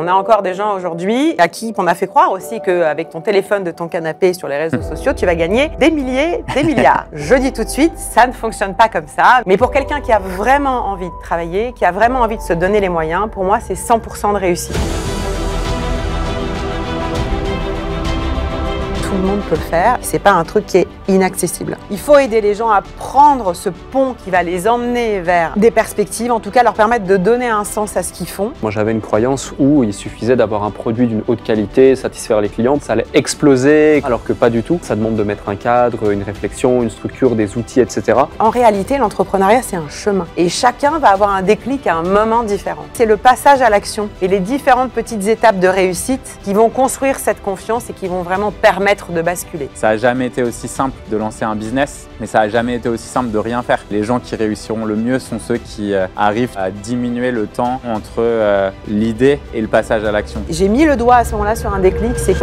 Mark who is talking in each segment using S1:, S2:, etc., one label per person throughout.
S1: On a encore des gens aujourd'hui à qui on a fait croire aussi qu'avec ton téléphone de ton canapé sur les réseaux sociaux, tu vas gagner des milliers, des milliards. Je dis tout de suite, ça ne fonctionne pas comme ça. Mais pour quelqu'un qui a vraiment envie de travailler, qui a vraiment envie de se donner les moyens, pour moi, c'est 100% de réussite. Tout le monde peut le faire, c'est pas un truc qui est inaccessible. Il faut aider les gens à prendre ce pont qui va les emmener vers des perspectives, en tout cas leur permettre de donner un sens à ce qu'ils font.
S2: Moi j'avais une croyance où il suffisait d'avoir un produit d'une haute qualité, satisfaire les clients, ça allait exploser, alors que pas du tout. Ça demande de mettre un cadre, une réflexion, une structure, des outils, etc.
S1: En réalité, l'entrepreneuriat c'est un chemin et chacun va avoir un déclic à un moment différent. C'est le passage à l'action et les différentes petites étapes de réussite qui vont construire cette confiance et qui vont vraiment permettre de basculer.
S3: Ça n'a jamais été aussi simple de lancer un business, mais ça n'a jamais été aussi simple de rien faire. Les gens qui réussiront le mieux sont ceux qui arrivent à diminuer le temps entre l'idée et le passage à l'action.
S1: J'ai mis le doigt à ce moment-là sur un déclic, c'est...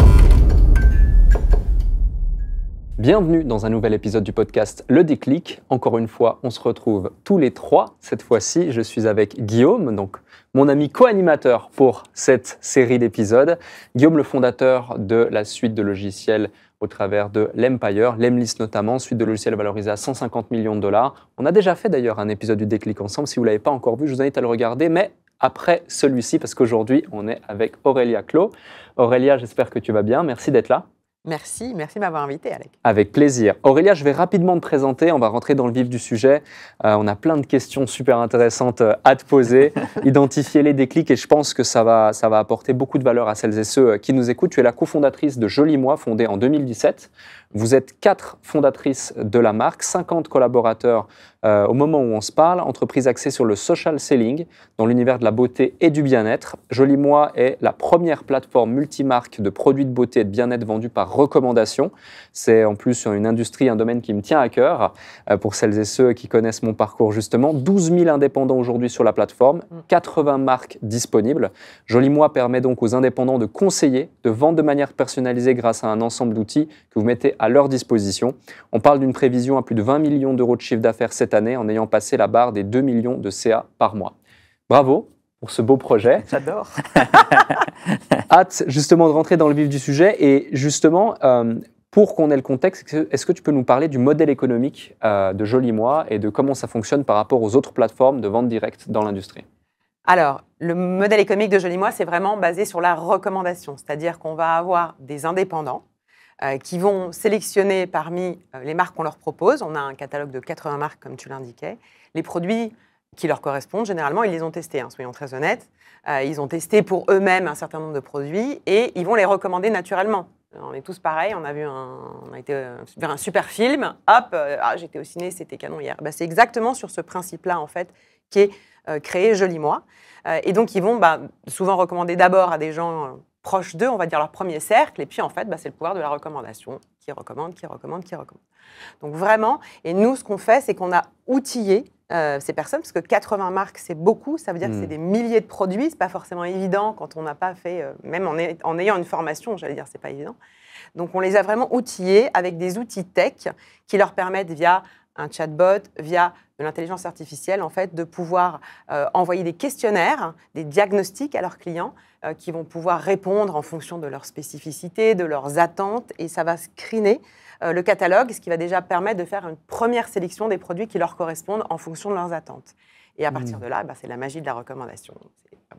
S2: Bienvenue dans un nouvel épisode du podcast Le Déclic. Encore une fois, on se retrouve tous les trois. Cette fois-ci, je suis avec Guillaume, donc mon ami co-animateur pour cette série d'épisodes. Guillaume, le fondateur de la suite de logiciels au travers de l'Empire, l'Emlist notamment, suite de logiciels valorisée à 150 millions de dollars. On a déjà fait d'ailleurs un épisode du Déclic ensemble. Si vous ne l'avez pas encore vu, je vous invite à le regarder, mais après celui-ci, parce qu'aujourd'hui, on est avec Aurélia Clos. Aurélia, j'espère que tu vas bien. Merci d'être là.
S1: Merci de m'avoir invité, Alec.
S2: Avec plaisir. Aurélia, je vais rapidement te présenter, on va rentrer dans le vif du sujet. On a plein de questions super intéressantes à te poser, identifier les déclics et je pense que ça va apporter beaucoup de valeur à celles et ceux qui nous écoutent. Tu es la cofondatrice de Joli Moi, fondée en 2017. Vous êtes 4 fondatrices de la marque, 50 collaborateurs au moment où on se parle, entreprise axée sur le social selling dans l'univers de la beauté et du bien-être. Joli Moi est la première plateforme multimarque de produits de beauté et de bien-être vendus par recommandation. C'est en plus une industrie, un domaine qui me tient à cœur pour celles et ceux qui connaissent mon parcours justement. 12 000 indépendants aujourd'hui sur la plateforme, 80 marques disponibles. Joli Moi permet donc aux indépendants de conseiller, de vendre de manière personnalisée grâce à un ensemble d'outils que vous mettez à leur disposition. On parle d'une prévision à plus de 20 millions d'euros de chiffre d'affaires cette année en ayant passé la barre des 2 millions de CA par mois. Bravo pour ce beau projet.
S1: J'adore.
S2: Hâte justement de rentrer dans le vif du sujet et justement, pour qu'on ait le contexte, est-ce que tu peux nous parler du modèle économique de Joli Moi et de comment ça fonctionne par rapport aux autres plateformes de vente directe dans l'industrie?
S1: Alors, le modèle économique de Joli Moi, c'est vraiment basé sur la recommandation, c'est-à-dire qu'on va avoir des indépendants qui vont sélectionner parmi les marques qu'on leur propose. On a un catalogue de 80 marques, comme tu l'indiquais. Les produits qui leur correspondent, généralement, ils les ont testés, soyons très honnêtes. Ils ont testé pour eux-mêmes un certain nombre de produits et ils vont les recommander naturellement. On est tous pareils, on a été vers un super film, hop, j'étais au ciné, c'était canon hier. C'est exactement sur ce principe-là, en fait, qui est créé Joli Moi. Et donc, ils vont souvent recommander d'abord à des gens proches d'eux, on va dire leur premier cercle, et puis en fait, c'est le pouvoir de la recommandation, qui recommande. Donc vraiment, et nous, ce qu'on fait, c'est qu'on a outillé ces personnes, parce que 80 marques, c'est beaucoup, ça veut dire que c'est des milliers de produits, c'est pas forcément évident quand on n'a pas fait, même en ayant une formation, j'allais dire, c'est pas évident. Donc on les a vraiment outillés avec des outils tech qui leur permettent via un chatbot, via de l'intelligence artificielle, en fait, de pouvoir envoyer des questionnaires, des diagnostics à leurs clients qui vont pouvoir répondre en fonction de leurs spécificités, de leurs attentes, et ça va screener le catalogue, ce qui va déjà permettre de faire une première sélection des produits qui leur correspondent en fonction de leurs attentes. Et à partir de là, c'est la magie de la recommandation.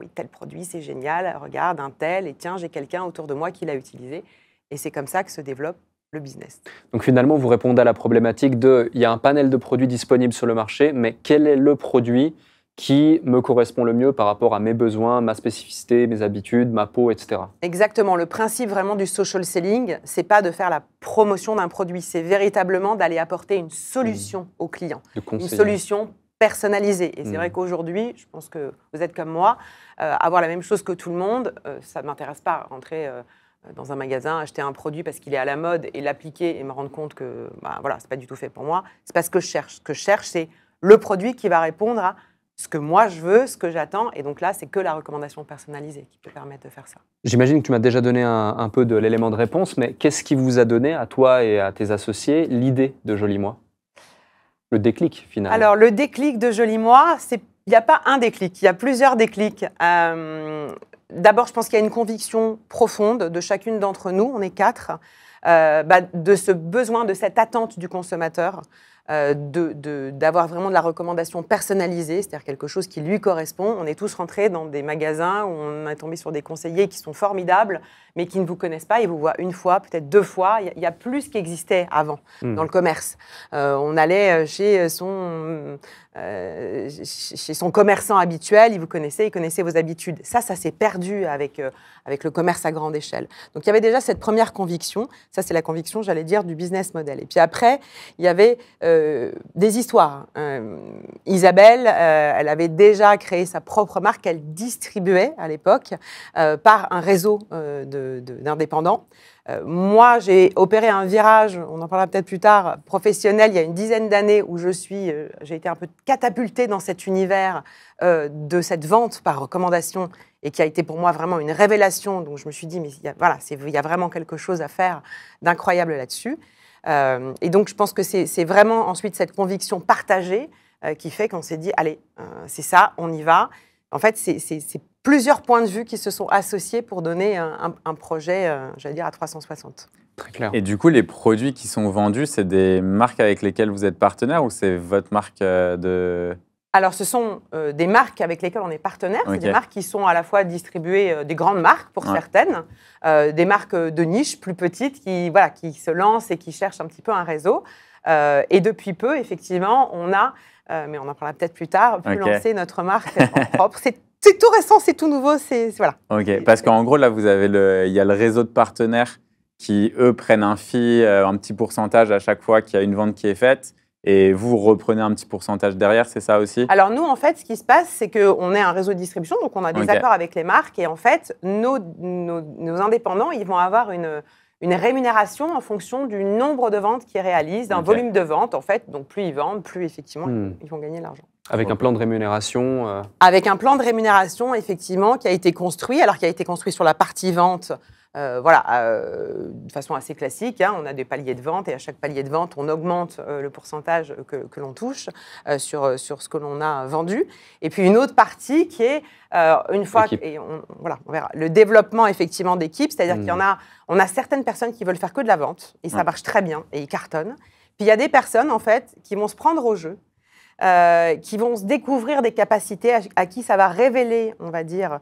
S1: Oui, tel produit, c'est génial, regarde, un tel, et tiens, j'ai quelqu'un autour de moi qui l'a utilisé. Et c'est comme ça que se développe le business.
S2: Donc finalement, vous répondez à la problématique de, il y a un panel de produits disponibles sur le marché, mais quel est le produit qui me correspond le mieux par rapport à mes besoins, ma spécificité, mes habitudes, ma peau, etc.
S1: Exactement. Le principe vraiment du social selling, c'est pas de faire la promotion d'un produit, c'est véritablement d'aller apporter une solution au client, une solution personnalisée. Et c'est vrai qu'aujourd'hui, je pense que vous êtes comme moi, avoir la même chose que tout le monde, ça ne m'intéresse pas. Rentrer dans un magasin, acheter un produit parce qu'il est à la mode et l'appliquer et me rendre compte que c'est pas du tout fait pour moi. C'est pas ce que je cherche. Ce que je cherche, c'est le produit qui va répondre à ce que moi je veux, ce que j'attends. Et donc là, c'est que la recommandation personnalisée qui peut permettre de faire ça.
S2: J'imagine que tu m'as déjà donné un peu de l'élément de réponse, mais qu'est-ce qui vous a donné, à toi et à tes associés, l'idée de Joli Moi? Le déclic, finalement.
S1: Alors, le déclic de Joli Moi, il n'y a pas un déclic, il y a plusieurs déclics. d'abord, je pense qu'il y a une conviction profonde de chacune d'entre nous, on est 4, de ce besoin, de cette attente du consommateur, d'avoir vraiment de la recommandation personnalisée, c'est-à-dire quelque chose qui lui correspond. On est tous rentrés dans des magasins où on est tombé sur des conseillers qui sont formidables, mais qui ne vous connaissent pas. Ils vous voient une fois, peut-être 2 fois. Il y a plus ce qui existait avant dans le commerce. On allait chez son commerçant habituel, il vous connaissait, il connaissait vos habitudes. Ça s'est perdu avec le commerce à grande échelle. Donc il y avait déjà cette première conviction. Ça, c'est la conviction, j'allais dire, du business model. Et puis après, il y avait des histoires. Isabelle, elle avait déjà créé sa propre marque qu'elle distribuait à l'époque par un réseau d'indépendants. Moi, j'ai opéré un virage, on en parlera peut-être plus tard, professionnel, il y a une dizaine d'années où j'ai été un peu catapultée dans cet univers de cette vente par recommandation et qui a été pour moi vraiment une révélation. Donc je me suis dit, mais il y a vraiment quelque chose à faire d'incroyable là-dessus. Et donc je pense que c'est vraiment ensuite cette conviction partagée qui fait qu'on s'est dit, allez, c'est ça, on y va. En fait, c'est plusieurs points de vue qui se sont associés pour donner un projet, j'allais dire, à 360.
S2: Très clair.
S3: Et du coup, les produits qui sont vendus, c'est des marques avec lesquelles vous êtes partenaire ou c'est votre marque de...
S1: Alors, ce sont des marques avec lesquelles on est partenaire. Okay. C'est des marques qui sont à la fois distribuées, des grandes marques pour certaines, des marques de niche plus petites qui se lancent et qui cherchent un petit peu un réseau. Et depuis peu, effectivement, on a, mais on en parlera peut-être plus tard, pu lancer notre marque en propre. C'est tout récent, c'est tout nouveau, voilà.
S3: Ok, parce qu'en gros, là, il y a le réseau de partenaires qui, eux, prennent un petit pourcentage à chaque fois qu'il y a une vente qui est faite. Et vous reprenez un petit pourcentage derrière, c'est ça aussi?
S1: Alors nous, en fait, ce qui se passe, c'est qu'on est un réseau de distribution, donc on a des accords avec les marques. Et en fait, nos indépendants, ils vont avoir une rémunération en fonction du nombre de ventes qu'ils réalisent, d'un volume de vente, en fait. Donc plus ils vendent, plus effectivement, ils vont gagner de l'argent.
S2: Avec un plan de rémunération
S1: Avec un plan de rémunération, effectivement, qui a été construit, qui a été construit sur la partie vente, de façon assez classique. On a des paliers de vente et à chaque palier de vente, on augmente le pourcentage que l'on touche sur ce que l'on a vendu. Et puis une autre partie qui est, une fois, on verra, le développement effectivement d'équipe, c'est-à-dire on a certaines personnes qui veulent faire que de la vente et ça marche très bien et ils cartonnent. Puis il y a des personnes en fait qui vont se prendre au jeu, qui vont se découvrir des capacités à qui ça va révéler, on va dire,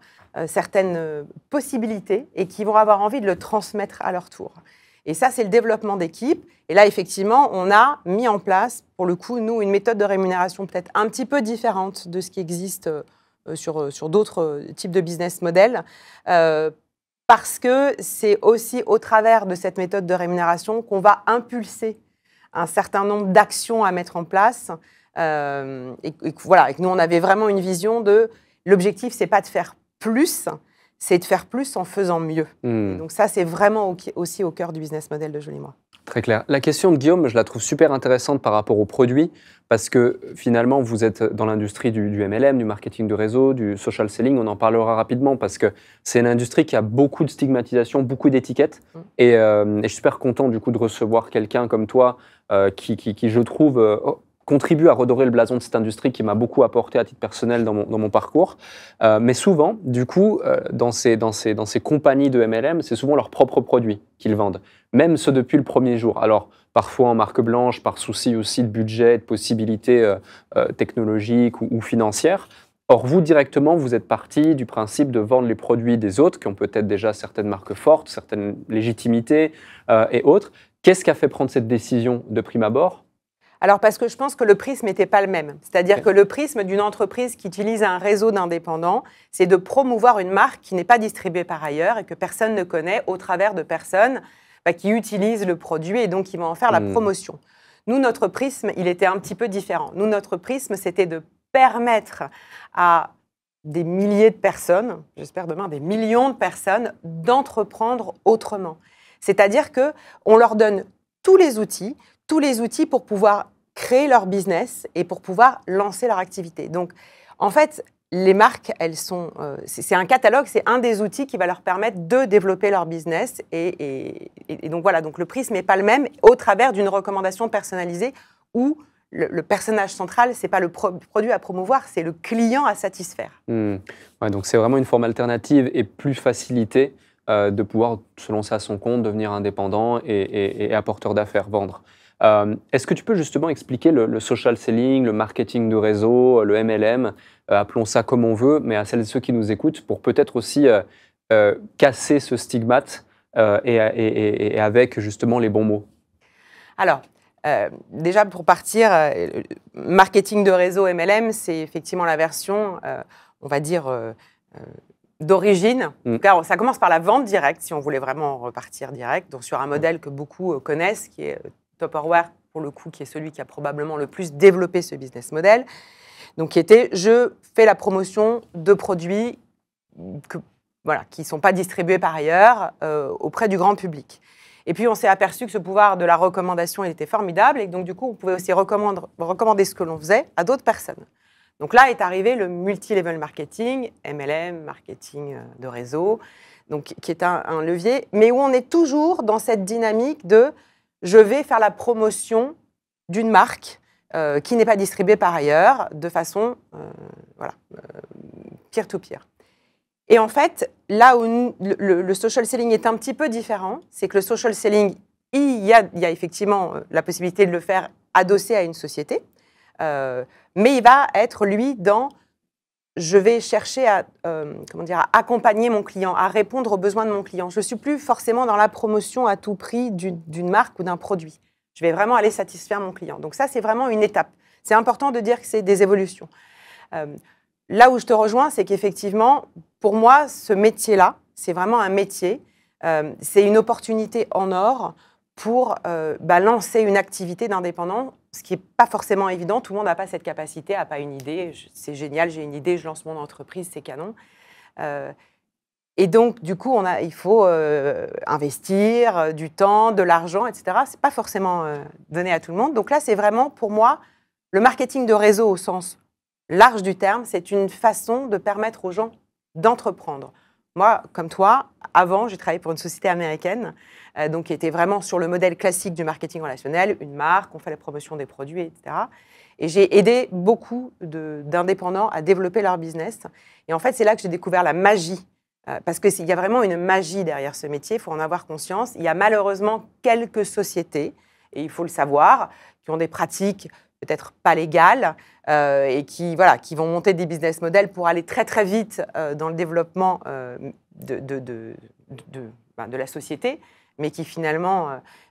S1: certaines possibilités et qui vont avoir envie de le transmettre à leur tour. Et ça, c'est le développement d'équipe. Et là, effectivement, on a mis en place, pour le coup, nous, une méthode de rémunération peut-être un petit peu différente de ce qui existe sur d'autres types de business models, parce que c'est aussi au travers de cette méthode de rémunération qu'on va impulser un certain nombre d'actions à mettre en place. Et que nous, on avait vraiment une vision de l'objectif, c'est pas de faire plus, c'est de faire plus en faisant mieux. Donc ça, c'est vraiment aussi au cœur du business model de Joli Moi.
S2: Très clair. La question de Guillaume, je la trouve super intéressante par rapport aux produits, parce que finalement, vous êtes dans l'industrie du MLM, du marketing de réseau, du social selling. On en parlera rapidement parce que c'est une industrie qui a beaucoup de stigmatisation, beaucoup d'étiquettes. Et je suis super content du coup de recevoir quelqu'un comme toi qui je trouve... contribue à redorer le blason de cette industrie qui m'a beaucoup apporté à titre personnel dans mon parcours. Mais souvent, du coup, dans ces compagnies de MLM, c'est souvent leurs propres produits qu'ils vendent, même ceux depuis le premier jour. Alors, parfois en marque blanche, par souci aussi de budget, de possibilités technologiques ou financières. Or, vous, directement, vous êtes parti du principe de vendre les produits des autres, qui ont peut-être déjà certaines marques fortes, certaines légitimités et autres. Qu'est-ce qui a fait prendre cette décision de prime abord ?
S1: Alors, parce que je pense que le prisme n'était pas le même. C'est-à-dire que le prisme d'une entreprise qui utilise un réseau d'indépendants, c'est de promouvoir une marque qui n'est pas distribuée par ailleurs et que personne ne connaît au travers de personnes qui utilisent le produit et donc qui vont en faire la promotion. Nous, notre prisme, il était un petit peu différent. Nous, notre prisme, c'était de permettre à des milliers de personnes, j'espère demain des millions de personnes, d'entreprendre autrement. C'est-à-dire qu'on leur donne tous les outils pour pouvoir créer leur business et pour pouvoir lancer leur activité. Donc, en fait, les marques, c'est un catalogue, c'est un des outils qui va leur permettre de développer leur business. Et donc, voilà, donc le prisme n'est pas le même au travers d'une recommandation personnalisée où le personnage central, ce n'est pas le produit à promouvoir, c'est le client à satisfaire.
S2: Ouais, donc c'est vraiment une forme alternative et plus facilitée de pouvoir se lancer à son compte, devenir indépendant et apporteur d'affaires, vendre. Est-ce que tu peux justement expliquer le social selling, le marketing de réseau, le MLM, appelons ça comme on veut, mais à celles et ceux qui nous écoutent, pour peut-être aussi casser ce stigmate et avec justement les bons mots?
S1: Alors, déjà pour partir, marketing de réseau MLM, c'est effectivement la version, on va dire, d'origine. En tout cas, ça commence par la vente directe, si on voulait vraiment repartir direct, donc sur un modèle que beaucoup connaissent, qui est Tupperware, pour le coup, qui est celui qui a probablement le plus développé ce business model. Donc, qui était, je fais la promotion de produits qui ne sont pas distribués par ailleurs auprès du grand public. Et puis, on s'est aperçu que ce pouvoir de la recommandation, il était formidable, et donc, du coup, on pouvait aussi recommander ce que l'on faisait à d'autres personnes. Donc là est arrivé le multi-level marketing, MLM, marketing de réseau, donc, qui est un levier, mais où on est toujours dans cette dynamique de je vais faire la promotion d'une marque qui n'est pas distribuée par ailleurs, de façon peer-to-peer. Et en fait, là où le social selling est un petit peu différent, c'est que le social selling, il y a effectivement la possibilité de le faire adossé à une société, mais il va être, lui, dans je vais chercher à accompagner mon client, à répondre aux besoins de mon client. Je ne suis plus forcément dans la promotion à tout prix d'une marque ou d'un produit. Je vais vraiment aller satisfaire mon client. Donc ça, c'est vraiment une étape. C'est important de dire que c'est des évolutions. Là où je te rejoins, c'est qu'effectivement, pour moi, ce métier-là, c'est vraiment un métier. C'est une opportunité en or pour lancer une activité d'indépendant, ce qui n'est pas forcément évident. Tout le monde n'a pas cette capacité, n'a pas une idée. C'est génial, j'ai une idée, je lance mon entreprise, c'est canon. Et donc, du coup, il faut investir du temps, de l'argent, etc. Ce n'est pas forcément donné à tout le monde. Donc là, c'est vraiment, pour moi, le marketing de réseau au sens large du terme, c'est une façon de permettre aux gens d'entreprendre. Moi, comme toi, avant, j'ai travaillé pour une société américaine, donc qui était vraiment sur le modèle classique du marketing relationnel, une marque, on fait la promotion des produits, etc. Et j'ai aidé beaucoup d'indépendants à développer leur business. Et en fait, c'est là que j'ai découvert la magie, parce qu'il y a vraiment une magie derrière ce métier, il faut en avoir conscience. Il y a malheureusement quelques sociétés, et il faut le savoir, qui ont des pratiques peut-être pas légales, et qui vont monter des business models pour aller très très vite dans le développement de la société, mais qui finalement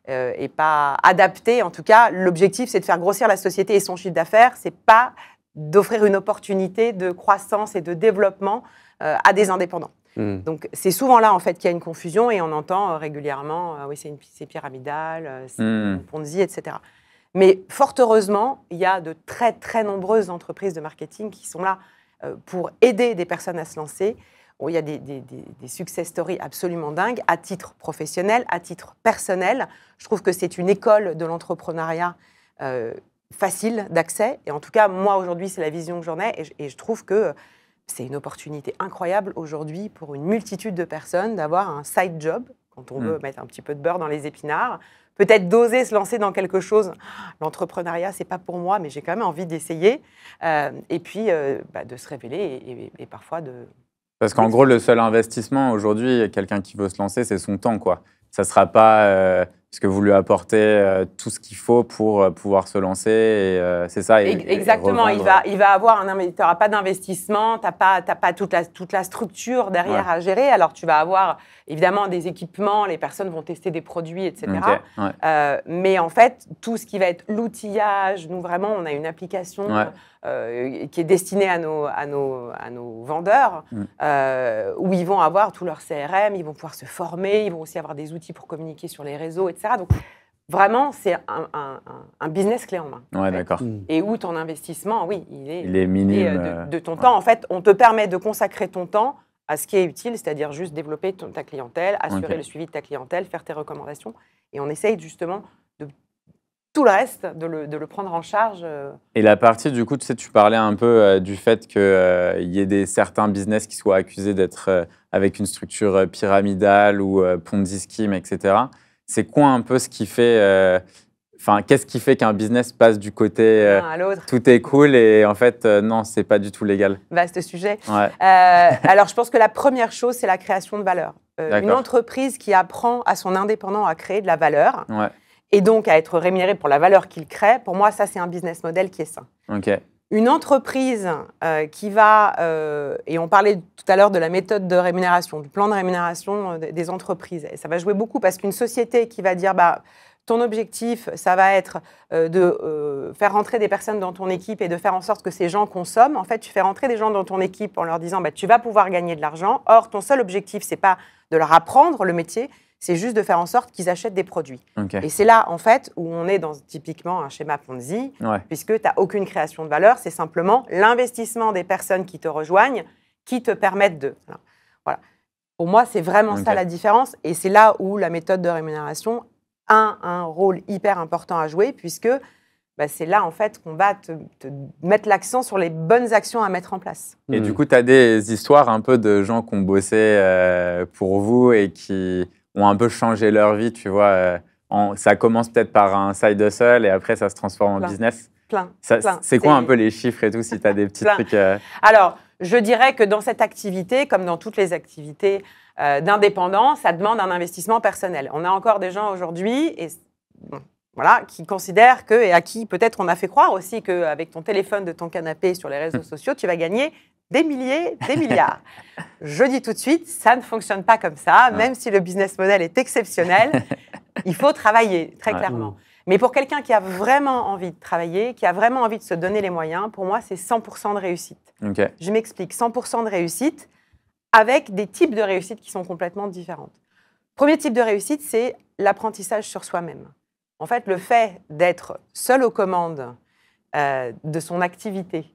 S1: n'est pas adapté. En tout cas, l'objectif, c'est de faire grossir la société et son chiffre d'affaires, c'est pas d'offrir une opportunité de croissance et de développement à des indépendants. Donc, c'est souvent là, en fait, qu'il y a une confusion, et on entend régulièrement « oui, c'est pyramidal, c'est une Ponzi, etc. » Mais fort heureusement, il y a de très, très nombreuses entreprises de marketing qui sont là pour aider des personnes à se lancer. Il y a des success stories absolument dingues, à titre professionnel, à titre personnel. Je trouve que c'est une école de l'entrepreneuriat facile d'accès. Et en tout cas, moi, aujourd'hui, c'est la vision que j'en ai. Et je trouve que c'est une opportunité incroyable aujourd'hui pour une multitude de personnes d'avoir un side job, quand on veut mettre un petit peu de beurre dans les épinards. Peut-être d'oser se lancer dans quelque chose. L'entrepreneuriat, ce n'est pas pour moi, mais j'ai quand même envie d'essayer. Et puis, de se révéler et parfois de...
S3: Parce qu'en gros, le seul investissement aujourd'hui, quelqu'un qui veut se lancer, c'est son temps, quoi. Ça ne sera pas parce que vous lui apportez tout ce qu'il faut pour pouvoir se lancer. C'est ça.
S1: Exactement. Il va avoir tu n'auras pas d'investissement, tu n'as pas toute la structure derrière à gérer. Alors, tu vas avoir évidemment des équipements, les personnes vont tester des produits, etc. Okay, mais en fait, tout ce qui va être l'outillage, nous vraiment, on a une application qui est destinée à nos vendeurs, où ils vont avoir tout leur CRM, ils vont pouvoir se former, ils vont aussi avoir des outils pour communiquer sur les réseaux, etc. Donc, vraiment, c'est un business clé en main.
S3: Ouais, d'accord.
S1: Et où ton investissement, oui, il est
S3: minime.
S1: De ton temps. En fait, on te permet de consacrer ton temps à ce qui est utile, c'est-à-dire juste développer ta clientèle, assurer le suivi de ta clientèle, faire tes recommandations. Et on essaye justement de tout le reste, de le prendre en charge.
S3: Et la partie, du coup, tu parlais un peu du fait qu'il y ait certains business qui soient accusés d'être avec une structure pyramidale ou Ponzi scheme, etc. C'est quoi un peu ce qui fait enfin, qu'est-ce qui fait qu'un business passe du côté
S1: L'un à l'autre.
S3: tout est cool et en fait, non, c'est pas du tout légal.
S1: Vaste sujet.
S3: Ouais.
S1: Alors, je pense que la première chose, c'est la création de valeur. Une
S3: D'accord.
S1: entreprise qui apprend à son indépendant à créer de la valeur
S3: Ouais.
S1: et donc à être rémunéré pour la valeur qu'il crée, pour moi, ça, c'est un business model qui est sain.
S3: Ok.
S1: Une entreprise qui va, et on parlait tout à l'heure de la méthode de rémunération, du plan de rémunération des entreprises, et ça va jouer beaucoup parce qu'une société qui va dire, bah, ton objectif, ça va être de faire rentrer des personnes dans ton équipe et de faire en sorte que ces gens consomment. En fait, tu fais rentrer des gens dans ton équipe en leur disant, bah, tu vas pouvoir gagner de l'argent. Or, ton seul objectif, c'est pas de leur apprendre le métier, c'est juste de faire en sorte qu'ils achètent des produits.
S3: Ok.
S1: Et c'est là, en fait, où on est dans typiquement un schéma Ponzi,
S3: Ouais.
S1: puisque tu n'as aucune création de valeur, c'est simplement l'investissement des personnes qui te rejoignent, qui te permettent de... Voilà. Pour moi, c'est vraiment ça la différence, et c'est là où la méthode de rémunération a un rôle hyper important à jouer, puisque bah, c'est là, en fait, qu'on va te mettre l'accent sur les bonnes actions à mettre en place.
S3: Et du coup, tu as des histoires un peu de gens qui ont bossé pour vous et qui ont un peu changé leur vie, tu vois. Ça commence peut-être par un side hustle et après, ça se transforme en business.
S1: Plein.
S3: C'est quoi un peu les chiffres et tout, si tu as des petits trucs
S1: Alors, je dirais que dans cette activité, comme dans toutes les activités d'indépendants, ça demande un investissement personnel. On a encore des gens aujourd'hui et, bon, voilà, qui considèrent que, et à qui peut-être on a fait croire aussi qu'avec ton téléphone de ton canapé sur les réseaux sociaux, tu vas gagner des milliers, des milliards. Je dis tout de suite, ça ne fonctionne pas comme ça, même si le business model est exceptionnel, il faut travailler, très clairement. Mais pour quelqu'un qui a vraiment envie de travailler, qui a vraiment envie de se donner les moyens, pour moi, c'est 100% de réussite.
S3: Ok.
S1: Je m'explique, 100% de réussite avec des types de réussite qui sont complètement différentes. Premier type de réussite, c'est l'apprentissage sur soi-même. En fait, le fait d'être seul aux commandes de son activité,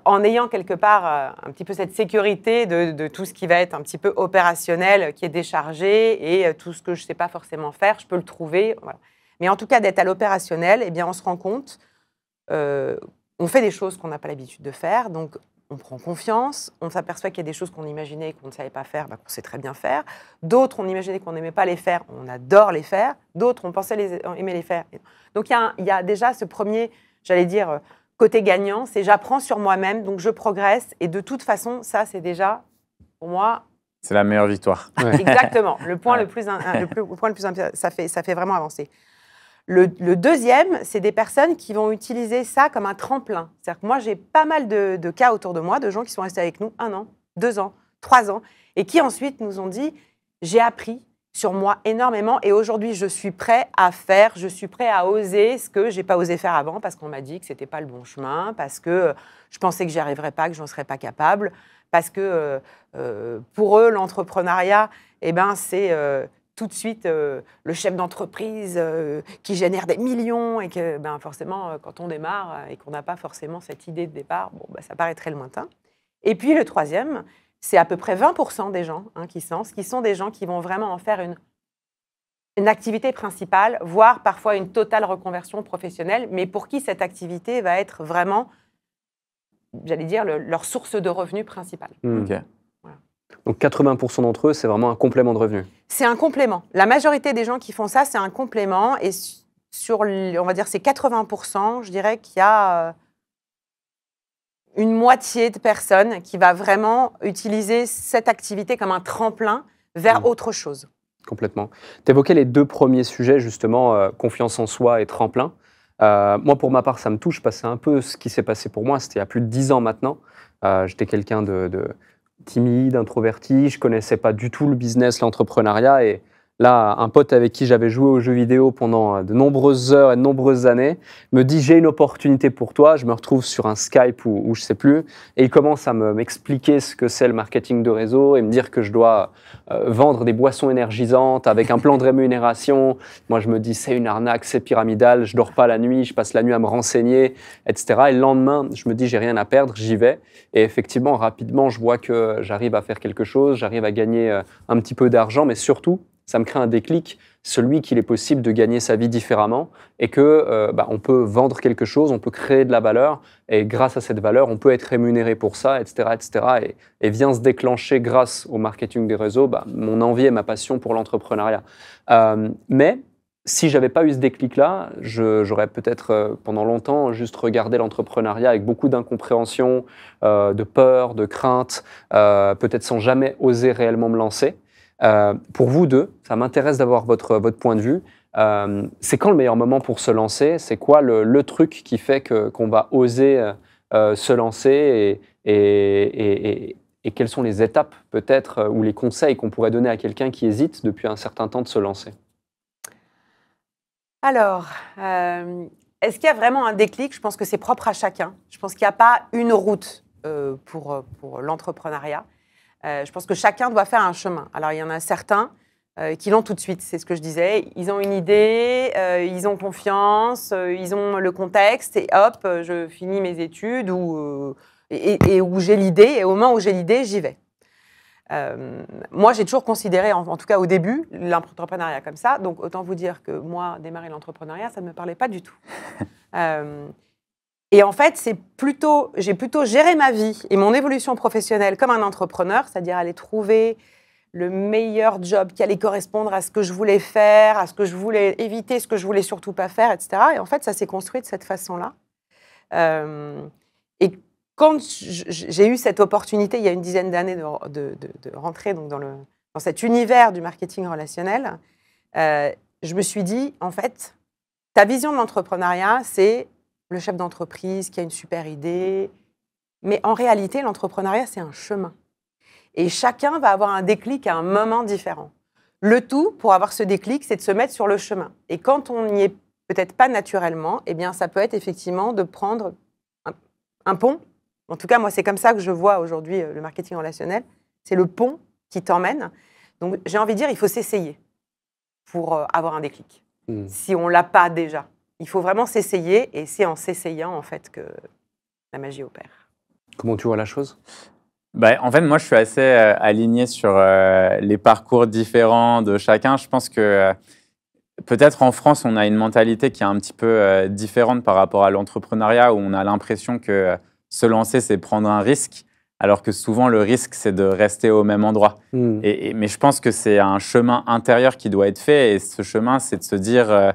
S1: en ayant quelque part un petit peu cette sécurité de tout ce qui va être un petit peu opérationnel, qui est déchargé, et tout ce que je ne sais pas forcément faire, je peux le trouver. Voilà. Mais en tout cas, d'être à l'opérationnel, eh bien, on se rend compte, on fait des choses qu'on n'a pas l'habitude de faire, donc on prend confiance, on s'aperçoit qu'il y a des choses qu'on imaginait qu'on ne savait pas faire, bah, qu'on sait très bien faire. D'autres, on imaginait qu'on n'aimait pas les faire, on adore les faire. D'autres, on pensait aimer les faire. Donc, il y a déjà ce premier, j'allais dire, côté gagnant, c'est j'apprends sur moi-même, donc je progresse. Et de toute façon, ça, c'est déjà, pour moi...
S3: C'est la meilleure victoire.
S1: Ouais. Exactement. Le point le plus ça fait vraiment avancer. Le deuxième, c'est des personnes qui vont utiliser ça comme un tremplin. C'est-à-dire que moi, j'ai pas mal de cas autour de moi, de gens qui sont restés avec nous 1 an, 2 ans, 3 ans, et qui ensuite nous ont dit « j'ai appris sur moi énormément et aujourd'hui, je suis prêt à faire, je suis prêt à oser ce que je n'ai pas osé faire avant parce qu'on m'a dit que ce n'était pas le bon chemin, parce que je pensais que j'y arriverais pas, que je n'en serais pas capable, parce que pour eux, l'entrepreneuriat, eh ben, c'est... tout de suite le chef d'entreprise qui génère des millions et que ben, forcément, quand on démarre et qu'on n'a pas forcément cette idée de départ, bon, ben, ça paraît très lointain. Et puis le troisième, c'est à peu près 20% des gens qui sont des gens qui vont vraiment en faire une activité principale, voire parfois une totale reconversion professionnelle, mais pour qui cette activité va être vraiment, j'allais dire, leur source de revenus principale.
S3: Ok.
S2: Donc 80% d'entre eux, c'est vraiment un complément de revenus.
S1: C'est un complément. La majorité des gens qui font ça, c'est un complément. Et sur, on va dire, ces 80%, je dirais qu'il y a une moitié de personnes qui va vraiment utiliser cette activité comme un tremplin vers autre chose.
S2: Complètement. Tu évoquais les 2 premiers sujets, justement, confiance en soi et tremplin. Moi, pour ma part, ça me touche parce que c'est un peu ce qui s'est passé pour moi. C'était il y a plus de 10 ans maintenant. J'étais quelqu'un de timide, introverti, je connaissais pas du tout le business, l'entrepreneuriat, et là, un pote avec qui j'avais joué aux jeux vidéo pendant de nombreuses heures et de nombreuses années me dit « j'ai une opportunité pour toi », je me retrouve sur un Skype ou je sais plus, et il commence à m'expliquer ce que c'est le marketing de réseau et me dire que je dois vendre des boissons énergisantes avec un plan de rémunération. Moi, je me dis « c'est une arnaque, c'est pyramidal, je dors pas la nuit, je passe la nuit à me renseigner, etc. » Et le lendemain, je me dis « j'ai rien à perdre, j'y vais ». Et effectivement, rapidement, je vois que j'arrive à faire quelque chose, j'arrive à gagner un petit peu d'argent, mais surtout, ça me crée un déclic, celui qu'il est possible de gagner sa vie différemment et que on peut vendre quelque chose, on peut créer de la valeur et grâce à cette valeur, on peut être rémunéré pour ça, etc. etc. Et vient se déclencher grâce au marketing des réseaux mon envie et ma passion pour l'entrepreneuriat. Mais si j'avais pas eu ce déclic-là, j'aurais peut-être pendant longtemps juste regardé l'entrepreneuriat avec beaucoup d'incompréhension, de peur, de crainte, peut-être sans jamais oser réellement me lancer. Pour vous deux, ça m'intéresse d'avoir votre point de vue. C'est quand le meilleur moment pour se lancer? C'est quoi le truc qui fait qu'on va oser se lancer et quelles sont les étapes peut-être ou les conseils qu'on pourrait donner à quelqu'un qui hésite depuis un certain temps de se lancer?
S1: Alors, est-ce qu'il y a vraiment un déclic? Je pense que c'est propre à chacun. Je pense qu'il n'y a pas une route pour l'entrepreneuriat. Je pense que chacun doit faire un chemin. Alors, il y en a certains qui l'ont tout de suite, c'est ce que je disais. Ils ont une idée, ils ont confiance, ils ont le contexte et hop, je finis mes études et où j'ai l'idée. Et au moment où j'ai l'idée, j'y vais. Moi, j'ai toujours considéré, en tout cas au début, l'entrepreneuriat comme ça. Donc, autant vous dire que moi, démarrer l'entrepreneuriat, ça ne me parlait pas du tout. Et en fait, j'ai plutôt géré ma vie et mon évolution professionnelle comme un entrepreneur, c'est-à-dire aller trouver le meilleur job qui allait correspondre à ce que je voulais faire, à ce que je voulais éviter, ce que je voulais surtout pas faire, etc. Et en fait, ça s'est construit de cette façon-là. Et quand j'ai eu cette opportunité, il y a une dizaine d'années, de rentrer donc dans cet univers du marketing relationnel, je me suis dit, en fait, ta vision de l'entrepreneuriat, c'est le chef d'entreprise qui a une super idée. Mais en réalité, l'entrepreneuriat, c'est un chemin. Et chacun va avoir un déclic à un moment différent. Le tout, pour avoir ce déclic, c'est de se mettre sur le chemin. Et quand on n'y est peut-être pas naturellement, eh bien, ça peut être effectivement de prendre un pont. En tout cas, moi, c'est comme ça que je vois aujourd'hui le marketing relationnel. C'est le pont qui t'emmène. Donc, j'ai envie de dire, il faut s'essayer pour avoir un déclic. Si on ne l'a pas déjà. Il faut vraiment s'essayer et c'est en s'essayant, en fait, que la magie opère.
S2: Comment tu vois la chose?
S3: En fait, moi, je suis assez aligné sur les parcours différents de chacun. Je pense que peut-être en France, on a une mentalité qui est un petit peu différente par rapport à l'entrepreneuriat, où on a l'impression que se lancer, c'est prendre un risque, alors que souvent, le risque, c'est de rester au même endroit. Mais je pense que c'est un chemin intérieur qui doit être fait. Et ce chemin, c'est de se dire,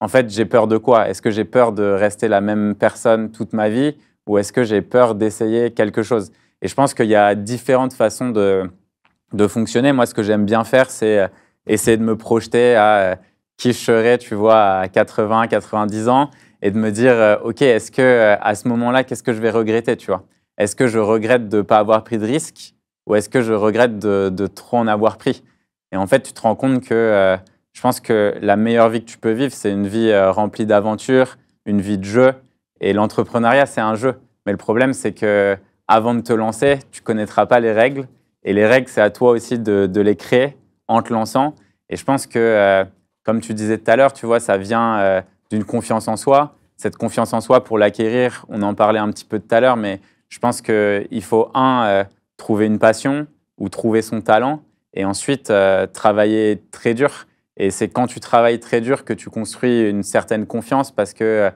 S3: en fait, j'ai peur de quoi? Est-ce que j'ai peur de rester la même personne toute ma vie ou est-ce que j'ai peur d'essayer quelque chose? Et je pense qu'il y a différentes façons de fonctionner. Moi, ce que j'aime bien faire, c'est essayer de me projeter à qui je serai, tu vois, à 80, 90 ans et de me dire, OK, est-ce que à ce moment-là, qu'est-ce que je vais regretter, tu vois? Est-ce que je regrette de ne pas avoir pris de risque ou est-ce que je regrette de trop en avoir pris? Et en fait, tu te rends compte que je pense que la meilleure vie que tu peux vivre, c'est une vie remplie d'aventures, une vie de jeu. Et l'entrepreneuriat, c'est un jeu. Mais le problème, c'est que avant de te lancer, tu ne connaîtras pas les règles. Et les règles, c'est à toi aussi de les créer en te lançant. Et je pense que, comme tu disais tout à l'heure, tu vois, ça vient d'une confiance en soi. Cette confiance en soi, pour l'acquérir, on en parlait un petit peu tout à l'heure, mais je pense qu'il faut, trouver une passion ou trouver son talent et ensuite travailler très dur. Et c'est quand tu travailles très dur que tu construis une certaine confiance parce que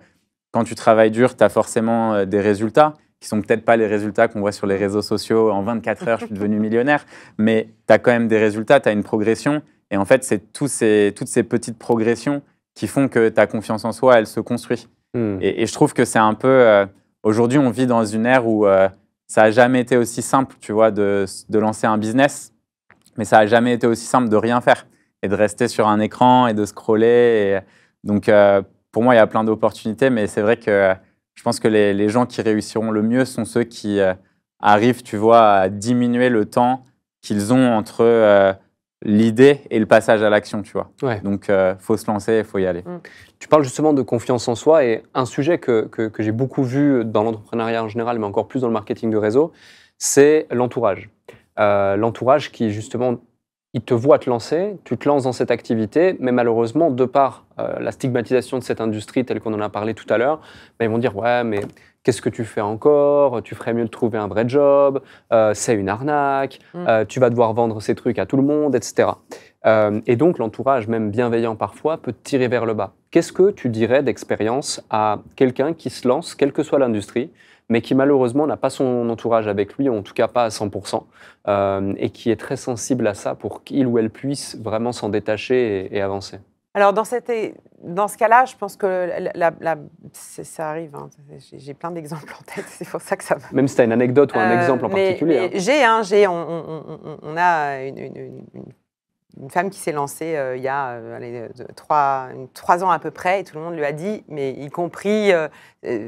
S3: quand tu travailles dur, tu as forcément des résultats qui sont peut-être pas les résultats qu'on voit sur les réseaux sociaux. En 24 heures, je suis devenu millionnaire. Mais tu as quand même des résultats, tu as une progression. Et en fait, c'est toutes ces petites progressions qui font que ta confiance en soi, elle se construit. Et je trouve que c'est un peu… aujourd'hui, on vit dans une ère où ça n'a jamais été aussi simple, tu vois, de lancer un business. Mais ça n'a jamais été aussi simple de rien faire et de rester sur un écran et de scroller. Donc, pour moi, il y a plein d'opportunités, mais c'est vrai que je pense que les gens qui réussiront le mieux sont ceux qui arrivent, tu vois, à diminuer le temps qu'ils ont entre l'idée et le passage à l'action, tu vois.
S2: Ouais.
S3: Donc, faut se lancer, il faut y aller.
S2: Tu parles justement de confiance en soi et un sujet que j'ai beaucoup vu dans l'entrepreneuriat en général, mais encore plus dans le marketing de réseau, c'est l'entourage. L'entourage qui, justement, il te voit te lancer, tu te lances dans cette activité, mais malheureusement, de par la stigmatisation de cette industrie telle qu'on en a parlé tout à l'heure, ils vont dire « ouais, mais qu'est-ce que tu fais encore? Tu ferais mieux de trouver un vrai job, c'est une arnaque, tu vas devoir vendre ces trucs à tout le monde, etc. » Et donc, l'entourage, même bienveillant parfois, peut te tirer vers le bas. Qu'est-ce que tu dirais d'expérience à quelqu'un qui se lance, quelle que soit l'industrie, mais qui malheureusement n'a pas son entourage avec lui, ou en tout cas pas à 100%, et qui est très sensible à ça pour qu'il ou elle puisse vraiment s'en détacher et avancer?
S1: Alors, dans ce cas-là, je pense que ça arrive. Hein. J'ai plein d'exemples en tête, c'est pour ça que ça va.
S2: Même si tu as une anecdote ou un exemple en particulier.
S1: Mais on a une femme qui s'est lancée il y a 3 ans à peu près, et tout le monde lui a dit, mais y compris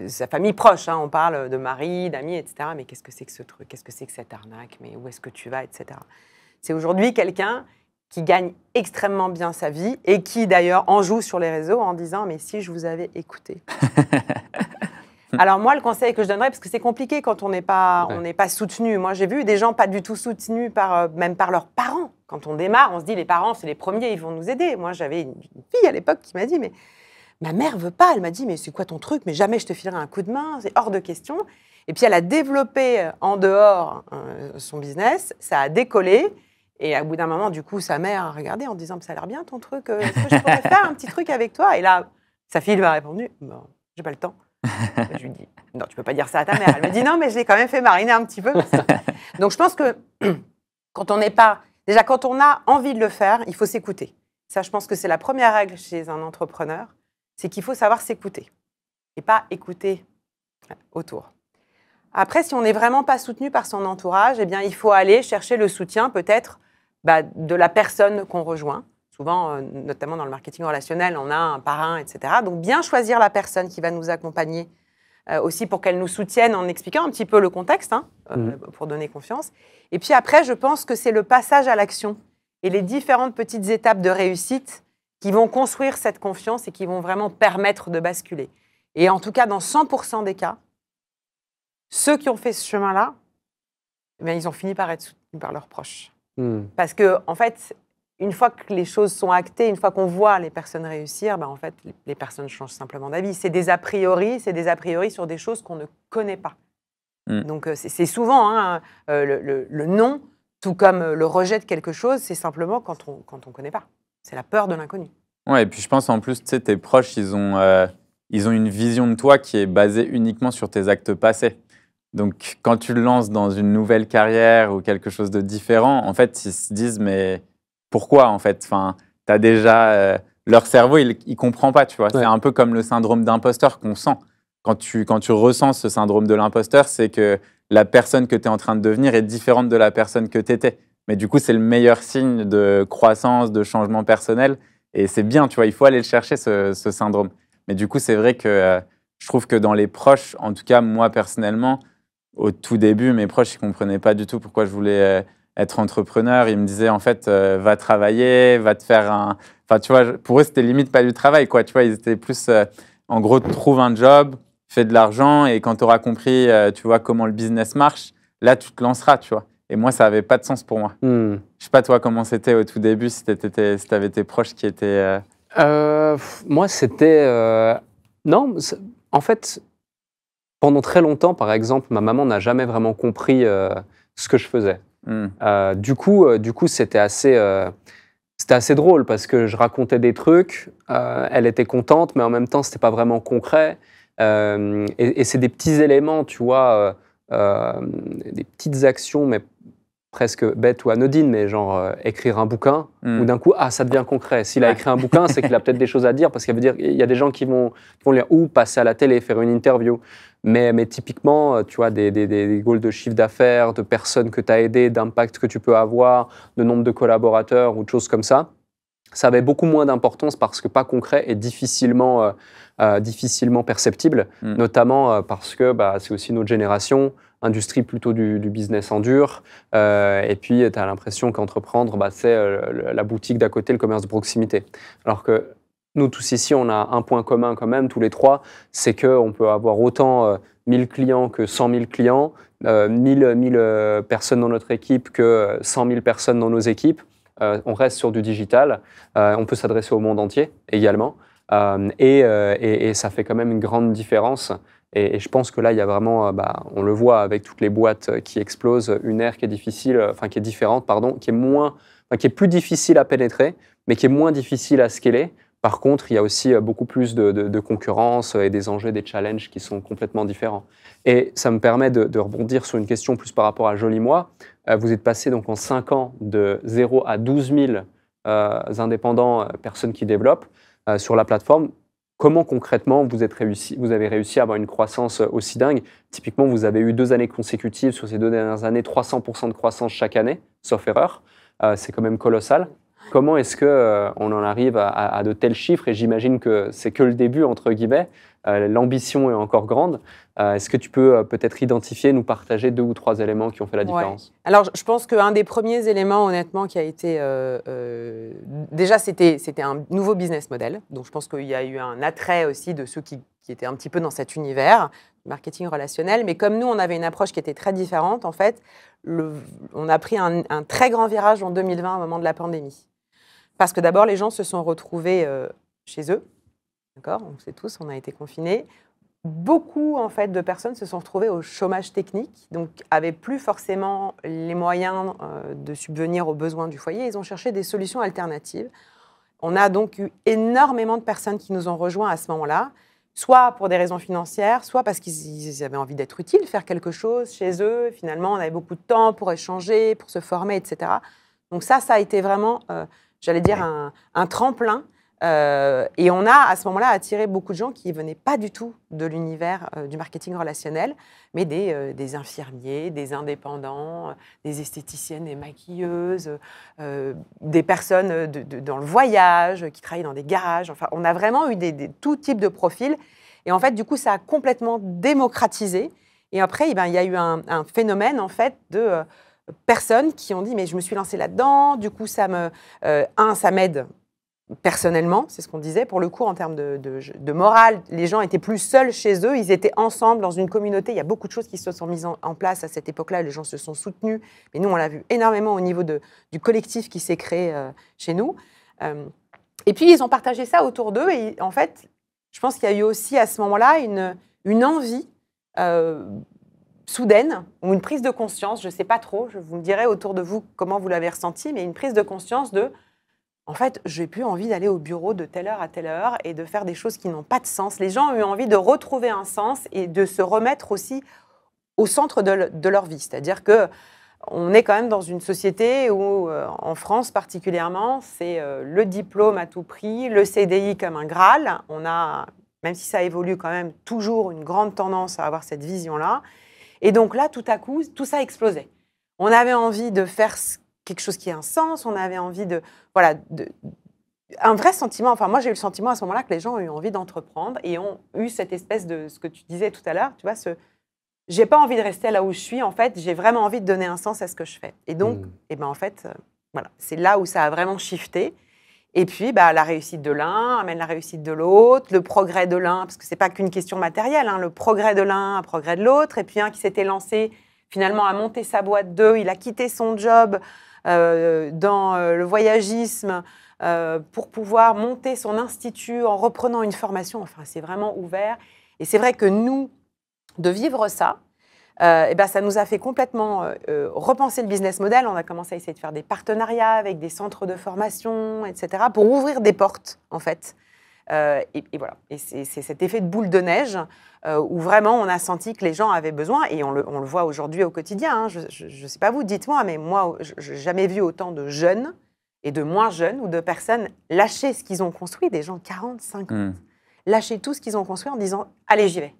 S1: sa famille proche, hein, on parle de mari, d'amis, etc. Mais qu'est-ce que c'est que ce truc? Qu'est-ce que c'est que cette arnaque? Mais où est-ce que tu vas, etc. C'est aujourd'hui quelqu'un qui gagne extrêmement bien sa vie et qui d'ailleurs en joue sur les réseaux en disant « mais si je vous avais écouté ». Alors moi, le conseil que je donnerais, parce que c'est compliqué quand on n'est pas soutenu. Moi, j'ai vu des gens pas du tout soutenus même par leurs parents. Quand on démarre, on se dit les parents, c'est les premiers, ils vont nous aider. Moi, j'avais une fille à l'époque qui m'a dit « mais ma mère veut pas ». Elle m'a dit « mais c'est quoi ton truc? Mais jamais je te filerai un coup de main, c'est hors de question ». Et puis elle a développé en dehors son business, ça a décollé. Et à bout d'un moment, du coup, sa mère a regardé en disant « ça a l'air bien ton truc, est-ce que je pourrais faire un petit truc avec toi ?» Et là, sa fille lui a répondu « bon, j'ai pas le temps ». Je lui dis « non, tu peux pas dire ça à ta mère ». Elle me dit « non, mais je l'ai quand même fait mariner un petit peu ». Donc, je pense que quand on n'est pas... Déjà, quand on a envie de le faire, il faut s'écouter. Ça, je pense que c'est la première règle chez un entrepreneur, c'est qu'il faut savoir s'écouter et pas écouter autour. Après, si on n'est vraiment pas soutenu par son entourage, eh bien, il faut aller chercher le soutien peut-être de la personne qu'on rejoint. Souvent, notamment dans le marketing relationnel, on a un parrain, etc. Donc, bien choisir la personne qui va nous accompagner aussi pour qu'elle nous soutienne en expliquant un petit peu le contexte, hein, pour donner confiance. Et puis après, je pense que c'est le passage à l'action et les différentes petites étapes de réussite qui vont construire cette confiance et qui vont vraiment permettre de basculer. Et en tout cas, dans 100% des cas, ceux qui ont fait ce chemin-là, eh bien, ils ont fini par être soutenus par leurs proches. Parce que, en fait, une fois que les choses sont actées, une fois qu'on voit les personnes réussir, ben, en fait, les personnes changent simplement d'avis. C'est des a priori sur des choses qu'on ne connaît pas. Donc, c'est souvent hein, le non, tout comme le rejet de quelque chose, c'est simplement quand on ne connaît pas. C'est la peur de l'inconnu.
S3: Ouais, et puis je pense en plus, tu sais, tes proches, ils ont une vision de toi qui est basée uniquement sur tes actes passés. Donc, quand tu le lances dans une nouvelle carrière ou quelque chose de différent, en fait, ils se disent, mais pourquoi, en fait? Enfin, tu as déjà... leur cerveau, il ne comprend pas, tu vois. Ouais. C'est un peu comme le syndrome d'imposteur qu'on sent. Quand tu ressens ce syndrome de l'imposteur, c'est que la personne que tu es en train de devenir est différente de la personne que tu étais. Mais du coup, c'est le meilleur signe de croissance, de changement personnel. Et c'est bien, tu vois, il faut aller le chercher, ce syndrome. Mais du coup, c'est vrai que je trouve que dans les proches, en tout cas, moi, personnellement, au tout début, mes proches, ils ne comprenaient pas du tout pourquoi je voulais être entrepreneur. Ils me disaient, en fait, va travailler, va te faire un... Enfin, tu vois, pour eux, c'était limite pas du travail, quoi. Tu vois, ils étaient plus, en gros, trouve un job, fais de l'argent, et quand tu auras compris, tu vois, comment le business marche, là, tu te lanceras, tu vois. Et moi, ça n'avait pas de sens pour moi. Je ne sais pas, toi, comment c'était au tout début, si tu avais tes proches qui étaient...
S2: Moi, c'était... Non, en fait... Pendant très longtemps, par exemple, ma maman n'a jamais vraiment compris ce que je faisais. Du coup, c'était assez drôle parce que je racontais des trucs, elle était contente, mais en même temps, c'était pas vraiment concret. Et c'est des petits éléments, tu vois, des petites actions, mais presque bêtes ou anodines, mais genre écrire un bouquin, ou d'un coup, ça devient concret. S'il a écrit un bouquin, c'est qu'il a peut-être des choses à dire, parce qu'il y a des gens qui vont lire ou passer à la télé, faire une interview. Mais typiquement, tu vois, des goals de chiffre d'affaires, de personnes que tu as aidées, d'impact que tu peux avoir, de nombre de collaborateurs ou de choses comme ça, ça avait beaucoup moins d'importance parce que pas concret et difficilement perceptible, notamment parce que c'est aussi notre génération, industrie plutôt du business en dur, et puis tu as l'impression qu'entreprendre, c'est la boutique d'à côté, le commerce de proximité. Alors que nous tous ici, on a un point commun quand même, tous les trois, c'est qu'on peut avoir autant 1000 clients que 100 000 clients, 1000 personnes dans notre équipe que 100 000 personnes dans nos équipes. On reste sur du digital, on peut s'adresser au monde entier également, et ça fait quand même une grande différence. Et je pense que là, il y a vraiment, on le voit avec toutes les boîtes qui explosent, une ère qui est qui est différente, qui est plus difficile à pénétrer, mais qui est moins difficile à scaler. Par contre, il y a aussi beaucoup plus de concurrence et des enjeux, des challenges qui sont complètement différents. Et ça me permet de rebondir sur une question plus par rapport à Joli Moi. Vous êtes passé donc en 5 ans de 0 à 12 000 indépendants, personnes qui développent sur la plateforme. Comment concrètement vous avez réussi à avoir une croissance aussi dingue? Typiquement, vous avez eu 2 années consécutives sur ces 2 dernières années, 300% de croissance chaque année, sauf erreur. C'est quand même colossal. Comment est-ce qu'on en arrive à de tels chiffres? Et j'imagine que c'est que le début, entre guillemets. L'ambition est encore grande. Est-ce que tu peux peut-être identifier, nous partager 2 ou 3 éléments qui ont fait la différence?
S1: Alors, je pense qu'un des premiers éléments, honnêtement, qui a été... déjà, c'était un nouveau business model. Donc, je pense qu'il y a eu un attrait aussi de ceux qui étaient un petit peu dans cet univers, marketing relationnel. Mais comme nous, on avait une approche qui était très différente, en fait, on a pris un très grand virage en 2020, au moment de la pandémie. Parce que d'abord, les gens se sont retrouvés chez eux. D'accord, on sait tous, on a été confinés. Beaucoup en fait, de personnes se sont retrouvées au chômage technique, donc n'avaient plus forcément les moyens de subvenir aux besoins du foyer. Ils ont cherché des solutions alternatives. On a donc eu énormément de personnes qui nous ont rejoints à ce moment-là, soit pour des raisons financières, soit parce qu'ils avaient envie d'être utiles, faire quelque chose chez eux. Finalement, on avait beaucoup de temps pour échanger, pour se former, etc. Donc ça a été vraiment, j'allais dire, un tremplin. Et on a à ce moment-là attiré beaucoup de gens qui ne venaient pas du tout de l'univers du marketing relationnel, mais des infirmiers, des indépendants, des esthéticiennes, des maquilleuses, des personnes dans le voyage, qui travaillent dans des garages. Enfin, on a vraiment eu tout type de profils. Et en fait, du coup, ça a complètement démocratisé. Et après, il y a eu un phénomène en fait de personnes qui ont dit mais je me suis lancée là-dedans. Du coup, ça m'aide. Personnellement, c'est ce qu'on disait, pour le coup, en termes de morale, les gens étaient plus seuls chez eux, ils étaient ensemble dans une communauté. Il y a beaucoup de choses qui se sont mises en place à cette époque-là, les gens se sont soutenus. Mais nous, on l'a vu énormément au niveau du collectif qui s'est créé chez nous. Et puis, ils ont partagé ça autour d'eux. Et en fait, je pense qu'il y a eu aussi à ce moment-là une envie soudaine, ou une prise de conscience, je ne sais pas trop, je vous me dirai autour de vous comment vous l'avez ressenti, mais une prise de conscience en fait, je n'ai plus envie d'aller au bureau de telle heure à telle heure et de faire des choses qui n'ont pas de sens. Les gens ont eu envie de retrouver un sens et de se remettre aussi au centre de leur vie. C'est-à-dire qu'on est quand même dans une société où, en France particulièrement, c'est le diplôme à tout prix, le CDI comme un Graal. On a, même si ça évolue quand même, toujours une grande tendance à avoir cette vision-là. Et donc là, tout à coup, tout ça explosait. On avait envie de faire quelque chose qui ait un sens, on avait envie un vrai sentiment, enfin moi j'ai eu le sentiment à ce moment-là que les gens ont eu envie d'entreprendre et ont eu cette espèce de, ce que tu disais tout à l'heure, tu vois, j'ai pas envie de rester là où je suis, en fait, j'ai vraiment envie de donner un sens à ce que je fais. Et donc, en fait, voilà, c'est là où ça a vraiment shifté. Et puis, la réussite de l'un amène la réussite de l'autre, le progrès de l'un, parce que c'est pas qu'une question matérielle, hein, le progrès de l'un, un progrès de l'autre, et puis un qui s'était lancé finalement à monter sa boîte il a quitté son job, dans le voyagisme pour pouvoir monter son institut en reprenant une formation. Enfin, c'est vraiment ouvert. Et c'est vrai que nous, de vivre ça, ça nous a fait complètement repenser le business model. On a commencé à essayer de faire des partenariats avec des centres de formation, etc., pour ouvrir des portes, en fait. Et voilà. Et c'est cet effet de boule de neige où vraiment on a senti que les gens avaient besoin, et on le voit aujourd'hui au quotidien. Hein. Je ne sais pas vous, dites-moi, mais moi, je n'ai jamais vu autant de jeunes et de moins jeunes ou de personnes lâcher ce qu'ils ont construit, des gens de 40, 50, lâcher tout ce qu'ils ont construit en disant « allez, j'y vais ».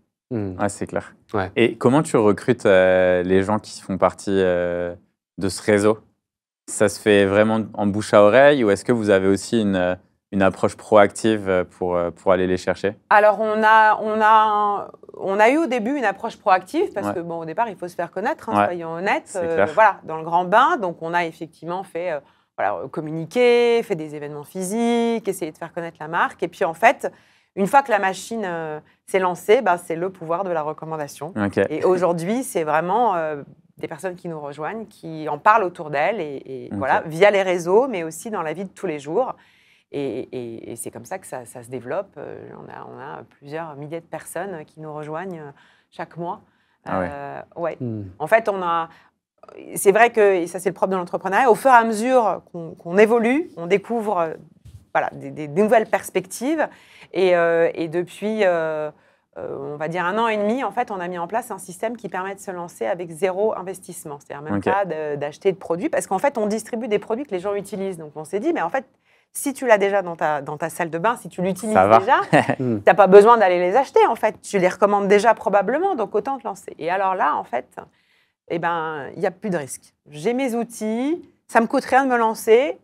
S3: Ah, c'est clair.
S2: Ouais.
S3: Et comment tu recrutes les gens qui font partie de ce réseau? Ça se fait vraiment en bouche à oreille, ou est-ce que vous avez aussi une approche proactive pour aller les chercher?
S1: Alors, on a eu au début une approche proactive parce que, au départ, il faut se faire connaître, hein, soyons honnêtes. Voilà, dans le grand bain. Donc, on a effectivement fait communiquer, fait des événements physiques, essayer de faire connaître la marque. Et puis, en fait, une fois que la machine s'est lancée, c'est le pouvoir de la recommandation.
S3: Okay.
S1: Et aujourd'hui, c'est vraiment des personnes qui nous rejoignent, qui en parlent autour d'elles, et voilà, via les réseaux, mais aussi dans la vie de tous les jours. Et c'est comme ça que ça se développe. On a plusieurs milliers de personnes qui nous rejoignent chaque mois. En fait, c'est vrai que, et ça c'est le propre de l'entrepreneuriat, au fur et à mesure qu'on évolue, on découvre des nouvelles perspectives. Et depuis, on va dire 1 an et demi, en fait, on a mis en place un système qui permet de se lancer avec 0 investissement. C'est-à-dire même pas d'acheter de produits, parce qu'en fait, on distribue des produits que les gens utilisent. Donc, on s'est dit, mais en fait, Si tu l'as déjà dans ta salle de bain, si tu l'utilises
S3: Ça va.
S1: déjà, tu n'as pas besoin d'aller les acheter, en fait. Tu les recommandes déjà probablement, donc autant te lancer. Et alors là, en fait, il n'y a plus de risque. J'ai mes outils, ça me coûte rien de me lancer.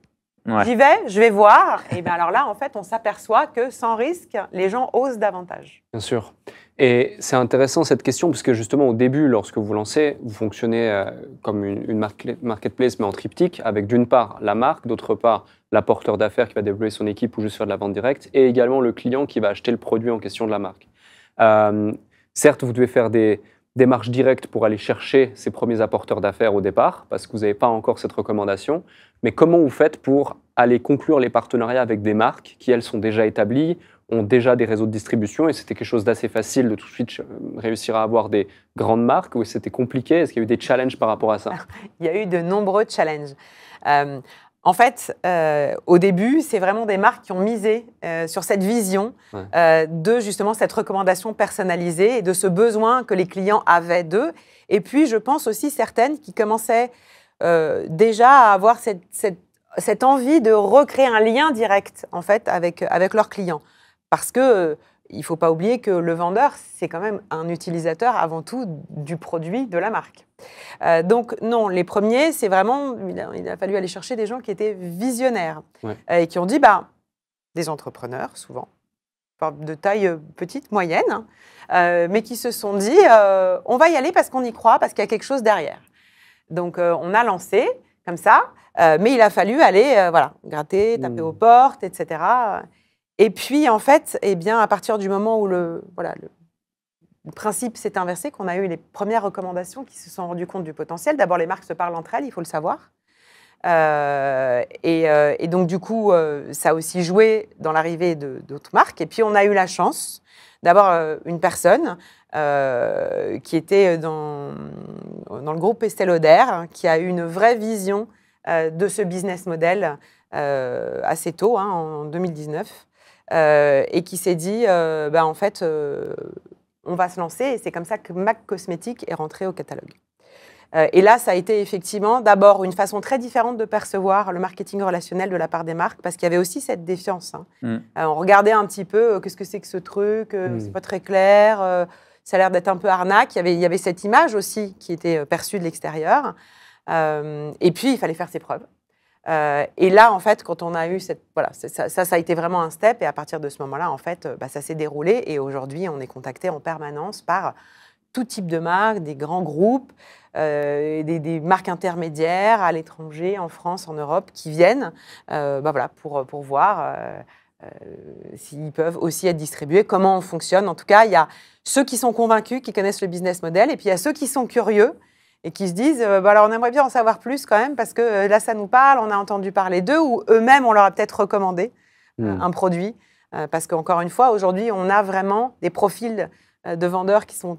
S3: Ouais.
S1: J'y vais, je vais voir. Et bien alors là, en fait, on s'aperçoit que sans risque, les gens osent davantage.
S2: Bien sûr. Et c'est intéressant cette question, parce que justement, au début, lorsque vous lancez, vous fonctionnez comme une marketplace, mais en triptyque, avec d'une part la marque, d'autre part l'apporteur d'affaires qui va développer son équipe ou juste faire de la vente directe, et également le client qui va acheter le produit en question de la marque. Certes, vous devez faire des démarches directes pour aller chercher ces premiers apporteurs d'affaires au départ, parce que vous n'avez pas encore cette recommandation. Mais comment vous faites pour aller conclure les partenariats avec des marques qui, elles, sont déjà établies, ont déjà des réseaux de distribution, et c'était quelque chose d'assez facile de tout de suite réussir à avoir des grandes marques, ou c'était compliqué? Est-ce qu'il y a eu des challenges par rapport à ça?
S1: Il y a eu de nombreux challenges. En fait, au début, c'est vraiment des marques qui ont misé sur cette vision de justement cette recommandation personnalisée et de ce besoin que les clients avaient d'eux. Et puis, je pense aussi certaines qui commençaient déjà à avoir cette envie de recréer un lien direct en fait, avec leurs clients. Parce que il ne faut pas oublier que le vendeur, c'est quand même un utilisateur avant tout du produit de la marque. Donc non, les premiers, c'est vraiment, il a fallu aller chercher des gens qui étaient visionnaires et qui ont dit, des entrepreneurs souvent, de taille petite, moyenne, mais qui se sont dit, on va y aller parce qu'on y croit, parce qu'il y a quelque chose derrière. Donc on a lancé comme ça, mais il a fallu aller gratter, taper aux portes, etc. Et puis, en fait, à partir du moment où le principe s'est inversé, qu'on a eu les premières recommandations qui se sont rendues compte du potentiel. D'abord, les marques se parlent entre elles, il faut le savoir. Et donc, du coup, ça a aussi joué dans l'arrivée d'autres marques. Et puis, on a eu la chance d'avoir une personne qui était dans le groupe Estée Lauder, qui a eu une vraie vision de ce business model assez tôt, en 2019. Et qui s'est dit, en fait, on va se lancer. Et c'est comme ça que MAC Cosmétiques est rentré au catalogue. Et là, ça a été effectivement d'abord une façon très différente de percevoir le marketing relationnel de la part des marques, parce qu'il y avait aussi cette défiance. On regardait un petit peu, qu'est-ce que c'est que ce truc, c'est pas très clair, ça a l'air d'être un peu arnaque. Il y avait cette image aussi qui était perçue de l'extérieur. Et puis, il fallait faire ses preuves. Et là, en fait, quand on a eu ça a été vraiment un step. Et à partir de ce moment-là, en fait, ça s'est déroulé. Et aujourd'hui, on est contacté en permanence par tout type de marques, des grands groupes, des marques intermédiaires à l'étranger, en France, en Europe, qui viennent pour voir s'ils peuvent aussi être distribués, comment on fonctionne. En tout cas, il y a ceux qui sont convaincus, qui connaissent le business model, et puis il y a ceux qui sont curieux et qui se disent alors on aimerait bien en savoir plus quand même, parce que là, ça nous parle, on a entendu parler d'eux, ou eux-mêmes, on leur a peut-être recommandé un produit. Parce qu'encore une fois, aujourd'hui, on a vraiment des profils de vendeurs qui sont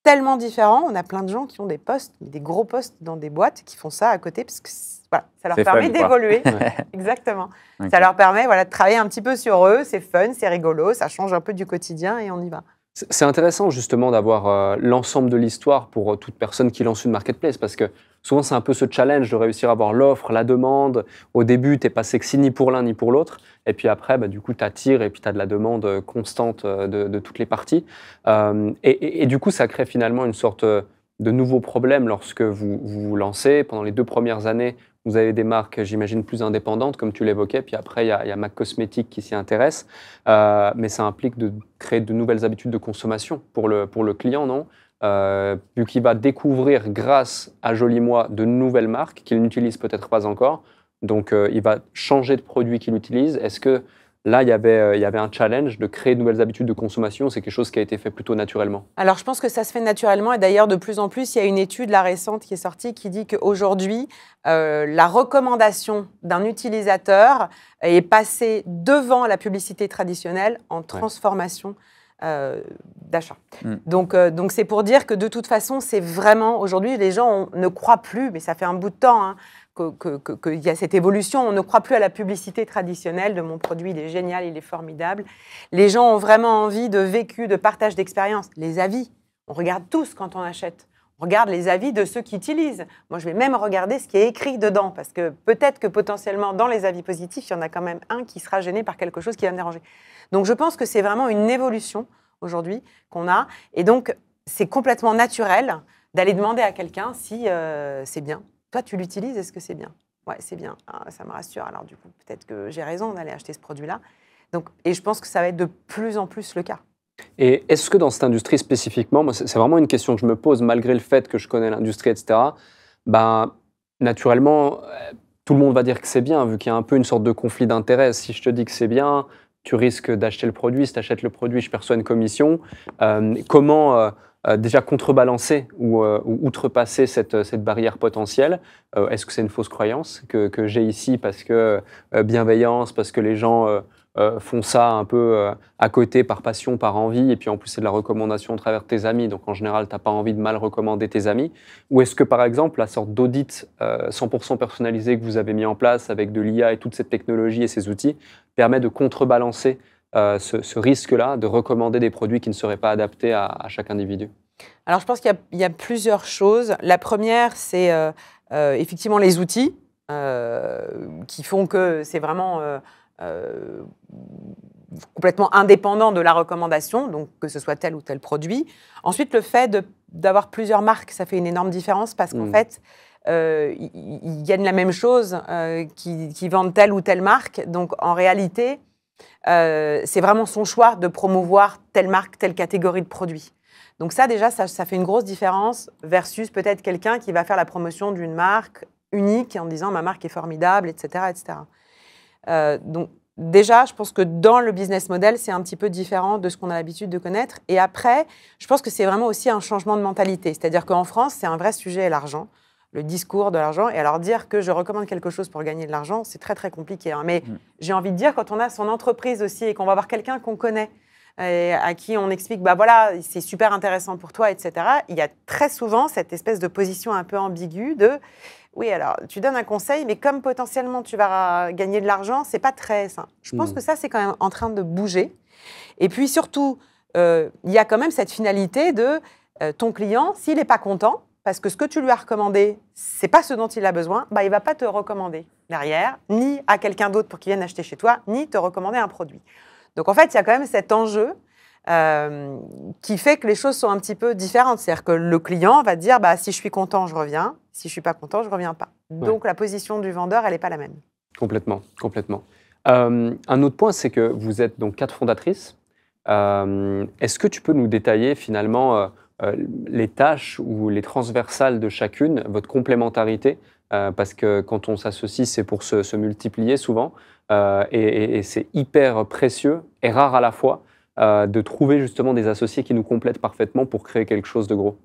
S1: tellement différents. On a plein de gens qui ont des postes, des gros postes dans des boîtes, qui font ça à côté, parce que ça leur permet d'évoluer. Exactement. Okay. Ça leur permet de travailler un petit peu sur eux. C'est fun, c'est rigolo, ça change un peu du quotidien et on y va.
S2: C'est intéressant justement d'avoir l'ensemble de l'histoire pour toute personne qui lance une marketplace, parce que souvent c'est un peu ce challenge de réussir à avoir l'offre, la demande. Au début, tu n'es pas sexy ni pour l'un ni pour l'autre, et puis après, du coup, tu attires et puis tu as de la demande constante de toutes les parties. Et du coup, ça crée finalement une sorte de nouveau problème lorsque vous vous lancez. Pendant les 2 premières années, vous avez des marques, j'imagine, plus indépendantes, comme tu l'évoquais, puis après, il y a MAC Cosmétiques qui s'y intéresse. Mais ça implique de créer de nouvelles habitudes de consommation pour le client, non? Vu qu'il va découvrir, grâce à Joli Moi, de nouvelles marques qu'il n'utilise peut-être pas encore. Donc, il va changer de produit qu'il utilise. Est-ce que là, il y avait un challenge de créer de nouvelles habitudes de consommation? C'est quelque chose qui a été fait plutôt naturellement? Alors,
S1: je pense que ça se fait naturellement. Et d'ailleurs, de plus en plus, il y a une étude là, récente qui est sortie qui dit qu'aujourd'hui, la recommandation d'un utilisateur est passée devant la publicité traditionnelle en transformation d'achat. Donc, c'est pour dire que de toute façon, c'est vraiment... Aujourd'hui, les gens ne croient plus, mais ça fait un bout de temps, qu'il y a cette évolution. On ne croit plus à la publicité traditionnelle de mon produit, il est génial, il est formidable. Les gens ont vraiment envie de vécu, de partage d'expérience. Les avis, on regarde tous quand on achète. On regarde les avis de ceux qui utilisent. Moi, je vais même regarder ce qui est écrit dedans, parce que peut-être que potentiellement, dans les avis positifs, il y en a quand même un qui sera gêné par quelque chose qui va me déranger. Donc, je pense que c'est vraiment une évolution aujourd'hui qu'on a. Et donc, c'est complètement naturel d'aller demander à quelqu'un si c'est bien. Toi, tu l'utilises, est-ce que c'est bien? Ouais, c'est bien. Ah, ça me rassure. Alors, du coup, peut-être que j'ai raison d'aller acheter ce produit-là. Donc, et je pense que ça va être de plus en plus le cas.
S2: Et est-ce que dans cette industrie spécifiquement, moi, c'est vraiment une question que je me pose, malgré le fait que je connais l'industrie, etc., ben, naturellement, tout le monde va dire que c'est bien, vu qu'il y a un peu une sorte de conflit d'intérêts. Si je te dis que c'est bien, tu risques d'acheter le produit. Si tu achètes le produit, je perçois une commission. Comment déjà contrebalancer ou outrepasser cette barrière potentielle? Est-ce que c'est une fausse croyance que j'ai ici parce que bienveillance, parce que les gens font ça un peu à côté par passion, par envie, et puis en plus c'est de la recommandation au travers de tes amis, donc en général tu n'as pas envie de mal recommander tes amis? Ou est-ce que par exemple la sorte d'audit 100% personnalisé que vous avez mis en place avec de l'IA et toute cette technologie et ces outils permet de contrebalancer ce risque-là de recommander des produits qui ne seraient pas adaptés à chaque individu?
S1: Alors je pense qu'il y a plusieurs choses. La première, c'est effectivement les outils qui font que c'est vraiment complètement indépendant de la recommandation, donc que ce soit tel ou tel produit. Ensuite, le fait d'avoir plusieurs marques, ça fait une énorme différence parce qu'en fait, ils gagnent la même chose qui vendent telle ou telle marque. Donc en réalité, c'est vraiment son choix de promouvoir telle marque, telle catégorie de produits. Donc ça, déjà, ça fait une grosse différence versus peut-être quelqu'un qui va faire la promotion d'une marque unique en disant « ma marque est formidable », etc. etc. Donc déjà, je pense que dans le business model, c'est un petit peu différent de ce qu'on a l'habitude de connaître. Et après, je pense que c'est vraiment aussi un changement de mentalité. C'est-à-dire qu'en France, c'est un vrai sujet, l'argent, le discours de l'argent. Et alors dire que je recommande quelque chose pour gagner de l'argent, c'est très, très compliqué. Hein. Mais j'ai envie de dire, quand on a son entreprise aussi et qu'on va voir quelqu'un qu'on connaît, et à qui on explique, bah voilà, c'est super intéressant pour toi, etc. Il y a très souvent cette espèce de position un peu ambiguë de, oui, alors tu donnes un conseil, mais comme potentiellement tu vas gagner de l'argent, c'est pas très sain. Je pense que ça, c'est quand même en train de bouger. Et puis surtout, il y a quand même cette finalité de ton client, s'il n'est pas content, parce que ce que tu lui as recommandé, c'est pas ce dont il a besoin, bah, il va pas te recommander derrière, ni à quelqu'un d'autre pour qu'il vienne acheter chez toi, ni te recommander un produit. Donc, en fait, il y a quand même cet enjeu qui fait que les choses sont un petit peu différentes. C'est-à-dire que le client va dire, bah, si je suis content, je reviens. Si je ne suis pas content, je ne reviens pas. Donc, la position du vendeur, elle n'est pas la même.
S2: Complètement, complètement. Un autre point, c'est que vous êtes donc 4 fondatrices. Est-ce que tu peux nous détailler finalement les tâches ou les transversales de chacune, votre complémentarité? Parce que quand on s'associe, c'est pour se multiplier souvent. Et c'est hyper précieux et rare à la fois de trouver justement des associés qui nous complètent parfaitement pour créer quelque chose de gros.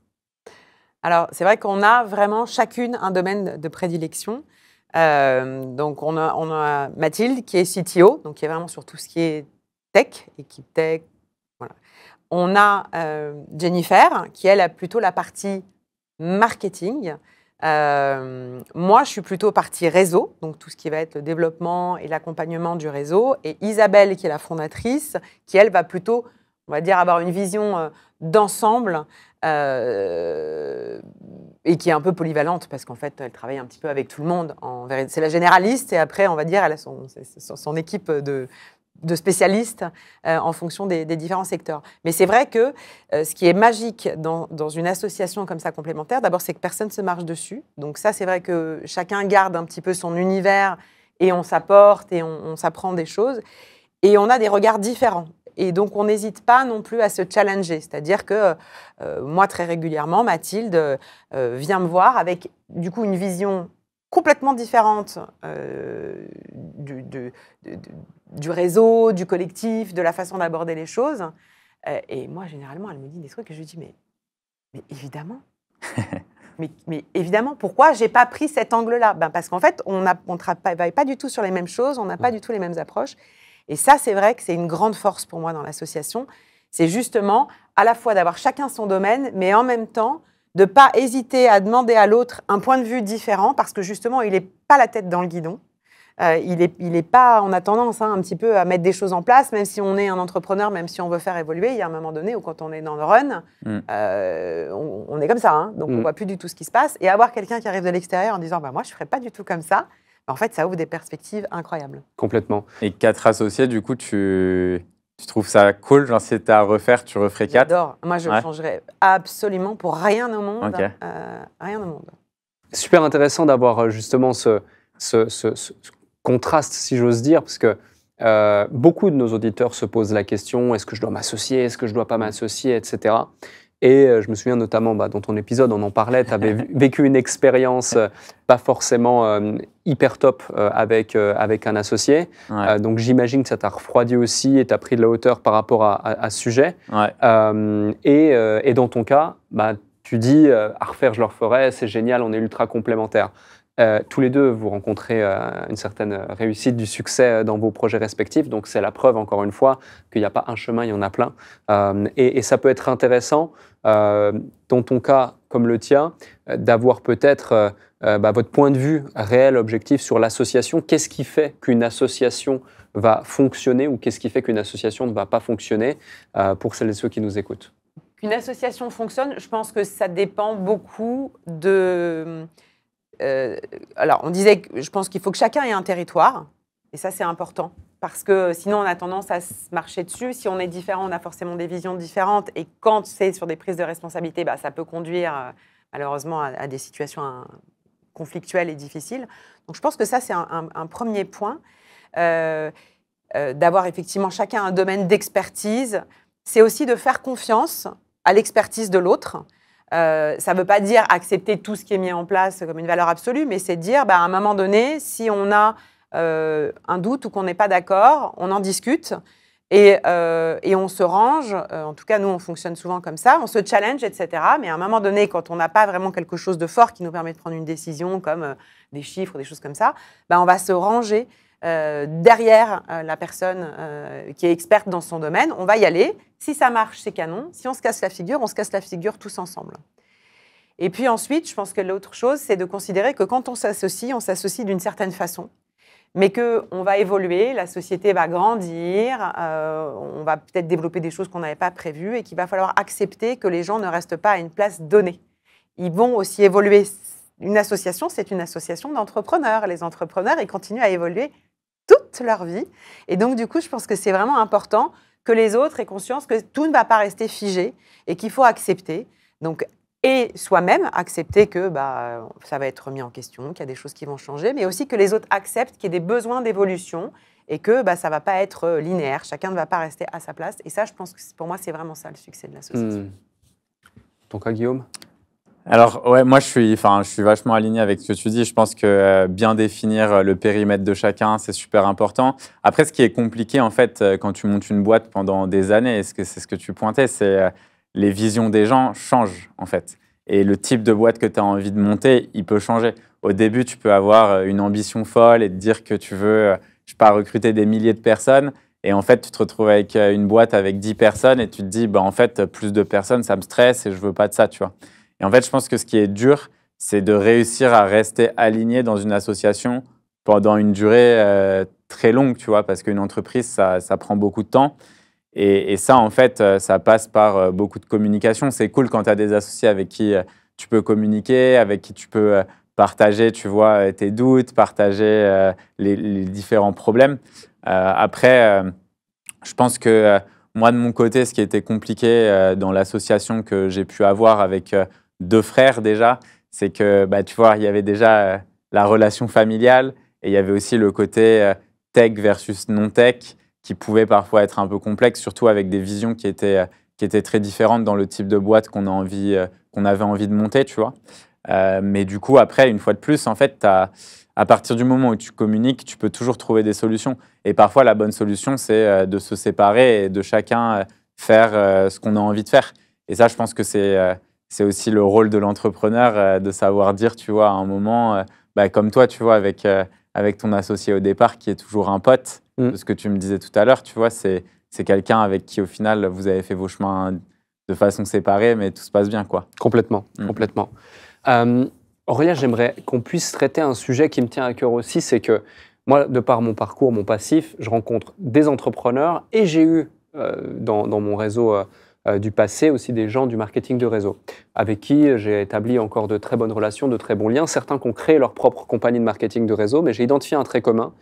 S1: Alors, c'est vrai qu'on a vraiment chacune un domaine de prédilection. Donc, on a Mathilde qui est CTO, donc qui est vraiment sur tout ce qui est tech, équipe tech. Voilà. On a Jennifer qui, elle, a plutôt la partie marketing. Moi, je suis plutôt partie réseau, donc tout ce qui va être le développement et l'accompagnement du réseau. Et Isabelle, qui est la fondatrice, qui, elle, va plutôt, on va dire, avoir une vision d'ensemble et qui est un peu polyvalente parce qu'en fait, elle travaille un petit peu avec tout le monde. C'est la généraliste et après, on va dire, elle a son équipe de spécialistes en fonction des différents secteurs. Mais c'est vrai que ce qui est magique dans une association comme ça complémentaire, d'abord, c'est que personne ne se marche dessus. Donc ça, c'est vrai que chacun garde un petit peu son univers et on s'apporte et on s'apprend des choses. Et on a des regards différents. Et donc, on n'hésite pas non plus à se challenger. C'est-à-dire que moi, très régulièrement, Mathilde vient me voir avec, du coup, une vision complètement différente du réseau, du collectif, de la façon d'aborder les choses. Et moi, généralement, elle me dit des trucs et je lui dis, mais évidemment. mais évidemment, pourquoi je n'ai pas pris cet angle-là? Parce qu'en fait, on ne travaille pas du tout sur les mêmes choses, on n'a pas du tout les mêmes approches. Et ça, c'est vrai que c'est une grande force pour moi dans l'association. C'est justement à la fois d'avoir chacun son domaine, mais en même temps, de ne pas hésiter à demander à l'autre un point de vue différent, parce que justement, il n'est pas la tête dans le guidon. il est pas, on a tendance un petit peu à mettre des choses en place, même si on est un entrepreneur, même si on veut faire évoluer, il y a un moment donné où quand on est dans le run, on est comme ça, hein, donc on voit plus du tout ce qui se passe. Et avoir quelqu'un qui arrive de l'extérieur en disant bah, « moi, je ne ferais pas du tout comme ça », en fait, ça ouvre des perspectives incroyables.
S2: Complètement.
S3: Et 4 associés, du coup, tu trouves ça cool? Genre, si c'était à refaire, tu referais 4?
S1: J'adore. Moi, je changerais absolument pour rien au monde.
S3: Okay.
S1: Rien au monde.
S2: Super intéressant d'avoir justement ce contraste, si j'ose dire, parce que beaucoup de nos auditeurs se posent la question, est-ce que je dois m'associer, est-ce que je ne dois pas m'associer, etc. Et je me souviens notamment, dans ton épisode, on en parlait, tu avais vécu une expérience pas forcément hyper top avec un associé.
S3: Ouais.
S2: Donc j'imagine que ça t'a refroidi aussi et tu as pris de la hauteur par rapport à ce sujet.
S3: Ouais.
S2: Et dans ton cas, tu dis, à refaire, je le referais, c'est génial, on est ultra complémentaires. Tous les deux, vous rencontrez une certaine réussite, du succès dans vos projets respectifs. Donc, c'est la preuve, encore une fois, qu'il n'y a pas un chemin, il y en a plein. Et ça peut être intéressant, dans ton cas comme le tien, d'avoir peut-être votre point de vue réel, objectif sur l'association. Qu'est-ce qui fait qu'une association va fonctionner ou qu'est-ce qui fait qu'une association ne va pas fonctionner pour celles et ceux qui nous écoutent?
S1: Qu'une association fonctionne, je pense que ça dépend beaucoup de... alors, on disait que je pense qu'il faut que chacun ait un territoire, et ça, c'est important, parce que sinon, on a tendance à se marcher dessus. Si on est différent, on a forcément des visions différentes, et quand c'est sur des prises de responsabilité, ça peut conduire, malheureusement, à des situations conflictuelles et difficiles. Donc, je pense que ça, c'est un premier point, d'avoir effectivement chacun un domaine d'expertise. C'est aussi de faire confiance à l'expertise de l'autre. Ça ne veut pas dire accepter tout ce qui est mis en place comme une valeur absolue, mais c'est dire, à un moment donné, si on a un doute ou qu'on n'est pas d'accord, on en discute et on se range. En tout cas, nous, on fonctionne souvent comme ça. On se challenge, etc. Mais à un moment donné, quand on n'a pas vraiment quelque chose de fort qui nous permet de prendre une décision, comme des chiffres ou des choses comme ça, on va se ranger derrière la personne qui est experte dans son domaine. On va y aller. Si ça marche, c'est canon. Si on se casse la figure, on se casse la figure tous ensemble. Et puis ensuite, je pense que l'autre chose, c'est de considérer que quand on s'associe d'une certaine façon, mais qu'on va évoluer, la société va grandir, on va peut-être développer des choses qu'on n'avait pas prévues et qu'il va falloir accepter que les gens ne restent pas à une place donnée. Ils vont aussi évoluer. Une association, c'est une association d'entrepreneurs. Les entrepreneurs, ils continuent à évoluer toute leur vie. Et donc, du coup, je pense que c'est vraiment important que les autres aient conscience que tout ne va pas rester figé et qu'il faut accepter. Donc, et soi-même accepter que ça va être remis en question, qu'il y a des choses qui vont changer, mais aussi que les autres acceptent qu'il y ait des besoins d'évolution et que ça ne va pas être linéaire. Chacun ne va pas rester à sa place. Et ça, je pense que pour moi, c'est vraiment ça le succès de l'association.
S2: Ton cas, Guillaume?
S3: Alors, ouais, moi, je suis vachement aligné avec ce que tu dis. Je pense que bien définir le périmètre de chacun, c'est super important. Après, ce qui est compliqué, en fait, quand tu montes une boîte pendant des années, et c'est ce que tu pointais, c'est les visions des gens changent, en fait. Et le type de boîte que tu as envie de monter, il peut changer. Au début, tu peux avoir une ambition folle et te dire que tu veux, je sais pas, recruter des milliers de personnes. Et en fait, tu te retrouves avec une boîte avec 10 personnes et tu te dis, en fait, plus de personnes, ça me stresse et je veux pas de ça, tu vois. Et en fait, je pense que ce qui est dur, c'est de réussir à rester aligné dans une association pendant une durée très longue, tu vois, parce qu'une entreprise, ça prend beaucoup de temps. Et ça, en fait, ça passe par beaucoup de communication. C'est cool quand tu as des associés avec qui tu peux communiquer, avec qui tu peux partager, tu vois, tes doutes, partager les différents problèmes. Après, je pense que moi, de mon côté, ce qui était compliqué dans l'association que j'ai pu avoir avec 2 frères déjà, c'est que, tu vois, il y avait déjà la relation familiale et il y avait aussi le côté tech versus non-tech qui pouvait parfois être un peu complexe, surtout avec des visions qui étaient très différentes dans le type de boîte qu'on avait envie de monter, tu vois. Mais du coup, après, une fois de plus, en fait, à partir du moment où tu communiques, tu peux toujours trouver des solutions. Et parfois, la bonne solution, c'est de se séparer et de chacun faire ce qu'on a envie de faire. Et ça, je pense que c'est aussi le rôle de l'entrepreneur de savoir dire, tu vois, à un moment, comme toi, tu vois, avec ton associé au départ, qui est toujours un pote, de ce que tu me disais tout à l'heure, tu vois, c'est quelqu'un avec qui, au final, vous avez fait vos chemins de façon séparée, mais tout se passe bien, quoi.
S2: Complètement, complètement. Aurélien, j'aimerais qu'on puisse traiter un sujet qui me tient à cœur aussi, c'est que moi, de par mon parcours, mon passif, je rencontre des entrepreneurs et j'ai eu dans mon réseau du passé aussi des gens du marketing de réseau avec qui j'ai établi encore de très bonnes relations, de très bons liens. Certains qui ont créé leur propre compagnie de marketing de réseau, mais j'ai identifié un trait commun,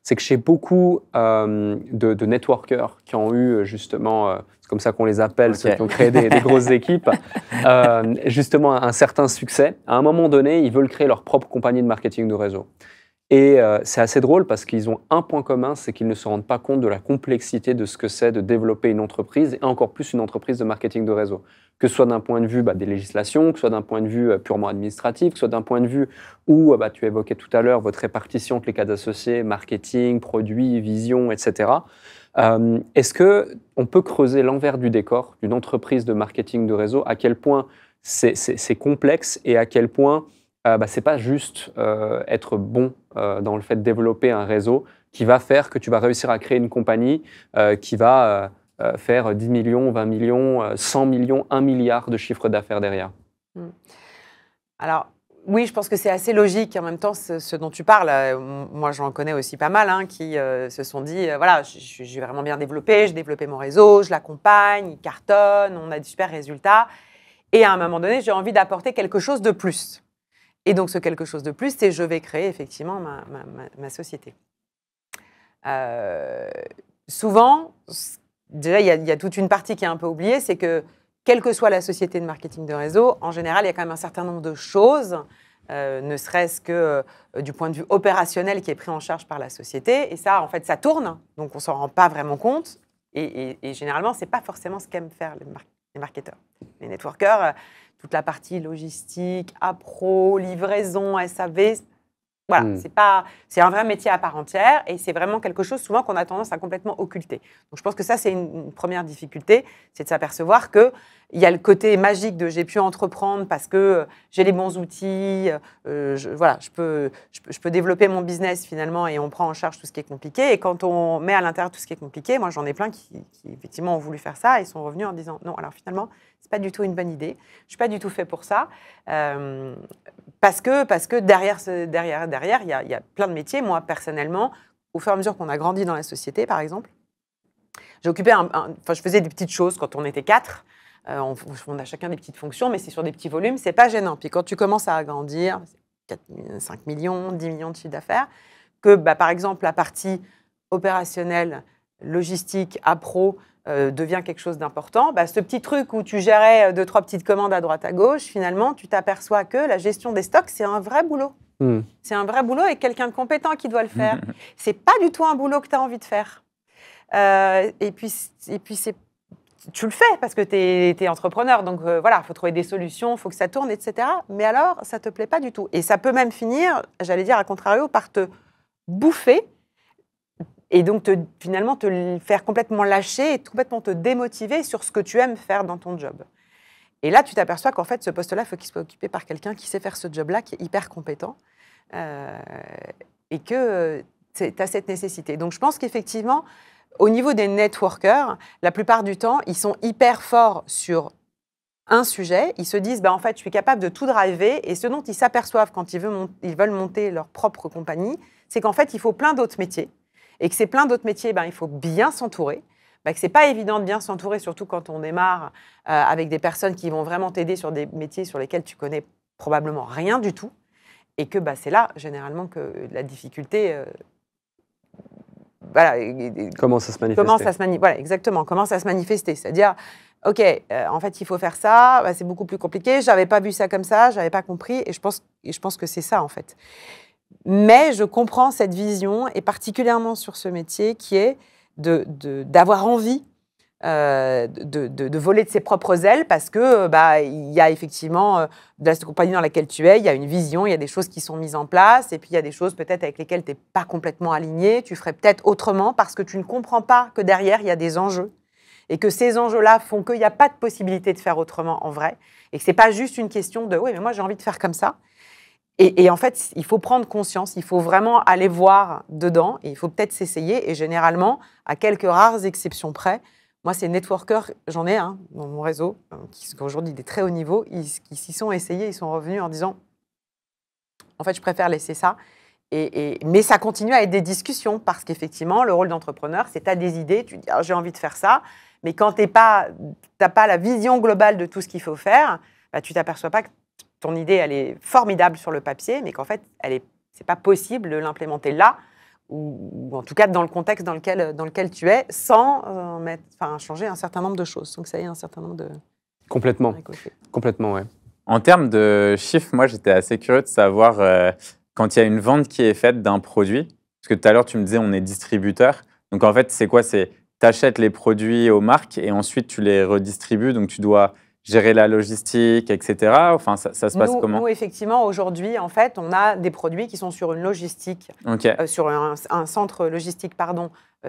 S2: c'est que chez beaucoup de networkers qui ont eu justement, c'est comme ça qu'on les appelle, ceux qui ont créé des grosses équipes, justement un certain succès, à un moment donné, ils veulent créer leur propre compagnie de marketing de réseau. Et c'est assez drôle parce qu'ils ont un point commun, c'est qu'ils ne se rendent pas compte de la complexité de ce que c'est de développer une entreprise, et encore plus une entreprise de marketing de réseau. Que ce soit d'un point de vue des législations, que ce soit d'un point de vue purement administratif, que ce soit d'un point de vue où tu évoquais tout à l'heure votre répartition entre les cas associés, marketing, produits, vision, etc. Est-ce qu'on peut creuser l'envers du décor d'une entreprise de marketing de réseau, à quel point c'est complexe et à quel point c'est pas juste être bon dans le fait de développer un réseau qui va faire que tu vas réussir à créer une compagnie qui va faire 10 millions, 20 millions, 100 millions, 1 milliard de chiffre d'affaires derrière.
S1: Alors, oui, je pense que c'est assez logique. En même temps, ce dont tu parles, moi, j'en connais aussi pas mal qui se sont dit, voilà, j'ai vraiment bien développé, j'ai développé mon réseau, je l'accompagne, il cartonne, on a des super résultats. Et à un moment donné, j'ai envie d'apporter quelque chose de plus. Et donc, ce quelque chose de plus, c'est je vais créer effectivement ma société. Souvent, déjà, il y a toute une partie qui est un peu oubliée, c'est que, quelle que soit la société de marketing de réseau, en général, il y a quand même un certain nombre de choses, ne serait-ce que du point de vue opérationnel qui est pris en charge par la société. Et ça, en fait, ça tourne, donc on ne s'en rend pas vraiment compte. Et généralement, ce n'est pas forcément ce qu'aiment faire les marketeurs. Les networkers, toute la partie logistique, appro, livraison, SAV, voilà, c'est un vrai métier à part entière et c'est vraiment quelque chose souvent qu'on a tendance à complètement occulter. Donc je pense que ça, c'est une première difficulté, c'est de s'apercevoir qu'il y a le côté magique de j'ai pu entreprendre parce que j'ai les bons outils, je peux développer mon business finalement et on prend en charge tout ce qui est compliqué. Et quand on met à l'intérieur tout ce qui est compliqué, moi j'en ai plein qui effectivement ont voulu faire ça et sont revenus en disant non, alors finalement, c'est pas du tout une bonne idée, je suis pas du tout fait pour ça. Parce que derrière, il y a plein de métiers. Moi, personnellement, au fur et à mesure qu'on a grandi dans la société, par exemple, j'ai occupé je faisais des petites choses quand on était 4. On a chacun des petites fonctions, mais c'est sur des petits volumes, c'est pas gênant. Puis quand tu commences à agrandir, 5 millions, 10 millions de chiffre d'affaires, que par exemple la partie opérationnelle, logistique, appro, devient quelque chose d'important, ce petit truc où tu gérais 2-3 petites commandes à droite à gauche, finalement, tu t'aperçois que la gestion des stocks, c'est un vrai boulot. C'est un vrai boulot et quelqu'un de compétent qui doit le faire. C'est pas du tout un boulot que tu as envie de faire. Et puis tu le fais parce que tu es entrepreneur. Donc voilà, il faut trouver des solutions, il faut que ça tourne, etc. Mais alors, ça te plaît pas du tout. Et ça peut même finir, j'allais dire à contrario, par te bouffer. Et donc, finalement, te faire complètement lâcher et complètement te démotiver sur ce que tu aimes faire dans ton job. Et là, tu t'aperçois qu'en fait, ce poste-là, il faut qu'il soit occupé par quelqu'un qui sait faire ce job-là, qui est hyper compétent, et que tu as cette nécessité. Donc, je pense qu'effectivement, au niveau des networkers, la plupart du temps, ils sont hyper forts sur un sujet. Ils se disent, en fait, je suis capable de tout driver. Et ce dont ils s'aperçoivent quand ils veulent monter leur propre compagnie, c'est qu'en fait, il faut plein d'autres métiers. Et que c'est plein d'autres métiers, il faut bien s'entourer, que ce n'est pas évident de bien s'entourer, surtout quand on démarre avec des personnes qui vont vraiment t'aider sur des métiers sur lesquels tu connais probablement rien du tout, et que c'est là, généralement, que la difficulté...
S2: commence à se manifester.
S1: Voilà, exactement, commence à se manifester. C'est-à-dire, OK, en fait, il faut faire ça, c'est beaucoup plus compliqué, je n'avais pas vu ça comme ça, je n'avais pas compris, et je pense que c'est ça, en fait. Mais je comprends cette vision, et particulièrement sur ce métier, qui est d'avoir envie de voler de ses propres ailes, parce que il y a effectivement, de la compagnie dans laquelle tu es, il y a une vision, il y a des choses qui sont mises en place, et puis il y a des choses peut-être avec lesquelles tu n'es pas complètement aligné, tu ferais peut-être autrement, parce que tu ne comprends pas que derrière, il y a des enjeux, et que ces enjeux-là font qu'il n'y a pas de possibilité de faire autrement en vrai, et que ce n'est pas juste une question de « oui, mais moi j'ai envie de faire comme ça ». Et en fait, il faut prendre conscience, il faut vraiment aller voir dedans, et il faut peut-être s'essayer. Et généralement, à quelques rares exceptions près, moi, ces networkers, j'en ai un dans mon réseau, qui sont aujourd'hui des très hauts niveaux, qui s'y sont essayés, ils sont revenus en disant « en fait, je préfère laisser ça Mais ça continue à être des discussions parce qu'effectivement, le rôle d'entrepreneur, c'est tu as des idées, tu dis ah, j'ai envie de faire ça, mais quand tu n'as pas la vision globale de tout ce qu'il faut faire, bah, tu t'aperçois pas que ton idée, elle est formidable sur le papier, mais qu'en fait, c'est pas possible de l'implémenter là, ou en tout cas dans le contexte dans lequel tu es, sans changer un certain nombre de choses. Donc ça y est, un certain nombre de...
S2: Complètement, ouais.
S3: En termes de chiffres, moi, j'étais assez curieux de savoir quand il y a une vente qui est faite d'un produit, parce que tout à l'heure, tu me disais, on est distributeur. Donc, en fait, c'est quoi? C'est tu achètes les produits aux marques et ensuite, tu les redistribues. Donc, tu dois gérer la logistique, etc. Enfin, ça se passe comment?
S1: Nous, effectivement, aujourd'hui, en fait, on a des produits qui sont sur une logistique, sur un centre logistique,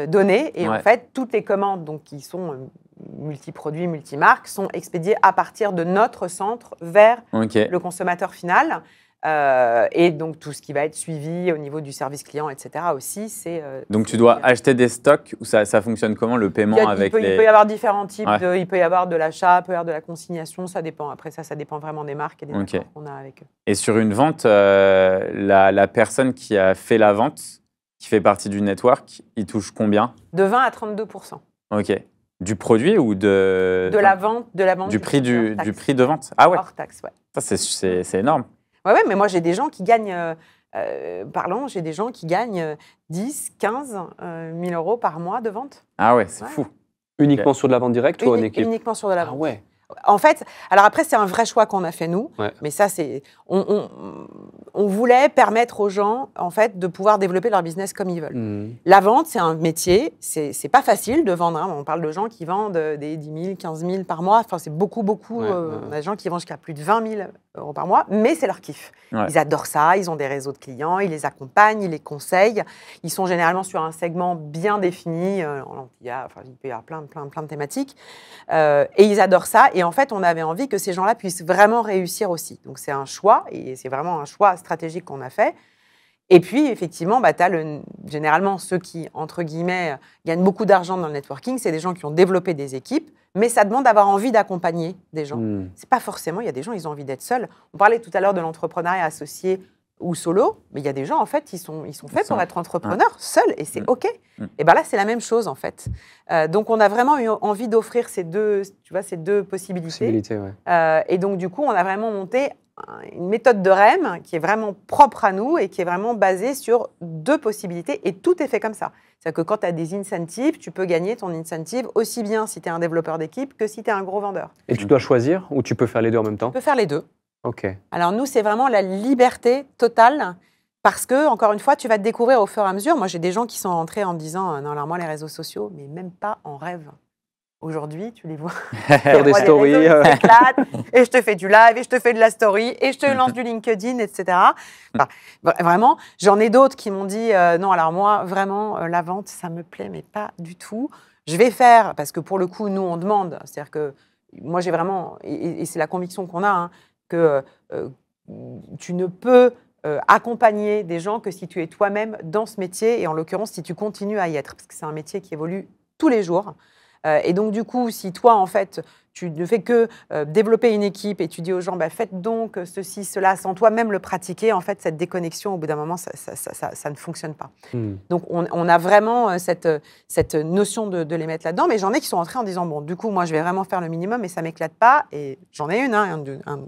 S1: donné. Et en fait, toutes les commandes donc, qui sont multi-produits, multi-marques, sont expédiées à partir de notre centre vers le consommateur final. Et donc, tout ce qui va être suivi au niveau du service client, etc. aussi, c'est...
S3: donc, tu dois acheter des stocks ou ça fonctionne comment, le paiement
S1: il peut y avoir différents types. Il peut y avoir de l'achat, il peut y avoir de la consignation, ça dépend. Après ça dépend vraiment des marques et des accords qu'on a avec eux.
S3: Et sur une vente, la personne qui a fait la vente, qui fait partie du network, il touche combien?
S1: De 20 à 32%.
S3: OK. Du produit ou de
S1: la vente
S3: du prix de vente? Ah ouais.
S1: Hors taxe, ouais.
S3: Ça, c'est énorme.
S1: Ouais, mais moi, j'ai des gens qui gagnent, j'ai des gens qui gagnent 10, 15 000 euros par mois de vente.
S3: Ah ouais, c'est fou.
S2: Uniquement sur de la vente directe ou en équipe?
S1: Uniquement sur de la vente.
S2: Ah ouais.
S1: En fait, alors après, c'est un vrai choix qu'on a fait, nous.
S2: Ouais.
S1: Mais ça, on voulait permettre aux gens, en fait, de pouvoir développer leur business comme ils veulent. La vente, c'est un métier. C'est pas facile de vendre. Hein. On parle de gens qui vendent des 10 000, 15 000 par mois. Enfin, c'est beaucoup. On a des gens qui vendent jusqu'à plus de 20 000 euros par mois. Mais c'est leur kiff. Ouais. Ils adorent ça. Ils ont des réseaux de clients. Ils les accompagnent. Ils les conseillent. Ils sont généralement sur un segment bien défini. Il peut y avoir plein de thématiques. Et ils adorent ça. Et en fait, on avait envie que ces gens-là puissent vraiment réussir aussi. Donc, c'est un choix, et c'est vraiment un choix stratégique qu'on a fait. Et puis, effectivement, tu as généralement ceux qui, entre guillemets, gagnent beaucoup d'argent dans le networking, c'est des gens qui ont développé des équipes, mais ça demande d'avoir envie d'accompagner des gens. C'est pas forcément, il y a des gens, ils ont envie d'être seuls. On parlait tout à l'heure de l'entrepreneuriat associé ou solo, mais il y a des gens, en fait, ils sont faits pour être entrepreneurs seuls, et c'est OK. Et bien là, c'est la même chose, en fait. Donc, on a vraiment eu envie d'offrir ces deux possibilités.
S2: Ouais.
S1: Et donc, du coup, on a vraiment monté une méthode de REM qui est vraiment propre à nous et qui est vraiment basée sur deux possibilités, et tout est fait comme ça. C'est-à-dire que quand tu as des incentives, tu peux gagner ton incentive aussi bien si tu es un développeur d'équipe que si tu es un gros vendeur.
S2: Et tu dois choisir ou tu peux faire les deux en même temps?
S1: Tu peux faire les deux.
S2: OK.
S1: Alors nous, c'est vraiment la liberté totale parce que, encore une fois, tu vas te découvrir au fur et à mesure. Moi, j'ai des gens qui sont rentrés en me disant « Non, alors moi, les réseaux sociaux, mais même pas en rêve. » Aujourd'hui, tu les vois
S2: faire des stories.
S1: Et je te fais du live, et je te fais de la story, et je te lance du LinkedIn, etc. Enfin, vraiment, j'en ai d'autres qui m'ont dit « Non, alors moi, vraiment, la vente, ça me plaît, mais pas du tout. Je vais faire, parce que pour le coup, nous, on demande. C'est-à-dire que moi, j'ai vraiment, et c'est la conviction qu'on a, hein, que tu ne peux accompagner des gens que si tu es toi-même dans ce métier, et en l'occurrence, si tu continues à y être, parce que c'est un métier qui évolue tous les jours. Et donc, du coup, si toi, en fait, tu ne fais que développer une équipe et tu dis aux gens, faites donc ceci, cela, sans toi-même le pratiquer, en fait, cette déconnexion, au bout d'un moment, ça ne fonctionne pas. Donc, on a vraiment cette notion de les mettre là-dedans, mais j'en ai qui sont entrés en disant, bon, du coup, moi, je vais vraiment faire le minimum et ça ne m'éclate pas. Et j'en ai une, un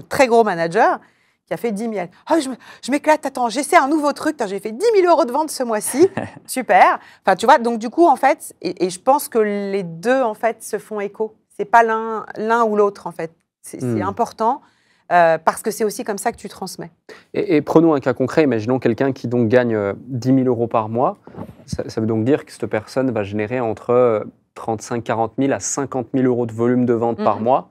S1: très gros manager qui a fait 10 000. Oh, je m'éclate, attends, j'essaie un nouveau truc, j'ai fait 10 000 euros de vente ce mois-ci, super. Enfin, tu vois, donc du coup, en fait, et je pense que les deux, en fait, se font écho. C'est pas l'un ou l'autre, en fait. C'est important parce que c'est aussi comme ça que tu transmets.
S2: Et prenons un cas concret, imaginons quelqu'un qui donc gagne 10 000 euros par mois. Ça veut donc dire que cette personne va générer entre 35 40 000 à 50 000 euros de volume de vente par mois.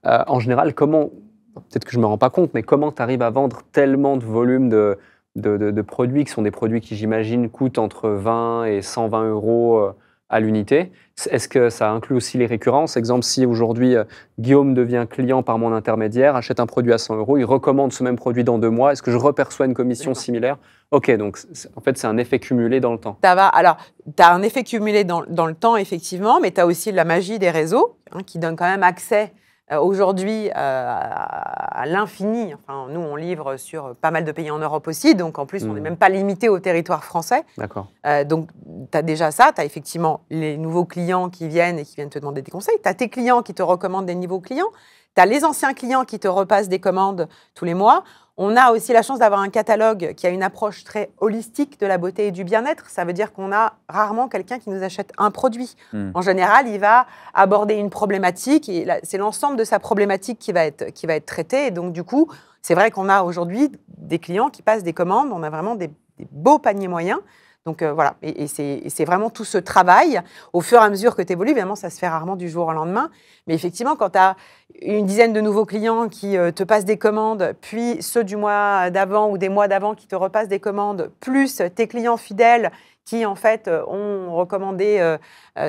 S2: En général, peut-être que je ne me rends pas compte, mais comment tu arrives à vendre tellement de volume de produits, qui sont des produits qui, j'imagine, coûtent entre 20 et 120 euros à l'unité? Est-ce que ça inclut aussi les récurrences? Exemple, si aujourd'hui, Guillaume devient client par mon intermédiaire, achète un produit à 100 euros, il recommande ce même produit dans 2 mois, est-ce que je reperçois une commission similaire? OK, donc en fait, c'est un effet cumulé dans le temps.
S1: Alors, tu as un effet cumulé dans le temps, effectivement, mais tu as aussi la magie des réseaux qui donnent quand même accès Aujourd'hui, à l'infini, enfin, nous, on livre sur pas mal de pays en Europe aussi, donc en plus, on n'est même pas limité au territoire français.
S2: D'accord.
S1: Donc, tu as déjà ça, tu as effectivement les nouveaux clients qui viennent et qui viennent te demander des conseils, tu as tes clients qui te recommandent des nouveaux clients, tu as les anciens clients qui te repassent des commandes tous les mois. On a aussi la chance d'avoir un catalogue qui a une approche très holistique de la beauté et du bien-être. Ça veut dire qu'on a rarement quelqu'un qui nous achète un produit. En général, il va aborder une problématique et c'est l'ensemble de sa problématique qui va être traitée. Et donc, du coup, c'est vrai qu'on a aujourd'hui des clients qui passent des commandes. On a vraiment des beaux paniers moyens. Donc voilà, et c'est vraiment tout ce travail. Au fur et à mesure que tu évolues, évidemment, ça se fait rarement du jour au lendemain. Mais effectivement, quand tu as une dizaine de nouveaux clients qui te passent des commandes, puis ceux du mois d'avant ou des mois d'avant qui te repassent des commandes, plus tes clients fidèles qui, en fait, ont recommandé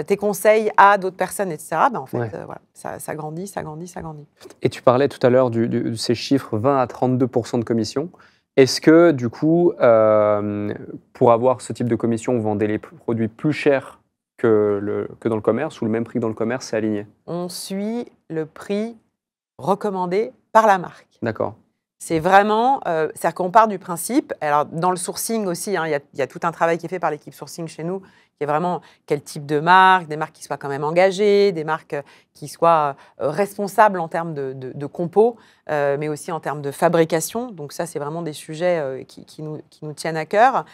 S1: tes conseils à d'autres personnes, etc., ben, en fait, voilà, ça grandit, ça grandit, ça grandit.
S2: Et tu parlais tout à l'heure de ces chiffres 20 à 32% de commission. Est-ce que, du coup, pour avoir ce type de commission, vous vendez les produits plus chers que dans le commerce ou le même prix que dans le commerce, c'est aligné? On
S1: suit le prix recommandé par la marque.
S2: D'accord.
S1: C'est vraiment, c'est-à-dire qu'on part du principe, alors dans le sourcing aussi, hein, il y a tout un travail qui est fait par l'équipe sourcing chez nous, qui est vraiment quel type de marque, des marques qui soient quand même engagées, des marques qui soient responsables en termes de compos, mais aussi en termes de fabrication. Donc ça, c'est vraiment des sujets qui nous tiennent à cœur.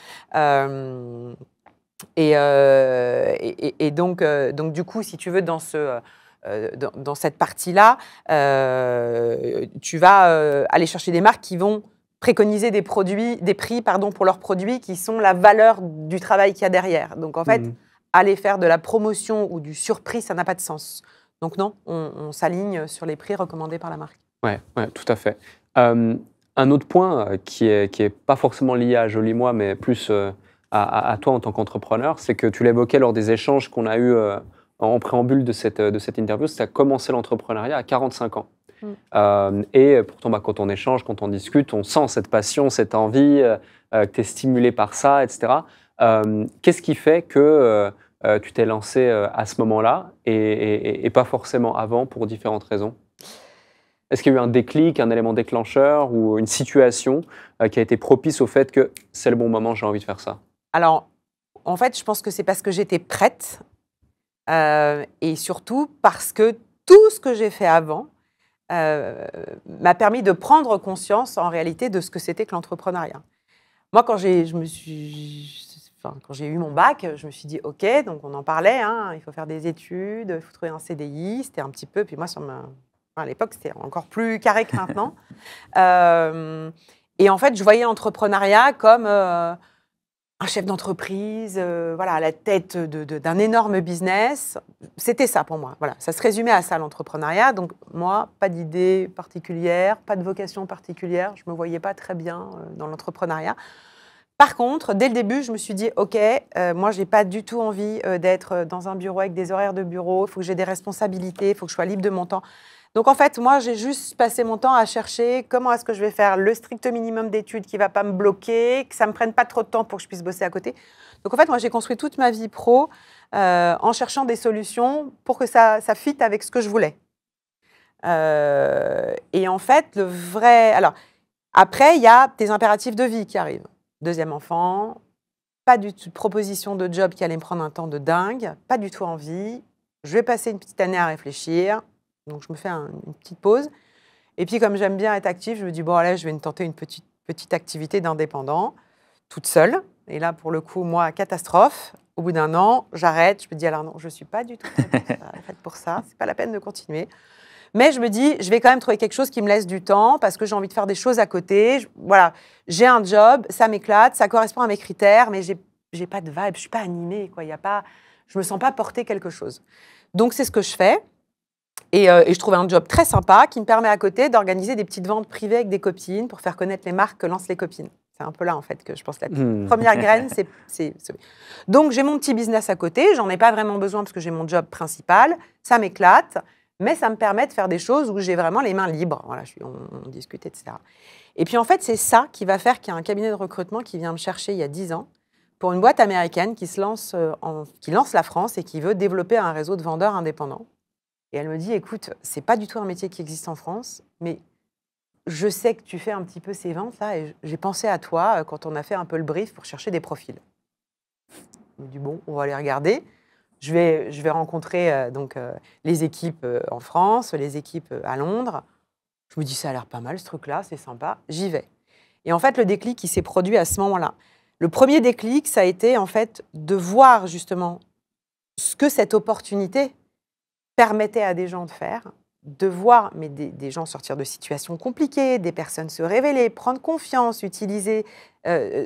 S1: Et donc, du coup, si tu veux, dans cette partie-là, tu vas aller chercher des marques qui vont préconiser des prix pour leurs produits qui sont la valeur du travail qu'il y a derrière. Donc en fait, aller faire de la promotion ou du surprix, ça n'a pas de sens. Donc non, on s'aligne sur les prix recommandés par la marque.
S2: Ouais, tout à fait. Un autre point qui est pas forcément lié à Joli Moi, mais plus à toi en tant qu'entrepreneur, c'est que tu l'évoquais lors des échanges qu'on a eus en préambule de cette interview, c'est que tu as commencé l'entrepreneuriat à 45 ans. Et pourtant, quand on échange, quand on discute, on sent cette passion, cette envie, que tu es stimulé par ça, etc. Qu'est-ce qui fait que tu t'es lancé à ce moment-là et pas forcément avant pour différentes raisons? Est-ce qu'il y a eu un déclic, un élément déclencheur ou une situation qui a été propice au fait que c'est le bon moment, j'ai envie de faire ça?
S1: Alors, en fait, je pense que c'est parce que j'étais prête. Et surtout parce que tout ce que j'ai fait avant m'a permis de prendre conscience en réalité de ce que c'était que l'entrepreneuriat. Moi, quand j'ai eu mon bac, je me suis dit, OK, donc on en parlait, hein, il faut faire des études, il faut trouver un CDI, c'était un petit peu, puis moi, à l'époque, c'était encore plus carré que maintenant. Et en fait, je voyais l'entrepreneuriat comme un chef d'entreprise, voilà, à la tête d'un énorme business. C'était ça pour moi. Voilà, ça se résumait à ça, l'entrepreneuriat. Donc moi, pas d'idée particulière, pas de vocation particulière. Je ne me voyais pas très bien dans l'entrepreneuriat. Par contre, dès le début, je me suis dit, OK, moi, je n'ai pas du tout envie d'être dans un bureau avec des horaires de bureau. Il faut que j'ai des responsabilités, il faut que je sois libre de mon temps. Donc, en fait, moi, j'ai juste passé mon temps à chercher comment est-ce que je vais faire le strict minimum d'études qui ne va pas me bloquer, que ça ne me prenne pas trop de temps pour que je puisse bosser à côté. Donc, en fait, moi, j'ai construit toute ma vie pro en cherchant des solutions pour que ça fitte avec ce que je voulais. Et en fait, le vrai... Alors, après, il y a tes impératifs de vie qui arrivent. Deuxième enfant, pas du tout de proposition de job qui allait me prendre un temps de dingue, pas du tout envie. Je vais passer une petite année à réfléchir. Donc, je me fais une petite pause. Et puis, comme j'aime bien être active, je me dis, bon, allez, je vais tenter une petite activité d'indépendant, toute seule. Et là, pour le coup, moi, catastrophe. Au bout d'1 an, j'arrête. Je me dis, alors non, je ne suis pas du tout faite pour ça. Ce n'est pas la peine de continuer. Mais je me dis, je vais quand même trouver quelque chose qui me laisse du temps parce que j'ai envie de faire des choses à côté. Voilà, j'ai un job, ça m'éclate, ça correspond à mes critères, mais j'ai pas de vibe, je ne suis pas animée, quoi. Je ne me sens pas porter quelque chose. Donc, c'est ce que je fais. Et je trouvais un job très sympa qui me permet à côté d'organiser des petites ventes privées avec des copines pour faire connaître les marques que lancent les copines. C'est un peu là, en fait, que je pense que la première graine, c'est... Donc, j'ai mon petit business à côté. J'en ai pas vraiment besoin parce que j'ai mon job principal. Ça m'éclate, mais ça me permet de faire des choses où j'ai vraiment les mains libres. Voilà, on discute, etc. Et puis, en fait, c'est ça qui va faire qu'il y a un cabinet de recrutement qui vient me chercher il y a 10 ans pour une boîte américaine qui lance la France et qui veut développer un réseau de vendeurs indépendants. Et elle me dit, écoute, c'est pas du tout un métier qui existe en France, mais je sais que tu fais un petit peu ces ventes là, et j'ai pensé à toi quand on a fait un peu le brief pour chercher des profils. Je me dis, bon, on va aller regarder. Je vais rencontrer les équipes en France, les équipes à Londres. Je me dis, ça a l'air pas mal ce truc-là, c'est sympa, j'y vais. Et en fait, le déclic, il s'est produit à ce moment-là. Le premier déclic, ça a été en fait de voir justement ce que cette opportunité permettait à des gens de faire, de voir des gens sortir de situations compliquées, des personnes se révéler, prendre confiance, utiliser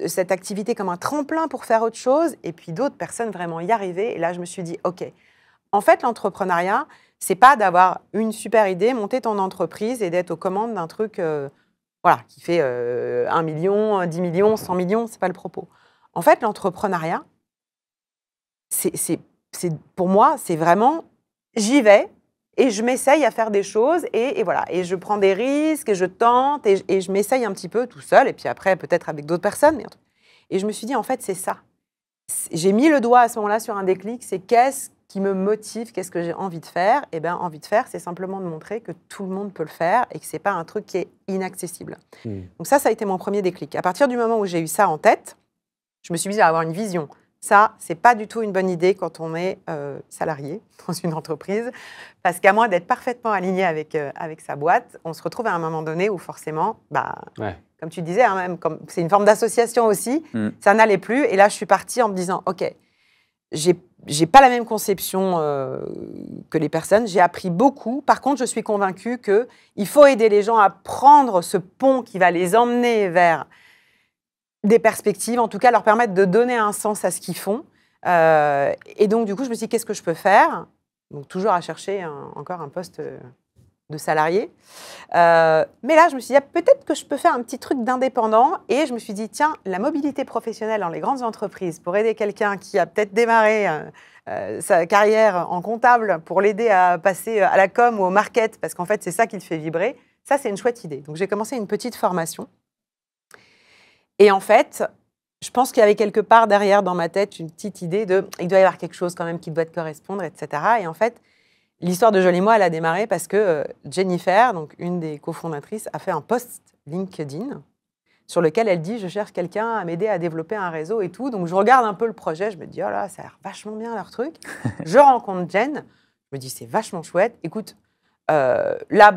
S1: cette activité comme un tremplin pour faire autre chose, et puis d'autres personnes vraiment y arriver. Et là, je me suis dit, OK, en fait, l'entrepreneuriat, c'est pas d'avoir une super idée, monter ton entreprise et d'être aux commandes d'un truc qui fait 1 million, 10 millions, 100 millions, c'est pas le propos. En fait, l'entrepreneuriat, pour moi, c'est vraiment, j'y vais, et je m'essaye à faire des choses, et voilà. Et je prends des risques, et je tente, et je m'essaye un petit peu tout seul, et puis après, peut-être avec d'autres personnes. Et je me suis dit, en fait, c'est ça. J'ai mis le doigt à ce moment-là sur un déclic, c'est qu'est-ce qui me motive, qu'est-ce que j'ai envie de faire. Eh bien, envie de faire, c'est simplement de montrer que tout le monde peut le faire, et que ce n'est pas un truc qui est inaccessible. Donc ça a été mon premier déclic. À partir du moment où j'ai eu ça en tête, je me suis mise à avoir une vision. Ça, c'est pas du tout une bonne idée quand on est salarié dans une entreprise, parce qu'à moins d'être parfaitement aligné avec sa boîte, on se retrouve à un moment donné où forcément, comme tu disais, même comme c'est une forme d'association aussi, ça n'allait plus. Et là, je suis partie en me disant, OK, j'ai pas la même conception que les personnes, j'ai appris beaucoup. Par contre, je suis convaincue qu'il faut aider les gens à prendre ce pont qui va les emmener vers des perspectives, en tout cas leur permettre de donner un sens à ce qu'ils font. Et donc, du coup, je me suis dit, qu'est-ce que je peux faire ? Donc, toujours à chercher encore un poste de salarié. Mais là, je me suis dit, peut-être que je peux faire un petit truc d'indépendant. Et je me suis dit, tiens, la mobilité professionnelle dans les grandes entreprises pour aider quelqu'un qui a peut-être démarré sa carrière en comptable pour l'aider à passer à la com ou au market, parce qu'en fait, c'est ça qui le fait vibrer. Ça, c'est une chouette idée. Donc, j'ai commencé une petite formation. Et en fait, je pense qu'il y avait quelque part derrière dans ma tête une petite idée il doit y avoir quelque chose quand même qui doit te correspondre, etc. Et en fait, l'histoire de Joli Moi, elle a démarré parce que Jennifer, donc une des cofondatrices, a fait un post LinkedIn sur lequel elle dit « Je cherche quelqu'un à m'aider à développer un réseau et tout ». Donc, je regarde un peu le projet, je me dis « Oh là, ça a l'air vachement bien leur truc ». Je rencontre Jen, je me dis « C'est vachement chouette. Écoute, là,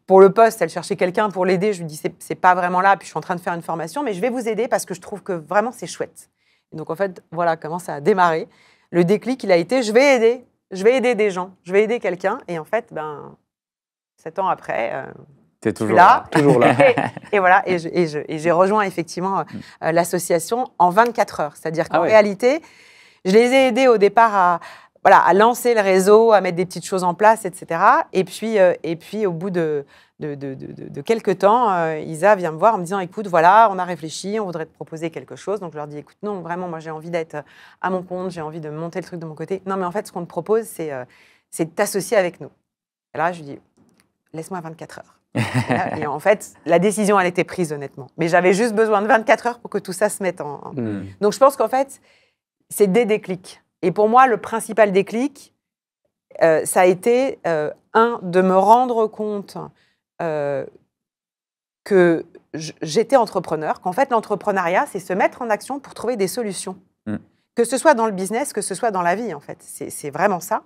S1: pour le poste, elle cherchait quelqu'un pour l'aider. Je lui dis, c'est pas vraiment là, puis je suis en train de faire une formation, mais je vais vous aider parce que je trouve que vraiment, c'est chouette. » Et donc, en fait, voilà comment ça a démarré. Le déclic, il a été, je vais aider des gens, je vais aider quelqu'un. Et en fait, 7 ans après,
S3: t'es toujours là.
S2: Toujours là.
S1: et voilà, et j'ai rejoint effectivement l'association en 24 heures. C'est-à-dire qu'en réalité, je les ai aidés au départ à lancer le réseau, à mettre des petites choses en place, etc. Et puis au bout de quelques temps, Isa vient me voir en me disant « Écoute, voilà, on a réfléchi, on voudrait te proposer quelque chose. » Donc, je leur dis « Écoute, non, vraiment, moi, j'ai envie d'être à mon compte, j'ai envie de monter le truc de mon côté. Non, mais en fait, ce qu'on te propose, c'est de t'associer avec nous. » Et là, je lui dis « Laisse-moi 24 heures. » Et en fait, la décision, elle était prise, honnêtement. Mais j'avais juste besoin de 24 heures pour que tout ça se mette en... Donc, je pense qu'en fait, c'est des déclics. Et pour moi, le principal déclic, ça a été, de me rendre compte que j'étais entrepreneur, qu'en fait, l'entrepreneuriat, c'est se mettre en action pour trouver des solutions. Que ce soit dans le business, que ce soit dans la vie, en fait. C'est vraiment ça.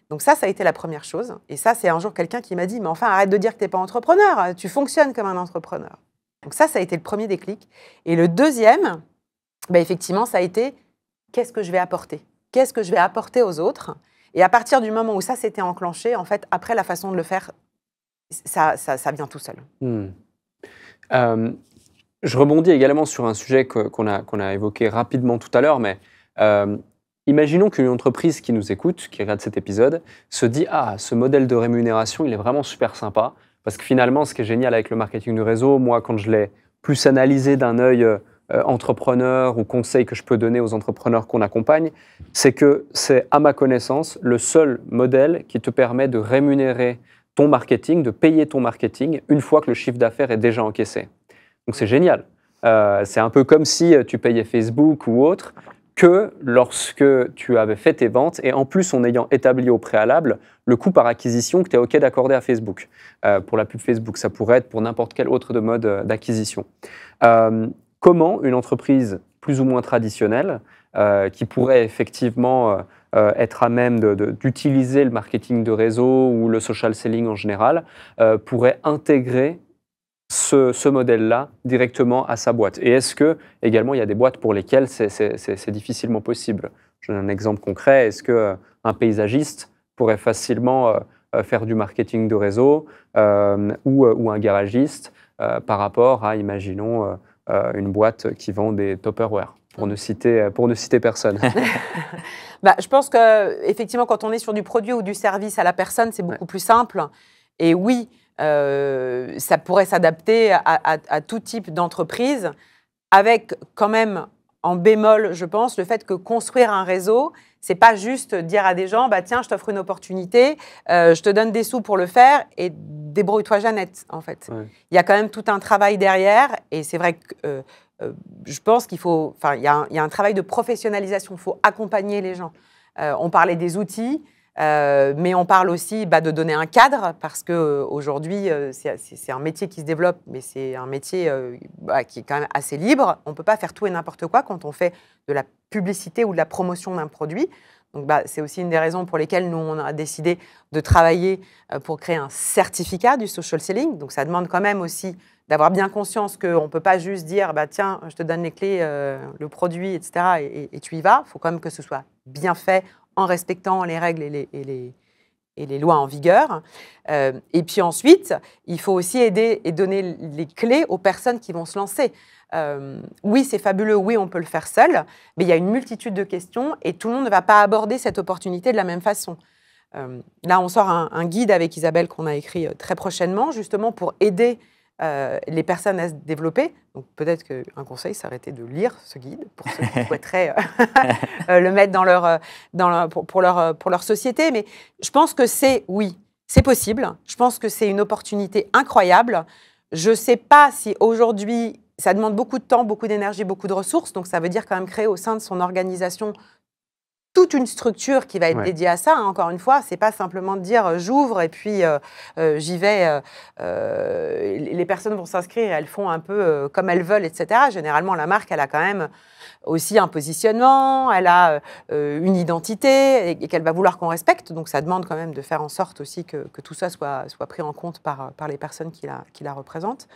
S1: Donc ça a été la première chose. Et ça, c'est un jour quelqu'un qui m'a dit « Mais enfin, arrête de dire que tu n'es pas entrepreneur, tu fonctionnes comme un entrepreneur. » Donc ça a été le premier déclic. Et le deuxième, effectivement, ça a été « Qu'est-ce que je vais apporter ? Qu'est-ce que je vais apporter aux autres ?» Et à partir du moment où ça s'était enclenché, en fait, après, la façon de le faire, ça vient tout seul.
S2: Je rebondis également sur un sujet qu'on a évoqué rapidement tout à l'heure, mais imaginons qu'une entreprise qui nous écoute, qui regarde cet épisode, se dit « Ah, ce modèle de rémunération, il est vraiment super sympa. » Parce que finalement, ce qui est génial avec le marketing du réseau, moi, quand je l'ai plus analysé d'un œil entrepreneur ou conseil que je peux donner aux entrepreneurs qu'on accompagne, c'est que c'est, à ma connaissance, le seul modèle qui te permet de rémunérer ton marketing, de payer ton marketing une fois que le chiffre d'affaires est déjà encaissé. Donc c'est génial. C'est un peu comme si tu payais Facebook ou autre. que lorsque tu avais fait tes ventes et en plus en ayant établi au préalable le coût par acquisition que tu es OK d'accorder à Facebook. Pour la pub Facebook, ça pourrait être pour n'importe quel autre mode d'acquisition. Comment une entreprise plus ou moins traditionnelle qui pourrait effectivement être à même d'utiliser le marketing de réseau ou le social selling en général, pourrait intégrer ce modèle-là directement à sa boîte. Et est-ce que également il y a des boîtes pour lesquelles c'est difficilement possible? Je donne un exemple concret. Est-ce qu'un paysagiste pourrait facilement faire du marketing de réseau ou un garagiste par rapport à, imaginons, une boîte qui vend des Tupperware, pour ne citer personne?
S1: Je pense qu'effectivement, quand on est sur du produit ou du service à la personne, c'est beaucoup plus simple. Et oui, ça pourrait s'adapter à tout type d'entreprise, avec quand même en bémol, je pense, le fait que construire un réseau, c'est pas juste dire à des gens, tiens, je t'offre une opportunité, je te donne des sous pour le faire et débrouille-toi Jeannette, en fait. Ouais. Il y a quand même tout un travail derrière et c'est vrai que je pense qu'il faut, il y a un travail de professionnalisation, il faut accompagner les gens. On parlait des outils, mais on parle aussi de donner un cadre parce qu'aujourd'hui, c'est un métier qui se développe, mais c'est un métier qui est quand même assez libre. On ne peut pas faire tout et n'importe quoi quand on fait de la publicité ou de la promotion d'un produit. Donc, c'est aussi une des raisons pour lesquelles nous, on a décidé de travailler pour créer un certificat du social selling. Donc, ça demande quand même aussi d'avoir bien conscience qu'on ne peut pas juste dire tiens, je te donne les clés, le produit, etc. et tu y vas. Il faut quand même que ce soit bien fait en respectant les règles et les lois en vigueur. Et puis ensuite, il faut aussi aider et donner les clés aux personnes qui vont se lancer. Oui, c'est fabuleux, oui, on peut le faire seul, mais il y a une multitude de questions et tout le monde ne va pas aborder cette opportunité de la même façon. Là, on sort un guide avec Isabelle qu'on a écrit très prochainement, justement pour aider les personnes à se développer. Donc peut-être qu'un conseil, ça aurait été de lire ce guide pour ceux qui souhaiteraient le mettre pour leur société. Mais je pense que c'est possible. Je pense que c'est une opportunité incroyable. Je ne sais pas si aujourd'hui, ça demande beaucoup de temps, beaucoup d'énergie, beaucoup de ressources. Donc ça veut dire quand même créer au sein de son organisation toute une structure qui va être dédiée à ça. Encore une fois, c'est pas simplement de dire j'ouvre et puis j'y vais. Les personnes vont s'inscrire et elles font un peu comme elles veulent, etc. Généralement, la marque, elle a quand même aussi un positionnement, elle a une identité et qu'elle va vouloir qu'on respecte. Donc, ça demande quand même de faire en sorte aussi que tout ça soit pris en compte par les personnes qui la représentent.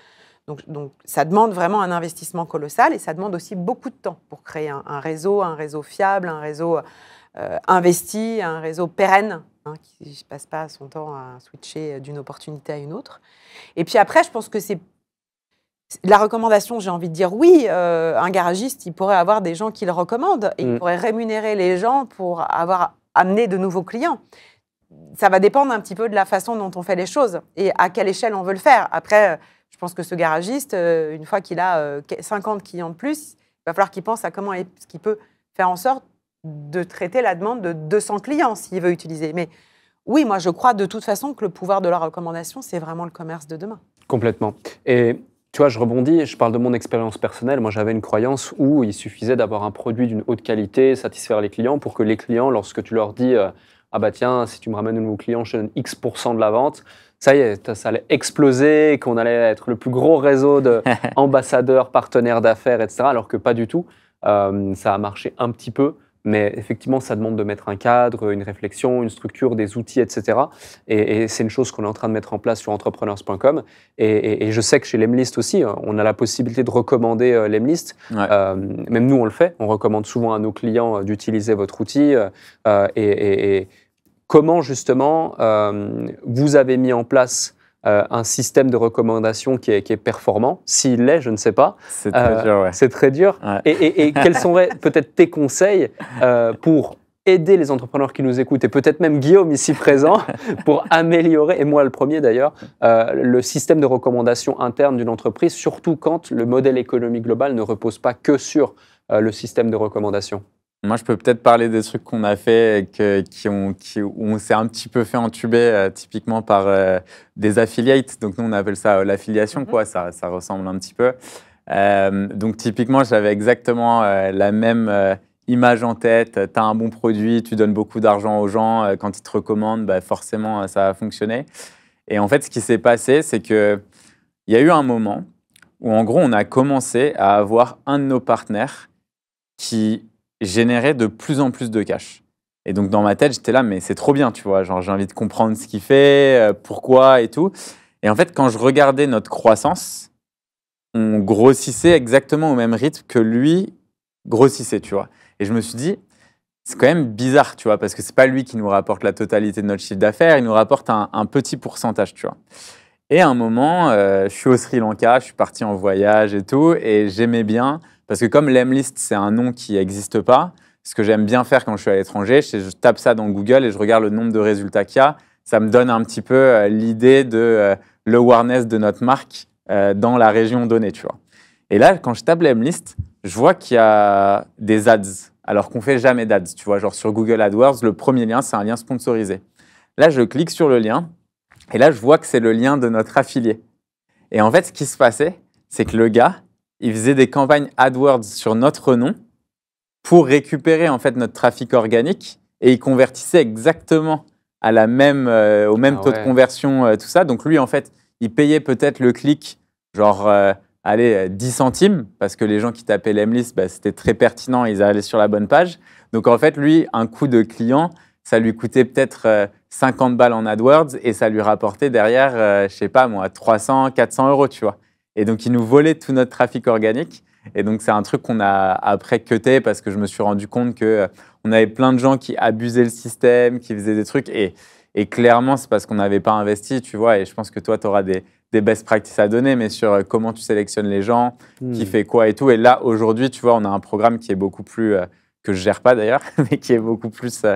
S1: Donc, ça demande vraiment un investissement colossal et ça demande aussi beaucoup de temps pour créer un réseau fiable, un réseau investi, un réseau pérenne, qui ne passe pas son temps à switcher d'une opportunité à une autre. Et puis après, je pense que c'est la recommandation, j'ai envie de dire oui, un garagiste, il pourrait avoir des gens qui le recommandent et il pourrait rémunérer les gens pour avoir amené de nouveaux clients. Ça va dépendre un petit peu de la façon dont on fait les choses et à quelle échelle on veut le faire. Après, je pense que ce garagiste, une fois qu'il a 50 clients de plus, il va falloir qu'il pense à comment est-ce qu'il peut faire en sorte de traiter la demande de 200 clients s'il veut utiliser. Mais oui, moi, je crois de toute façon que le pouvoir de la recommandation, c'est vraiment le commerce de demain.
S2: Complètement. Et tu vois, je rebondis et je parle de mon expérience personnelle. Moi, j'avais une croyance où il suffisait d'avoir un produit d'une haute qualité, satisfaire les clients, pour que les clients, lorsque tu leur dis tiens, si tu me ramènes un nouveau client, je te donne X% de la vente, ça y est, ça allait exploser, qu'on allait être le plus gros réseau d'ambassadeurs, partenaires d'affaires, etc. Alors que pas du tout. Ça a marché un petit peu, mais effectivement, ça demande de mettre un cadre, une réflexion, une structure, des outils, etc. Et c'est une chose qu'on est en train de mettre en place sur entrepreneurs.com. Et je sais que chez Lemlist aussi, on a la possibilité de recommander Lemlist. Ouais. Même nous, on le fait. On recommande souvent à nos clients d'utiliser votre outil. Comment, justement, vous avez mis en place un système de recommandation qui est performant? S'il l'est, je ne sais pas.
S3: C'est très dur, ouais.
S2: C'est très dur. Ouais. Et quels sont peut-être tes conseils pour aider les entrepreneurs qui nous écoutent, et peut-être même Guillaume ici présent, pour améliorer, et moi le premier d'ailleurs, le système de recommandation interne d'une entreprise, surtout quand le modèle économique global ne repose pas que sur le système de recommandation?
S3: Moi, je peux peut-être parler des trucs qu'on a fait où on s'est un petit peu fait entuber, typiquement par des affiliates. Donc, nous, on appelle ça l'affiliation, quoi. Ça ressemble un petit peu. Donc, typiquement, j'avais exactement la même image en tête, tu as un bon produit, tu donnes beaucoup d'argent aux gens, quand ils te recommandent, bah, forcément, ça va fonctionner. Et en fait, ce qui s'est passé, c'est qu'il y a eu un moment où, en gros, on a commencé à avoir un de nos partenaires qui générait de plus en plus de cash. Et donc, dans ma tête, j'étais là, mais c'est trop bien, tu vois. Genre, j'ai envie de comprendre ce qu'il fait, pourquoi et tout. Et en fait, quand je regardais notre croissance, on grossissait exactement au même rythme que lui grossissait, tu vois. Et je me suis dit, c'est quand même bizarre, tu vois, parce que c'est pas lui qui nous rapporte la totalité de notre chiffre d'affaires, il nous rapporte un petit pourcentage, tu vois. Et à un moment, je suis au Sri Lanka, je suis parti en voyage et tout, et j'aimais bien, parce que comme l'Emlist, c'est un nom qui n'existe pas, ce que j'aime bien faire quand je suis à l'étranger, c'est je tape ça dans Google et je regarde le nombre de résultats qu'il y a. Ça me donne un petit peu l'idée de l'awareness de notre marque dans la région donnée, tu vois. Et là, quand je tape l'Emlist, je vois qu'il y a des ads, alors qu'on ne fait jamais d'ads, tu vois. Genre sur Google AdWords, le premier lien, c'est un lien sponsorisé. Là, je clique sur le lien, et là, je vois que c'est le lien de notre affilié. Et en fait, ce qui se passait, c'est que le gars, il faisait des campagnes AdWords sur notre nom pour récupérer en fait notre trafic organique et il convertissait exactement à au même taux de conversion, tout ça. Donc lui, en fait, il payait peut-être le clic, genre, 10 centimes, parce que les gens qui tapaient l'Emlist, bah, c'était très pertinent, ils allaient sur la bonne page. Donc en fait, lui, un coût de client, ça lui coûtait peut-être 50 balles en AdWords et ça lui rapportait derrière, je sais pas moi, 300, 400 euros, tu vois. Et donc, il nous volait tout notre trafic organique. Et donc, c'est un truc qu'on a après cuté parce que je me suis rendu compte qu'on avait plein de gens qui abusaient le système, qui faisaient des trucs. Et clairement, c'est parce qu'on n'avait pas investi, tu vois. Et je pense que toi, tu auras des best practices à donner, mais sur comment tu sélectionnes les gens, qui fait quoi et tout. Et là, aujourd'hui, tu vois, on a un programme qui est beaucoup plus, que je gère pas d'ailleurs, mais qui est beaucoup plus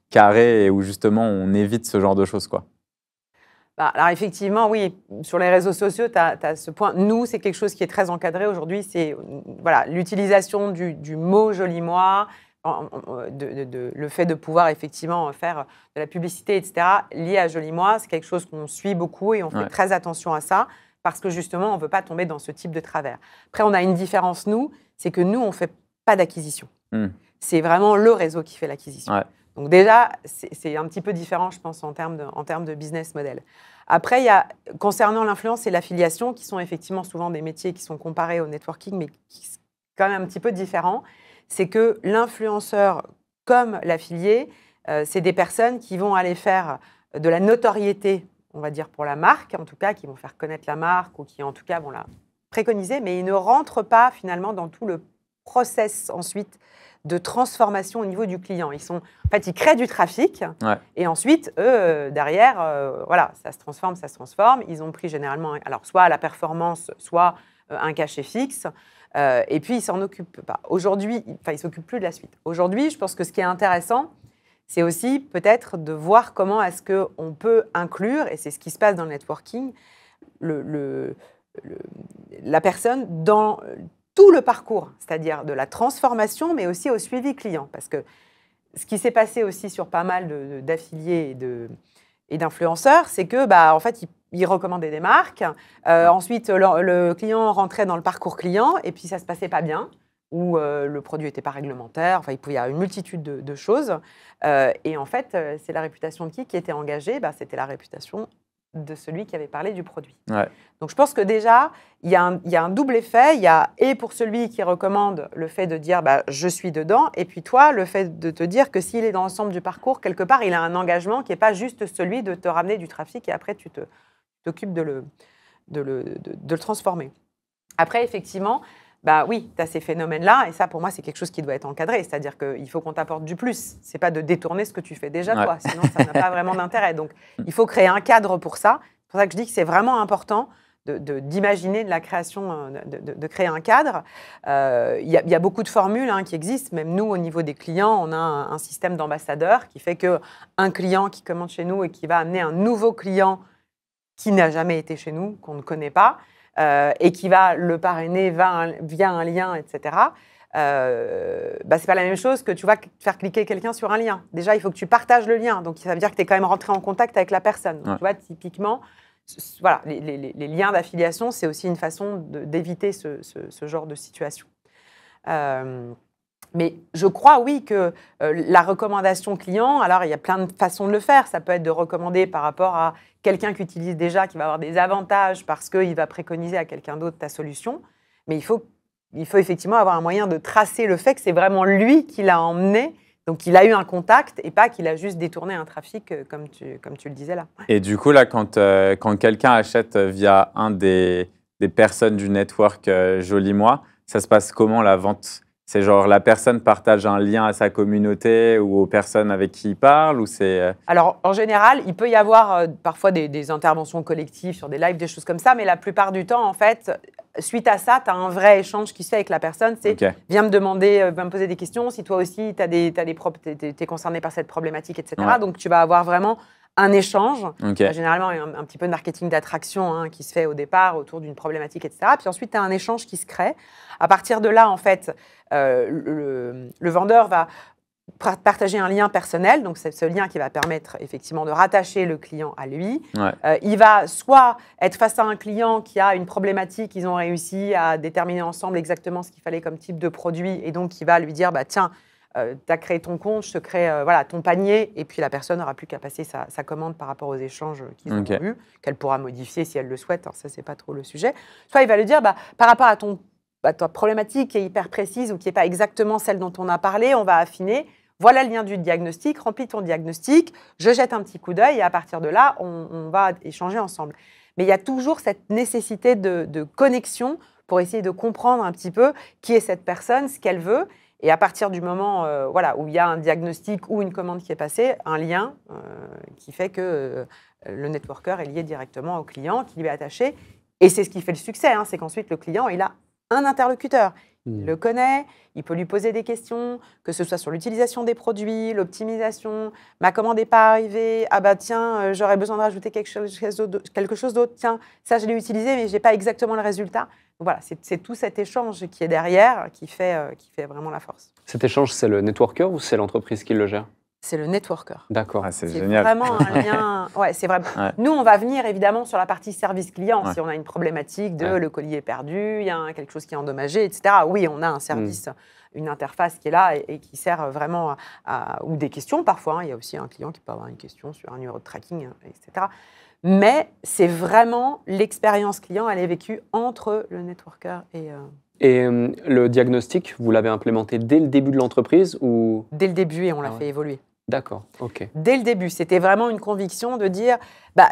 S3: carré et où justement, on évite ce genre de choses, quoi.
S1: Bah, alors effectivement, oui, sur les réseaux sociaux, tu as ce point. Nous, c'est quelque chose qui est très encadré aujourd'hui. C'est voilà, l'utilisation du mot joli moi, le fait de pouvoir effectivement faire de la publicité, etc., lié à joli moi, c'est quelque chose qu'on suit beaucoup et on fait très attention à ça parce que justement, on ne veut pas tomber dans ce type de travers. Après, on a une différence, nous, c'est que nous, on ne fait pas d'acquisition. C'est vraiment le réseau qui fait l'acquisition. Ouais. Donc déjà, c'est un petit peu différent, je pense, en termes de business model. Après, il y a, concernant l'influence et l'affiliation, qui sont effectivement souvent des métiers qui sont comparés au networking, mais qui sont quand même un petit peu différents, c'est que l'influenceur comme l'affilié, c'est des personnes qui vont aller faire de la notoriété, on va dire pour la marque, en tout cas, qui vont faire connaître la marque ou qui, en tout cas, vont la préconiser, mais ils ne rentrent pas finalement dans tout le process ensuite de transformation au niveau du client. En fait, ils créent du trafic et ensuite, eux, derrière, voilà, ça se transforme. Ils ont pris généralement, alors soit à la performance, soit un cachet fixe. Et puis, ils s'en occupent pas. Aujourd'hui, enfin, ils ne s'occupent plus de la suite. Aujourd'hui, je pense que ce qui est intéressant, c'est aussi peut-être de voir comment est-ce qu'on peut inclure, et c'est ce qui se passe dans le networking, la personne dans tout le parcours, c'est-à-dire de la transformation, mais aussi au suivi client. Parce que ce qui s'est passé aussi sur pas mal d'affiliés et d'influenceurs, c'est que, bah, en fait, ils recommandaient des marques. Ensuite, le client rentrait dans le parcours client et puis ça se passait pas bien, ou le produit n'était pas réglementaire. Enfin, il pouvait y avoir une multitude de choses. Et en fait, c'est la réputation de qui était engagée. Bah, c'était la réputation de celui qui avait parlé du produit. Ouais. Donc, je pense que déjà, il y a un double effet. Il y a, et pour celui qui recommande, le fait de dire bah, « je suis dedans », et puis toi, le fait de te dire que s'il est dans l'ensemble du parcours, quelque part, il a un engagement qui n'est pas juste celui de te ramener du trafic et après, tu t'occupes de le transformer. Après, effectivement, bah oui, tu as ces phénomènes-là, et ça, pour moi, c'est quelque chose qui doit être encadré. C'est-à-dire qu'il faut qu'on t'apporte du plus. Ce n'est pas de détourner ce que tu fais déjà, toi. Sinon, ça n'a pas vraiment d'intérêt. Donc, il faut créer un cadre pour ça. C'est pour ça que je dis que c'est vraiment important d'imaginer de la création, de créer un cadre. Il y a beaucoup de formules qui existent. Même nous, au niveau des clients, on a un système d'ambassadeurs qui fait qu'un client qui commande chez nous et qui va amener un nouveau client qui n'a jamais été chez nous, qu'on ne connaît pas, et qui va le parrainer via un lien, etc., bah, ce n'est pas la même chose que tu vas faire cliquer quelqu'un sur un lien. Déjà, il faut que tu partages le lien. Donc, ça veut dire que tu es quand même rentré en contact avec la personne. Donc, tu vois, typiquement, voilà, les liens d'affiliation, c'est aussi une façon d'éviter ce genre de situation. Mais je crois, oui, que la recommandation client, alors il y a plein de façons de le faire. Ça peut être de recommander par rapport à quelqu'un qui utilise déjà, qui va avoir des avantages parce qu'il va préconiser à quelqu'un d'autre ta solution. Mais il faut effectivement avoir un moyen de tracer le fait que c'est vraiment lui qui l'a emmené. Donc, il a eu un contact et pas qu'il a juste détourné un trafic, comme tu le disais là.
S3: Et du coup, là, quand quelqu'un achète via un des personnes du network Joli Moi, ça se passe comment la vente? C'est genre la personne partage un lien à sa communauté ou aux personnes avec qui il parle ou c'est...
S1: Alors, en général, il peut y avoir parfois des interventions collectives sur des lives, des choses comme ça, mais la plupart du temps, en fait, suite à ça, tu as un vrai échange qui se fait avec la personne. C'est viens me demander, viens me poser des questions, si toi aussi, tu es concerné par cette problématique, etc.
S3: Ouais.
S1: Donc, tu vas avoir vraiment un échange,
S3: Ok.
S1: généralement un petit peu de marketing d'attraction qui se fait au départ autour d'une problématique, etc. Puis ensuite, tu as un échange qui se crée. À partir de là, en fait, le vendeur va partager un lien personnel, donc c'est ce lien qui va permettre effectivement de rattacher le client à lui.
S3: Ouais.
S1: Il va soit être face à un client qui a une problématique, ils ont réussi à déterminer ensemble exactement ce qu'il fallait comme type de produit, et donc il va lui dire, bah, tiens, tu as créé ton compte, je te crée voilà, ton panier, et puis la personne n'aura plus qu'à passer sa commande par rapport aux échanges qu'ils ont eus, qu'elle pourra modifier si elle le souhaite, alors ça, c'est pas trop le sujet. Soit il va lui dire, bah, par rapport à ta problématique qui est hyper précise ou qui n'est pas exactement celle dont on a parlé, on va affiner. Voilà le lien du diagnostic, remplis ton diagnostic, je jette un petit coup d'œil et à partir de là, on va échanger ensemble. Mais il y a toujours cette nécessité de connexion pour essayer de comprendre un petit peu qui est cette personne, ce qu'elle veut. Et à partir du moment où il y a un diagnostic ou une commande qui est passée, un lien qui fait que le networker est lié directement au client, qui lui est attaché. Et c'est ce qui fait le succès, c'est qu'ensuite le client, il a un interlocuteur. Il le connaît, il peut lui poser des questions, que ce soit sur l'utilisation des produits, l'optimisation, ma commande n'est pas arrivée, ah bah tiens, j'aurais besoin de rajouter quelque chose d'autre, tiens, ça je l'ai utilisé mais je n'ai pas exactement le résultat. Voilà, c'est tout cet échange qui est derrière qui fait vraiment la force.
S2: Cet échange, c'est le networker ou c'est l'entreprise qui le gère?
S1: C'est le networker.
S2: D'accord.
S3: Ah, c'est génial.
S1: Vraiment un lien. Ouais, c'est vrai.
S3: Ouais.
S1: Nous, on va venir évidemment sur la partie service client.
S3: Ouais.
S1: Si on a une problématique de le colis est perdu, il y a quelque chose qui est endommagé, etc. Oui, on a un service, une interface qui est là et qui sert vraiment ou des questions parfois. Il y a aussi un client qui peut avoir une question sur un numéro de tracking, etc. Mais c'est vraiment l'expérience client, elle est vécue entre le networker et...
S2: Et le diagnostic, vous l'avez implémenté dès le début de l'entreprise ou...
S1: Dès le début, et on l'a fait évoluer.
S2: D'accord, ok.
S1: Dès le début, c'était vraiment une conviction de dire, bah,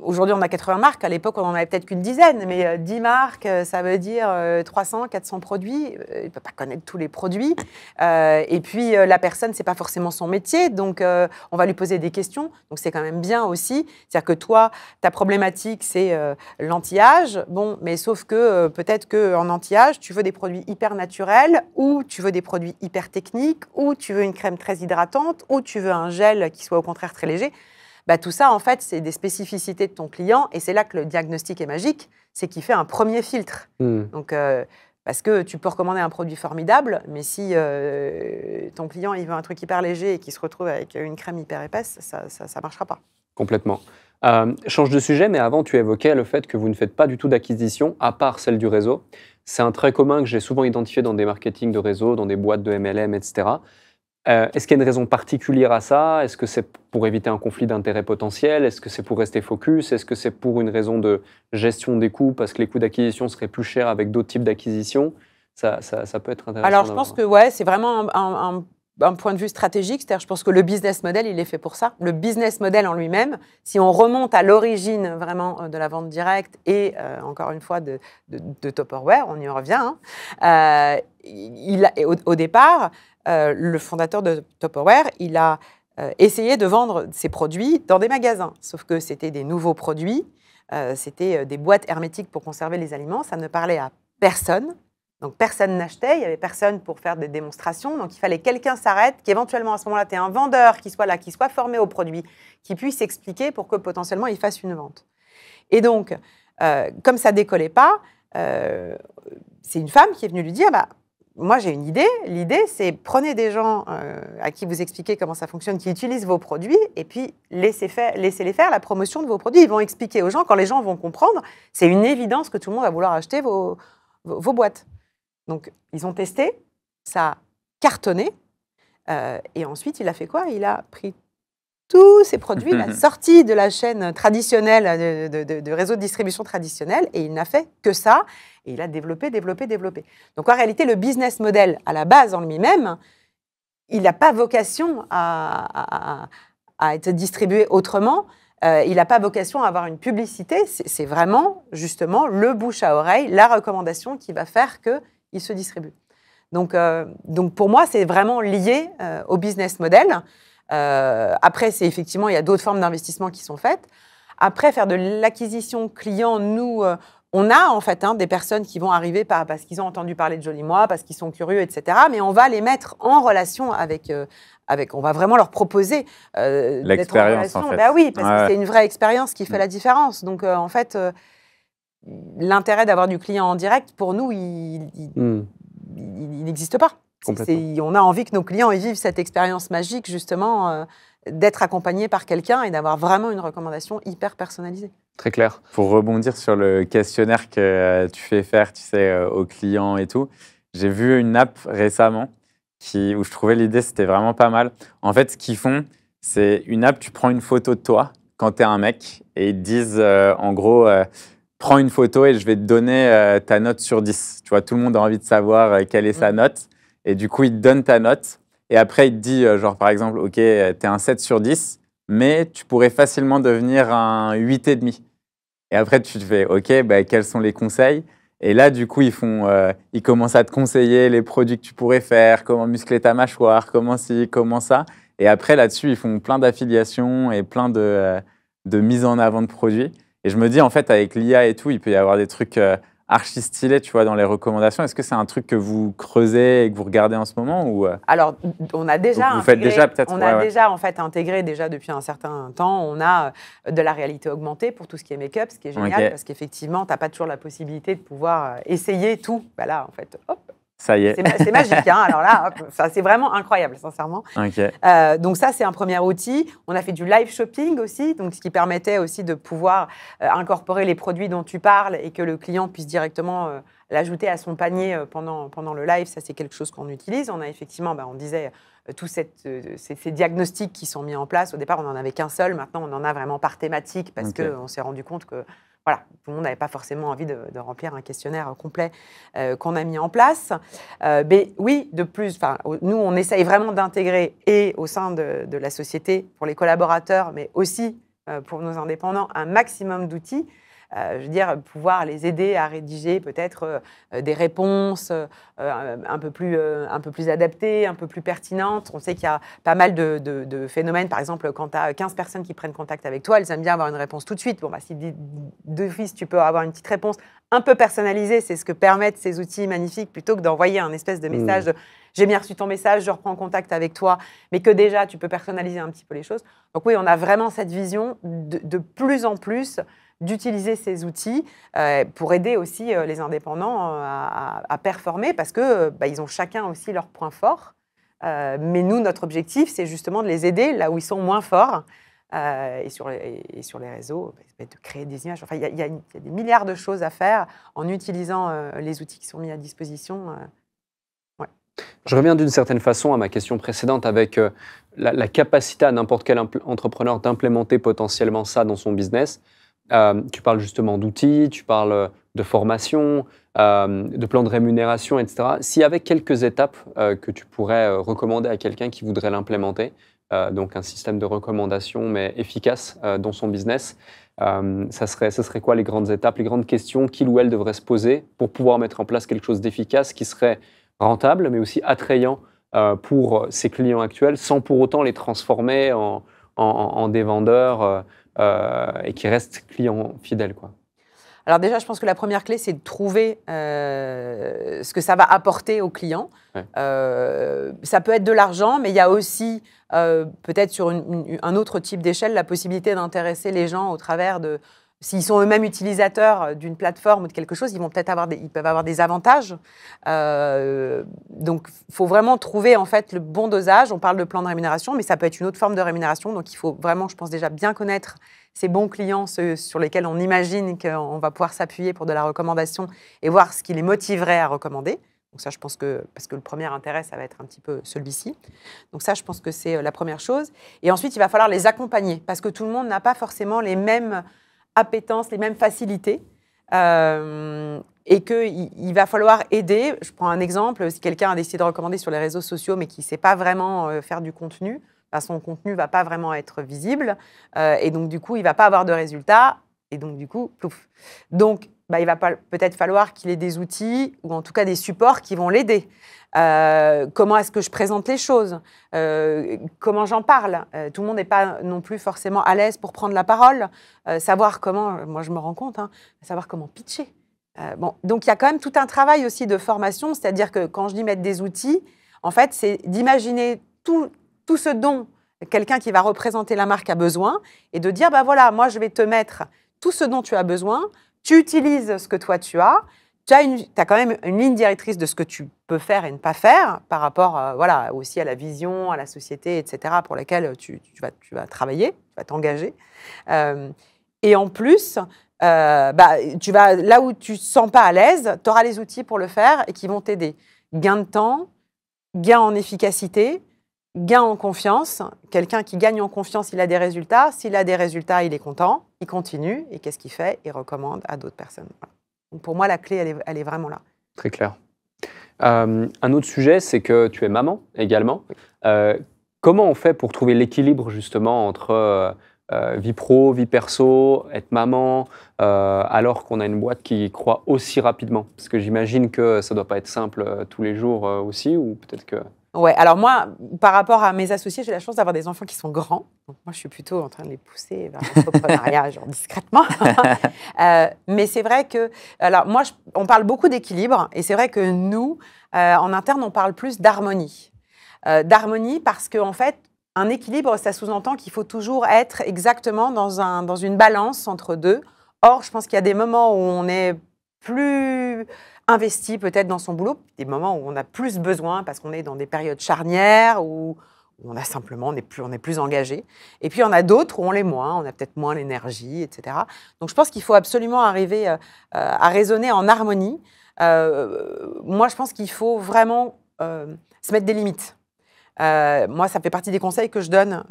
S1: aujourd'hui on a 80 marques, à l'époque on en avait peut-être qu'une dizaine, mais 10 marques, ça veut dire 300, 400 produits, il ne peut pas connaître tous les produits. Et puis la personne, ce n'est pas forcément son métier, donc on va lui poser des questions, donc c'est quand même bien aussi. C'est-à-dire que toi, ta problématique, c'est l'anti-âge, bon, mais sauf que peut-être qu'en anti-âge, tu veux des produits hyper naturels, ou tu veux des produits hyper techniques, ou tu veux une crème très hydratante, ou tu veux un gel qui soit au contraire très léger. Bah, tout ça, en fait, c'est des spécificités de ton client et c'est là que le diagnostic est magique, c'est qu'il fait un premier filtre. Donc, parce que tu peux recommander un produit formidable, mais si ton client il veut un truc hyper léger et qu'il se retrouve avec une crème hyper épaisse, ça ne marchera pas.
S2: Complètement. Change de sujet, mais avant, tu évoquais le fait que vous ne faites pas du tout d'acquisition, à part celle du réseau. C'est un trait commun que j'ai souvent identifié dans des marketing de réseau, dans des boîtes de MLM, etc. Est-ce qu'il y a une raison particulière à ça? Est-ce que c'est pour éviter un conflit d'intérêts potentiel? Est-ce que c'est pour rester focus? Est-ce que c'est pour une raison de gestion des coûts, parce que les coûts d'acquisition seraient plus chers avec d'autres types d'acquisition? Ça peut être intéressant.
S1: Alors, je pense que c'est vraiment un point de vue stratégique. C'est-à-dire, je pense que le business model, il est fait pour ça. Le business model en lui-même, si on remonte à l'origine vraiment de la vente directe et encore une fois de Tupperware, on y revient, au départ, le fondateur de Tupperware, il a essayé de vendre ses produits dans des magasins. Sauf que c'était des nouveaux produits, c'était des boîtes hermétiques pour conserver les aliments, ça ne parlait à personne. Donc personne n'achetait, il n'y avait personne pour faire des démonstrations. Donc il fallait que quelqu'un s'arrête, qu'éventuellement à ce moment-là, tu aies un vendeur qui soit là, qui soit formé au produit, qui puisse expliquer pour que potentiellement il fasse une vente. Et donc, comme ça ne décollait pas, c'est une femme qui est venue lui dire, moi, j'ai une idée. L'idée, c'est prenez des gens à qui vous expliquez comment ça fonctionne, qui utilisent vos produits, et puis laissez-les faire la promotion de vos produits. Ils vont expliquer aux gens, quand les gens vont comprendre, c'est une évidence que tout le monde va vouloir acheter vos boîtes. Donc, ils ont testé. ça a cartonné. Et ensuite, il a fait quoi? Il a pris tous ces produits, il a sorti de la chaîne traditionnelle, de réseau de distribution traditionnel, et il n'a fait que ça, et il a développé. Donc en réalité, le business model, à la base en lui-même, il n'a pas vocation à être distribué autrement, il n'a pas vocation à avoir une publicité, c'est vraiment justement le bouche à oreille, la recommandation qui va faire qu'il se distribue. Donc pour moi, c'est vraiment lié au business model. Après, c'est effectivement, il y a d'autres formes d'investissement qui sont faites. Après, faire de l'acquisition client, nous, on a en fait des personnes qui vont arriver parce qu'ils ont entendu parler de Joli Moi, parce qu'ils sont curieux, etc. Mais on va les mettre en relation avec on va vraiment leur proposer d'être en relation.
S3: En fait.
S1: Ben oui, parce que c'est une vraie expérience qui fait la différence. Donc, en fait, l'intérêt d'avoir du client en direct, pour nous, il n'existe pas. On a envie que nos clients ils vivent cette expérience magique, justement, d'être accompagnés par quelqu'un et d'avoir vraiment une recommandation hyper personnalisée.
S2: Très clair.
S3: Pour rebondir sur le questionnaire que tu fais faire, tu sais, aux clients et tout, j'ai vu une app récemment où je trouvais l'idée, c'était vraiment pas mal. En fait, ce qu'ils font, c'est une app, tu prends une photo de toi quand tu es un mec et ils te disent, en gros, prends une photo et je vais te donner ta note sur 10. Tu vois, tout le monde a envie de savoir quelle est sa note. Et du coup, il te donne ta note. Et après, il te dit, genre, par exemple, OK, tu es un 7 sur 10, mais tu pourrais facilement devenir un 8,5. Et après, tu te fais, OK, bah, quels sont les conseils? Et là, du coup, ils commencent à te conseiller les produits que tu pourrais faire, comment muscler ta mâchoire, comment ci, comment ça. Et après, là-dessus, ils font plein d'affiliations et plein de mise en avant de produits. Et je me dis, en fait, avec l'IA et tout, il peut y avoir des trucs archi stylés, tu vois, dans les recommandations. Est-ce que c'est un truc que vous creusez et que vous regardez en ce moment ou
S1: Alors, on a déjà
S3: vous faites déjà peut-être.
S1: On a déjà en fait intégré déjà depuis un certain temps. On a de la réalité augmentée pour tout ce qui est make-up, ce qui est génial parce qu'effectivement, t'as pas toujours la possibilité de pouvoir essayer tout. Bah là, en fait, hop.
S3: Ça y est.
S1: C'est magique, hein. Alors là, hop, ça, c'est vraiment incroyable, sincèrement. Donc ça, c'est un premier outil. On a fait du live shopping aussi, donc ce qui permettait aussi de pouvoir incorporer les produits dont tu parles et que le client puisse directement l'ajouter à son panier pendant le live. Ça, c'est quelque chose qu'on utilise. On a effectivement, on disait, tous ces diagnostics qui sont mis en place. Au départ, on n'en avait qu'un seul. Maintenant, on en a vraiment par thématique parce qu'on s'est rendu compte que voilà, tout le monde n'avait pas forcément envie de remplir un questionnaire complet qu'on a mis en place. Mais oui, de plus, nous, on essaye vraiment d'intégrer et au sein de la société, pour les collaborateurs, mais aussi pour nos indépendants, un maximum d'outils. Je veux dire, pouvoir les aider à rédiger peut-être des réponses un peu plus adaptées, un peu plus pertinentes. On sait qu'il y a pas mal de phénomènes. Par exemple, quand tu as 15 personnes qui prennent contact avec toi, elles aiment bien avoir une réponse tout de suite. Bon, si d'office, tu peux avoir une petite réponse un peu personnalisée, c'est ce que permettent ces outils magnifiques, plutôt que d'envoyer un espèce de message de « j'ai bien reçu ton message, je reprends contact avec toi », mais que déjà, tu peux personnaliser un petit peu les choses. Donc oui, on a vraiment cette vision de plus en plus d'utiliser ces outils pour aider aussi les indépendants à performer parce que ils ont chacun aussi leurs points forts. Mais nous, notre objectif, c'est justement de les aider là où ils sont moins forts et sur les réseaux, de créer des images. Enfin, il y a des milliards de choses à faire en utilisant les outils qui sont mis à disposition.
S2: Je reviens d'une certaine façon à ma question précédente avec la capacité à n'importe quel entrepreneur d'implémenter potentiellement ça dans son business. Tu parles justement d'outils, tu parles de formation, de plan de rémunération, etc. S'il y avait quelques étapes que tu pourrais recommander à quelqu'un qui voudrait l'implémenter, donc un système de recommandation mais efficace dans son business, ça serait quoi les grandes étapes, les grandes questions qu'il ou elle devrait se poser pour pouvoir mettre en place quelque chose d'efficace qui serait rentable mais aussi attrayant pour ses clients actuels sans pour autant les transformer en des vendeurs et qui restent clients fidèles, quoi.
S1: Alors déjà, je pense que la première clé, c'est de trouver ce que ça va apporter aux clients.
S2: Ouais.
S1: Ça peut être de l'argent, mais il y a aussi, peut-être sur un autre type d'échelle, la possibilité d'intéresser les gens au travers de... S'ils sont eux-mêmes utilisateurs d'une plateforme ou de quelque chose, ils peuvent avoir des avantages. Donc, il faut vraiment trouver en fait le bon dosage. On parle de plan de rémunération, mais ça peut être une autre forme de rémunération. Donc, il faut vraiment, je pense, déjà bien connaître ces bons clients, ceux sur lesquels on imagine qu'on va pouvoir s'appuyer pour de la recommandation et voir ce qui les motiverait à recommander. Donc ça, je pense que, parce que le premier intérêt, ça va être un petit peu celui-ci. Donc ça, je pense que c'est la première chose. Et ensuite, il va falloir les accompagner, parce que tout le monde n'a pas forcément les mêmes appétences, les mêmes facilités. Et qu'il va falloir aider. Je prends un exemple, si quelqu'un a décidé de recommander sur les réseaux sociaux, mais qui ne sait pas vraiment faire du contenu, ben son contenu ne va pas vraiment être visible. Et donc, du coup, il ne va pas avoir de résultats. Et donc, du coup, plouf. Donc, ben, il va peut-être falloir qu'il ait des outils, ou en tout cas des supports qui vont l'aider. Comment est-ce que je présente les choses, comment j'en parle. Tout le monde n'est pas non plus forcément à l'aise pour prendre la parole. Savoir comment, moi je me rends compte, savoir comment pitcher. Bon, donc il y a quand même tout un travail aussi de formation, c'est-à-dire que quand je dis mettre des outils, en fait, c'est d'imaginer tout ce dont quelqu'un qui va représenter la marque a besoin et de dire, bah voilà, moi je vais te mettre tout ce dont tu as besoin, tu utilises ce que toi tu as quand même une ligne directrice de ce que tu peux faire et ne pas faire par rapport voilà, aussi à la vision, à la société, etc., pour laquelle tu vas travailler, tu vas t'engager. Et en plus, tu vas, là où tu ne te sens pas à l'aise, tu auras les outils pour le faire et qui vont t'aider. Gain de temps, gain en efficacité, gain en confiance. Quelqu'un qui gagne en confiance, il a des résultats. S'il a des résultats, il est content, il continue. Et qu'est-ce qu'il fait? Il recommande à d'autres personnes. Voilà. Donc pour moi, la clé, elle est vraiment là.
S2: Très clair. Un autre sujet, c'est que tu es maman également. Comment on fait pour trouver l'équilibre justement entre vie pro, vie perso, être maman, alors qu'on a une boîte qui croît aussi rapidement? Parce que j'imagine que ça ne doit pas être simple tous les jours aussi, ou peut-être que...
S1: Ouais, alors moi, par rapport à mes associés, j'ai la chance d'avoir des enfants qui sont grands. Donc moi, je suis plutôt en train de les pousser vers l'entrepreneuriat, genre discrètement. Mais c'est vrai que, alors moi, on parle beaucoup d'équilibre, et c'est vrai que nous, en interne, on parle plus d'harmonie. D'harmonie parce qu'en fait, un équilibre, ça sous-entend qu'il faut toujours être exactement dans une balance entre deux. Or, je pense qu'il y a des moments où on est plus investi peut-être dans son boulot, des moments où on a plus besoin parce qu'on est dans des périodes charnières, où on a simplement, on est plus engagé. Et puis, il y en a d'autres où on l'est moins, on a peut-être moins l'énergie, etc. Donc, je pense qu'il faut absolument arriver à raisonner en harmonie. Moi, je pense qu'il faut vraiment se mettre des limites. Moi, ça fait partie des conseils que je donne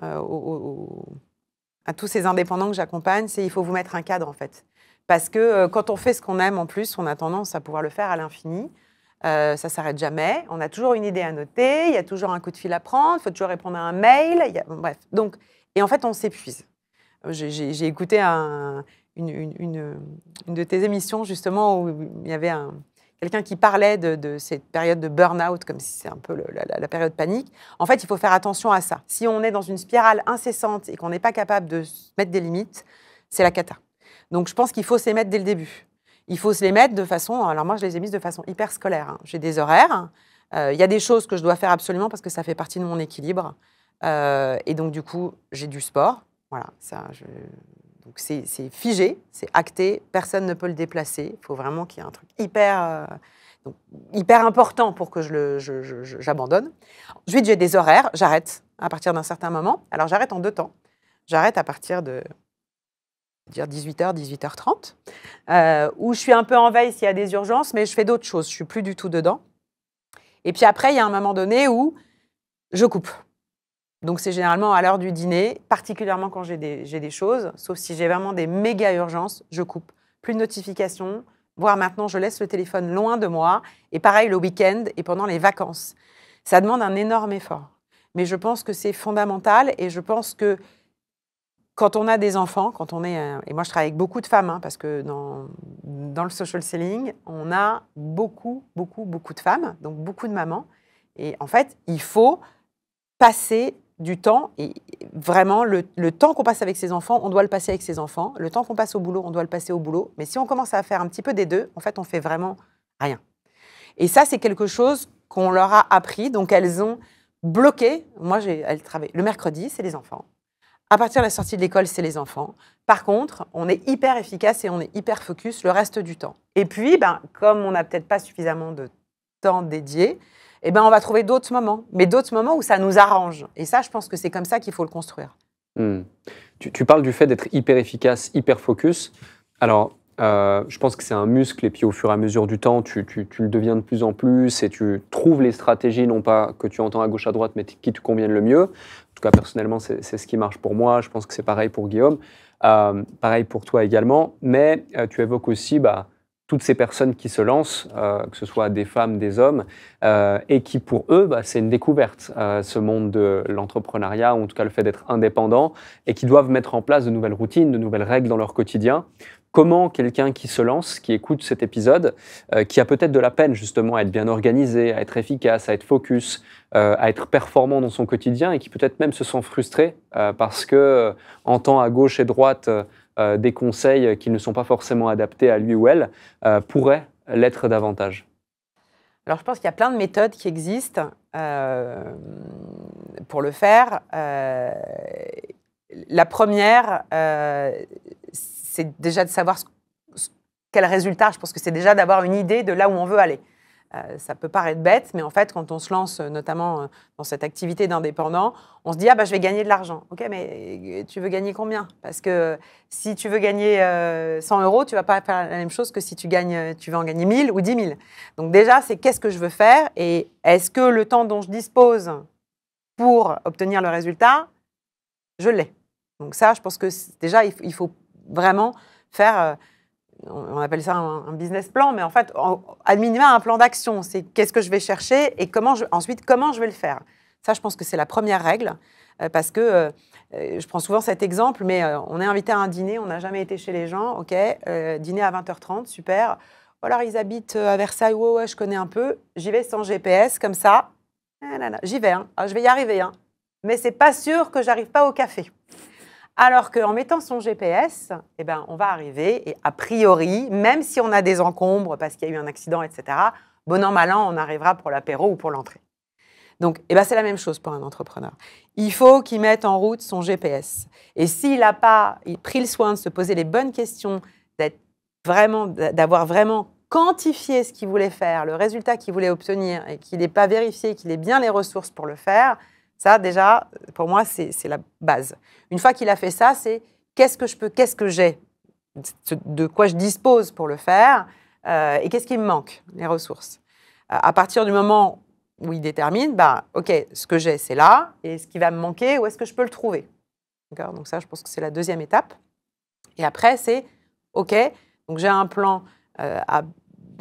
S1: à tous ces indépendants que j'accompagne, c'est il faut vous mettre un cadre, en fait. Parce que quand on fait ce qu'on aime, en plus, on a tendance à pouvoir le faire à l'infini. Ça ne s'arrête jamais. On a toujours une idée à noter, il y a toujours un coup de fil à prendre, il faut toujours répondre à un mail. Bref. Donc, et en fait, on s'épuise. J'ai écouté une de tes émissions, justement, où il y avait quelqu'un qui parlait de cette période de burn-out, comme si c'est un peu la période panique. En fait, il faut faire attention à ça. Si on est dans une spirale incessante et qu'on n'est pas capable de se mettre des limites, c'est la cata. Donc, je pense qu'il faut se les mettre dès le début. Il faut se les mettre de façon... Alors, moi, je les ai mises de façon hyper scolaire. J'ai des horaires. Il y a des choses que je dois faire absolument parce que ça fait partie de mon équilibre. Et donc, du coup, j'ai du sport. Voilà, ça... Donc, c'est figé, c'est acté. Personne ne peut le déplacer. Il faut vraiment qu'il y ait un truc hyper important pour que j'abandonne. Ensuite, j'ai des horaires. J'arrête à partir d'un certain moment. Alors, j'arrête en 2 temps. J'arrête à partir de... dire 18h, 18h30, où je suis un peu en veille s'il y a des urgences, mais je fais d'autres choses, je ne suis plus du tout dedans. Et puis après, il y a un moment donné où je coupe. Donc c'est généralement à l'heure du dîner, particulièrement quand j'ai des choses, sauf si j'ai vraiment des méga urgences, je coupe. Plus de notifications, voire maintenant je laisse le téléphone loin de moi, et pareil le week-end et pendant les vacances. Ça demande un énorme effort. Mais je pense que c'est fondamental, et je pense que quand on a des enfants, et moi je travaille avec beaucoup de femmes, parce que dans le social selling, on a beaucoup de femmes, donc beaucoup de mamans. Et en fait, il faut passer du temps, et vraiment le temps qu'on passe avec ses enfants, on doit le passer avec ses enfants. Le temps qu'on passe au boulot, on doit le passer au boulot. Mais si on commence à faire un petit peu des deux, en fait, on fait vraiment rien. Et ça, c'est quelque chose qu'on leur a appris. Donc, elles ont bloqué. Moi, elles travaillent. Le mercredi, c'est les enfants. À partir de la sortie de l'école, c'est les enfants. Par contre, on est hyper efficace et on est hyper focus le reste du temps. Et puis, comme on n'a peut-être pas suffisamment de temps dédié, on va trouver d'autres moments. Mais d'autres moments où ça nous arrange. Et ça, je pense que c'est comme ça qu'il faut le construire.
S2: Tu parles du fait d'être hyper efficace, hyper focus. Alors, Je pense que c'est un muscle et puis au fur et à mesure du temps, tu le deviens de plus en plus et tu trouves les stratégies, non pas que tu entends à gauche à droite, mais qui te conviennent le mieux. En tout cas, personnellement, c'est ce qui marche pour moi. Je pense que c'est pareil pour Guillaume, pareil pour toi également. Mais tu évoques aussi toutes ces personnes qui se lancent, que ce soit des femmes, des hommes, et qui pour eux, c'est une découverte, ce monde de l'entrepreneuriat, ou en tout cas le fait d'être indépendant, et qui doivent mettre en place de nouvelles routines, de nouvelles règles dans leur quotidien. Comment quelqu'un qui se lance, qui écoute cet épisode, qui a peut-être de la peine justement à être bien organisé, à être efficace, à être focus, à être performant dans son quotidien et qui peut-être même se sent frustré parce que entend à gauche et droite des conseils qui ne sont pas forcément adaptés à lui ou elle, pourrait l'être davantage?
S1: Alors, je pense qu'il y a plein de méthodes qui existent pour le faire. La première, c'est déjà de savoir quel résultat. Je pense que c'est déjà d'avoir une idée de là où on veut aller. Ça peut paraître bête, mais en fait, quand on se lance, notamment dans cette activité d'indépendant, on se dit « Ah, je vais gagner de l'argent ». Ok, mais tu veux gagner combien? Parce que si tu veux gagner 100 €, tu ne vas pas faire la même chose que si tu veux en gagner 1000 ou 10 000. Donc déjà, c'est qu'est-ce que je veux faire et est-ce que le temps dont je dispose pour obtenir le résultat, je l'ai. Donc ça, je pense que déjà, il faut vraiment faire... on appelle ça un business plan, mais en fait, à minima, un plan d'action. C'est qu'est-ce que je vais chercher et ensuite, comment je vais le faire. Ça, je pense que c'est la première règle, parce que je prends souvent cet exemple, mais on est invité à un dîner, on n'a jamais été chez les gens, ok, dîner à 20h30, super. Alors, ils habitent à Versailles, ouais, je connais un peu. J'y vais sans GPS, comme ça. J'y vais, hein. Je vais y arriver, hein. Mais c'est pas sûr que j'arrive pas au café. Alors qu'en mettant son GPS, on va arriver et a priori, même si on a des encombres parce qu'il y a eu un accident, etc., bon an, mal an, on arrivera pour l'apéro ou pour l'entrée. Donc, c'est la même chose pour un entrepreneur. Il faut qu'il mette en route son GPS. Et s'il n'a pas pris le soin de se poser les bonnes questions, d'avoir vraiment quantifié ce qu'il voulait faire, le résultat qu'il voulait obtenir et qu'il n'ait pas vérifié qu'il ait bien les ressources pour le faire, ça, déjà, pour moi, c'est la base. Une fois qu'il a fait ça, c'est qu'est-ce que j'ai, de quoi je dispose pour le faire, et qu'est-ce qui me manque, les ressources. À partir du moment où il détermine, OK, ce que j'ai, c'est là, et ce qui va me manquer, où est-ce que je peux le trouver? D'accord? Donc ça, je pense que c'est la deuxième étape. Et après, c'est, OK, donc j'ai un plan à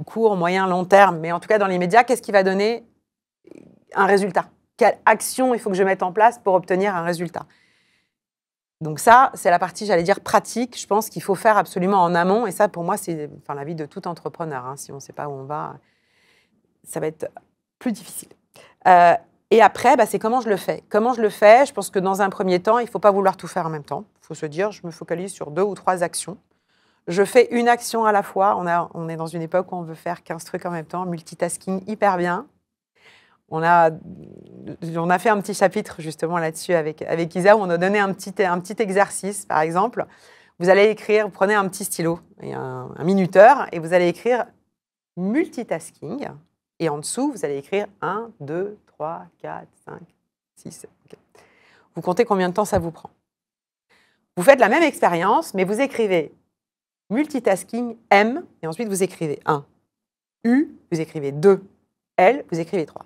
S1: court, moyen, long terme, mais en tout cas, dans l'immédiat, qu'est-ce qui va donner un résultat? Quelle action il faut que je mette en place pour obtenir un résultat? Donc ça, c'est la partie, j'allais dire, pratique. Je pense qu'il faut faire absolument en amont. Et ça, pour moi, c'est la vie de tout entrepreneur. Hein. Si on ne sait pas où on va, ça va être plus difficile. Et après, c'est comment je le fais. Comment je le fais? Je pense que dans un premier temps, il ne faut pas vouloir tout faire en même temps. Il faut se dire, je me focalise sur 2 ou 3 actions. Je fais une action à la fois. On est dans une époque où on veut faire 15 trucs en même temps. Multitasking, hyper bien. On a fait un petit chapitre justement là-dessus avec Isa, où on a donné un petit exercice, par exemple. Vous allez écrire, vous prenez un petit stylo et un minuteur, et vous allez écrire multitasking. Et en dessous, vous allez écrire 1, 2, 3, 4, 5, 6, 7. Okay. Vous comptez combien de temps ça vous prend. Vous faites la même expérience, mais vous écrivez multitasking M, et ensuite vous écrivez 1. U, vous écrivez 2. L, vous écrivez 3.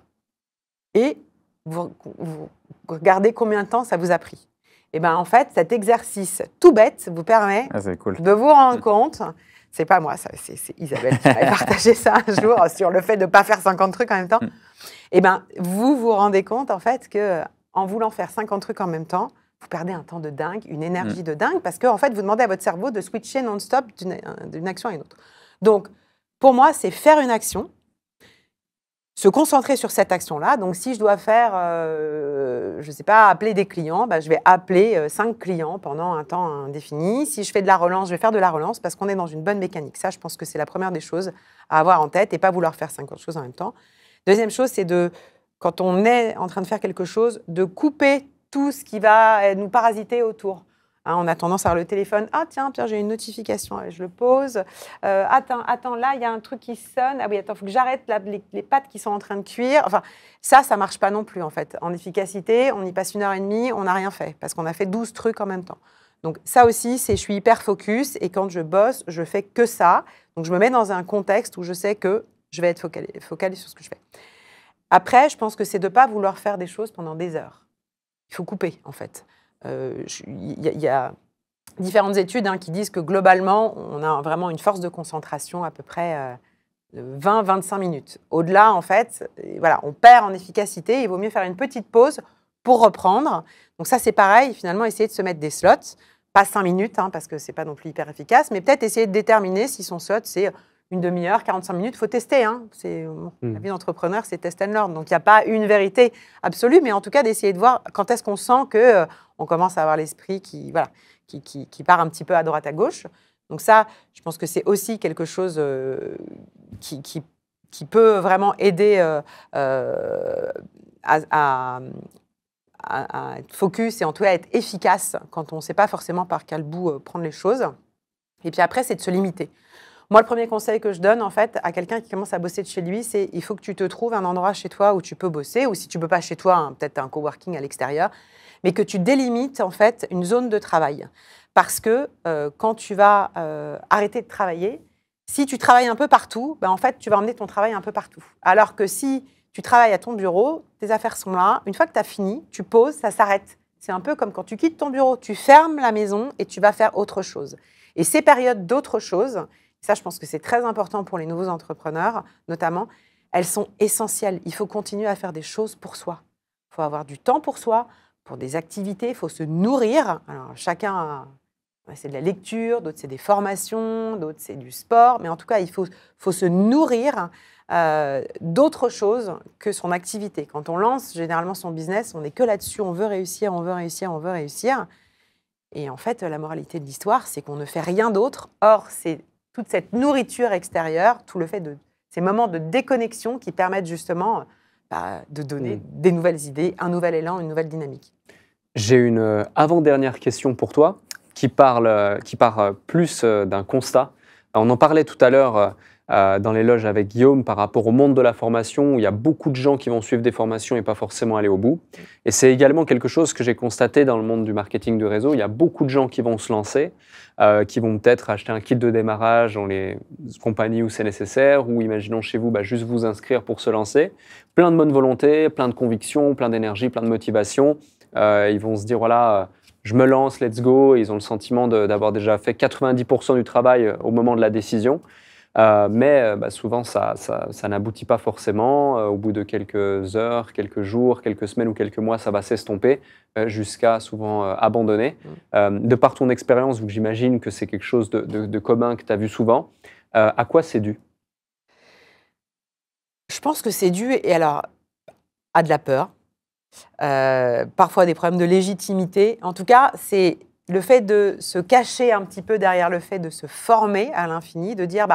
S1: Et vous regardez combien de temps ça vous a pris. Et en fait, cet exercice tout bête vous permet de vous rendre compte, c'est pas moi, c'est Isabelle qui m'avait partagé ça un jour sur le fait de ne pas faire 50 trucs en même temps. Et vous vous rendez compte en fait qu'en voulant faire 50 trucs en même temps, vous perdez un temps de dingue, une énergie de dingue, parce que en fait, vous demandez à votre cerveau de switcher non-stop d'une action à une autre. Donc, pour moi, c'est faire une action, se concentrer sur cette action-là. Donc, si je dois faire, je ne sais pas, appeler des clients, je vais appeler 5 clients pendant un temps indéfini. Si je fais de la relance, je vais faire de la relance parce qu'on est dans une bonne mécanique. Ça, je pense que c'est la première des choses à avoir en tête et pas vouloir faire 50 choses en même temps. Deuxième chose, c'est quand on est en train de faire quelque chose, de couper tout ce qui va nous parasiter autour. On a tendance à avoir le téléphone. Ah tiens, j'ai une notification. Je le pose. Attends, là, il y a un truc qui sonne. Ah oui, attends, il faut que j'arrête les pâtes qui sont en train de cuire. Enfin, ça ne marche pas non plus, en fait. En efficacité, on y passe 1h30, on n'a rien fait, parce qu'on a fait 12 trucs en même temps. Donc ça aussi, je suis hyper focus et quand je bosse, je fais que ça. Donc je me mets dans un contexte où je sais que je vais être focalisée sur ce que je fais. Après, je pense que c'est de ne pas vouloir faire des choses pendant des heures. Il faut couper, en fait. Il y a différentes études qui disent que globalement, on a vraiment une force de concentration à peu près de 20-25 minutes. Au-delà, en fait, voilà, on perd en efficacité. Il vaut mieux faire une petite pause pour reprendre. Donc ça, c'est pareil, finalement, essayer de se mettre des slots. Pas 5 minutes, parce que ce n'est pas non plus hyper efficace, mais peut-être essayer de déterminer si son slot, c'est une demi-heure, 45 minutes. Il faut tester. La vie d'entrepreneur, c'est test and learn. Donc, il n'y a pas une vérité absolue, mais en tout cas, d'essayer de voir quand est-ce qu'on sent qu'on commence à avoir l'esprit qui part un petit peu à droite, à gauche. Donc ça, je pense que c'est aussi quelque chose qui peut vraiment aider à être focus et en tout cas à être efficace quand on ne sait pas forcément par quel bout prendre les choses. Et puis après, c'est de se limiter. Moi, le premier conseil que je donne, en fait, à quelqu'un qui commence à bosser de chez lui, c'est il faut que tu te trouves un endroit chez toi où tu peux bosser, ou si tu ne peux pas chez toi, peut-être un coworking à l'extérieur, mais que tu délimites, en fait, une zone de travail. Parce que quand tu vas arrêter de travailler, si tu travailles un peu partout, en fait, tu vas emmener ton travail un peu partout. Alors que si tu travailles à ton bureau, tes affaires sont là, une fois que tu as fini, tu poses, ça s'arrête. C'est un peu comme quand tu quittes ton bureau, tu fermes la maison et tu vas faire autre chose. Et ces périodes d'autre chose, ça, je pense que c'est très important pour les nouveaux entrepreneurs, notamment, elles sont essentielles. Il faut continuer à faire des choses pour soi. Il faut avoir du temps pour soi, pour des activités, il faut se nourrir. Alors, chacun, c'est de la lecture, d'autres, c'est des formations, d'autres, c'est du sport. Mais en tout cas, il faut se nourrir d'autres choses que son activité. Quand on lance généralement son business, on n'est que là-dessus, on veut réussir, on veut réussir, on veut réussir. Et en fait, la moralité de l'histoire, c'est qu'on ne fait rien d'autre. Or, c'est toute cette nourriture extérieure, tout le fait de ces moments de déconnexion qui permettent justement de donner des nouvelles idées, un nouvel élan, une nouvelle dynamique.
S2: J'ai une avant-dernière question pour toi qui part plus d'un constat. On en parlait tout à l'heure dans les loges avec Guillaume par rapport au monde de la formation où il y a beaucoup de gens qui vont suivre des formations et pas forcément aller au bout. Et c'est également quelque chose que j'ai constaté dans le monde du marketing de réseau. Il y a beaucoup de gens qui vont se lancer, qui vont peut-être acheter un kit de démarrage dans les compagnies où c'est nécessaire ou imaginons chez vous, juste vous inscrire pour se lancer. Plein de bonne volonté, plein de conviction, plein d'énergie, plein de motivation. Ils vont se dire, voilà, je me lance, let's go. Et ils ont le sentiment d'avoir déjà fait 90% du travail au moment de la décision. Mais souvent, ça n'aboutit pas forcément. Au bout de quelques heures, quelques jours, quelques semaines ou quelques mois, ça va s'estomper jusqu'à souvent abandonner. De par ton expérience, vu que j'imagine que c'est quelque chose de commun que tu as vu souvent, à quoi c'est dû?
S1: Je pense que c'est dû à de la peur, parfois des problèmes de légitimité. En tout cas, c'est le fait de se cacher un petit peu derrière le fait de se former à l'infini, de dire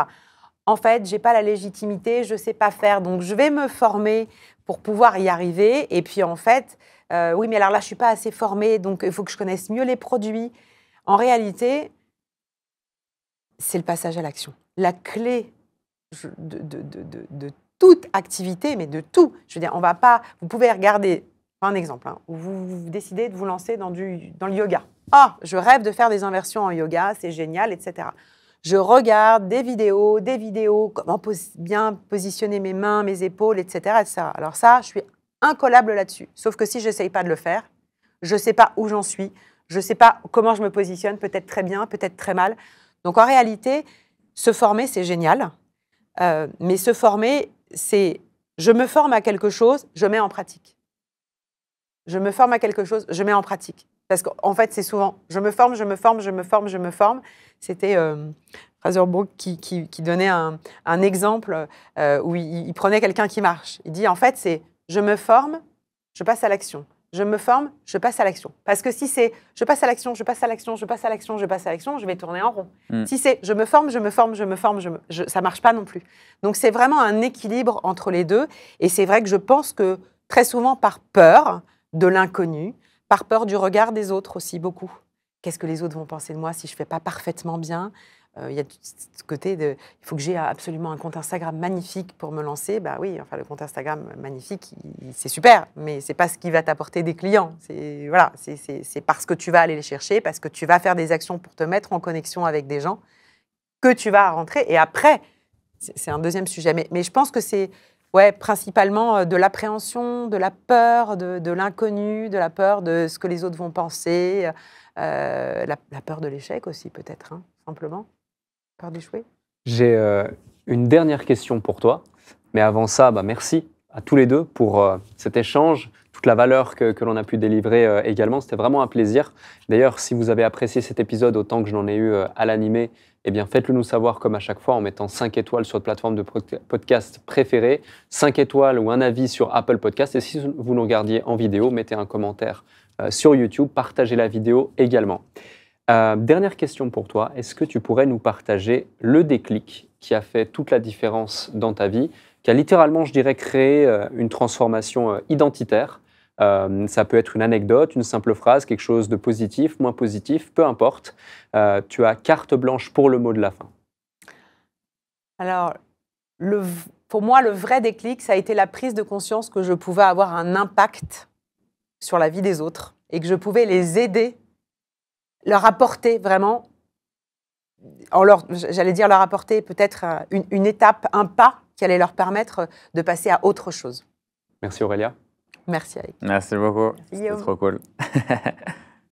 S1: en fait, je n'ai pas la légitimité, je ne sais pas faire, donc je vais me former pour pouvoir y arriver. Et puis en fait, oui, mais alors là, je ne suis pas assez formée, donc il faut que je connaisse mieux les produits. En réalité, c'est le passage à l'action. La clé de toute activité, mais de tout. Je veux dire, on va pas. Vous pouvez regarder un exemple où vous décidez de vous lancer dans le yoga. Ah, je rêve de faire des inversions en yoga, c'est génial, etc. Je regarde des vidéos, comment bien positionner mes mains, mes épaules, etc., etc. Alors ça, je suis incollable là-dessus. Sauf que si je n'essaye pas de le faire, je ne sais pas où j'en suis, je ne sais pas comment je me positionne, peut-être très bien, peut-être très mal. Donc en réalité, se former, c'est génial. Mais se former, c'est je me forme à quelque chose, je mets en pratique. Je me forme à quelque chose, je mets en pratique. Parce qu'en fait, c'est souvent je me forme. C'était Fraser Brook qui donnait un exemple où il prenait quelqu'un qui marche. Il dit en fait, c'est je me forme, je passe à l'action. Je me forme, je passe à l'action. Parce que si c'est je passe à l'action, je passe à l'action, je passe à l'action, je passe à l'action, je vais tourner en rond. Si c'est je me forme, ça ne marche pas non plus. Donc c'est vraiment un équilibre entre les deux. Et c'est vrai que je pense que très souvent par peur de l'inconnu, par peur du regard des autres aussi beaucoup. Qu'est-ce que les autres vont penser de moi si je ne fais pas parfaitement bien ? il y a ce côté de il faut que j'ai absolument un compte Instagram magnifique pour me lancer. Bah oui, enfin le compte Instagram magnifique, c'est super, mais c'est pas ce qui va t'apporter des clients. C'est voilà, c'est parce que tu vas aller les chercher, parce que tu vas faire des actions pour te mettre en connexion avec des gens que tu vas rentrer. Et après, c'est un deuxième sujet. Mais je pense que c'est principalement de l'appréhension, de la peur, de l'inconnu, de la peur de ce que les autres vont penser, la peur de l'échec aussi peut-être, hein, simplement. Peur d'échouer.
S2: J'ai une dernière question pour toi. Mais avant ça, merci à tous les deux pour cet échange, toute la valeur que l'on a pu délivrer également. C'était vraiment un plaisir. D'ailleurs, si vous avez apprécié cet épisode autant que je n'en ai eu à l'animer, eh bien, faites-le nous savoir comme à chaque fois en mettant 5 étoiles sur votre plateforme de podcast préférée, 5 étoiles ou un avis sur Apple Podcast. Et si vous nous regardiez en vidéo, mettez un commentaire sur YouTube, partagez la vidéo également. Dernière question pour toi, est-ce que tu pourrais nous partager le déclic qui a fait toute la différence dans ta vie, qui a littéralement, je dirais, créé une transformation identitaire? Ça peut être une anecdote, une simple phrase, quelque chose de positif, moins positif, peu importe. Tu as carte blanche pour le mot de la fin.
S1: Alors, pour moi, le vrai déclic, ça a été la prise de conscience que je pouvais avoir un impact sur la vie des autres et que je pouvais les aider, leur apporter vraiment, j'allais dire leur apporter peut-être une étape, un pas qui allait leur permettre de passer à autre chose.
S2: Merci Aurélia.
S1: Merci Alec.
S3: Merci beaucoup.
S1: Merci,
S3: c'était trop cool.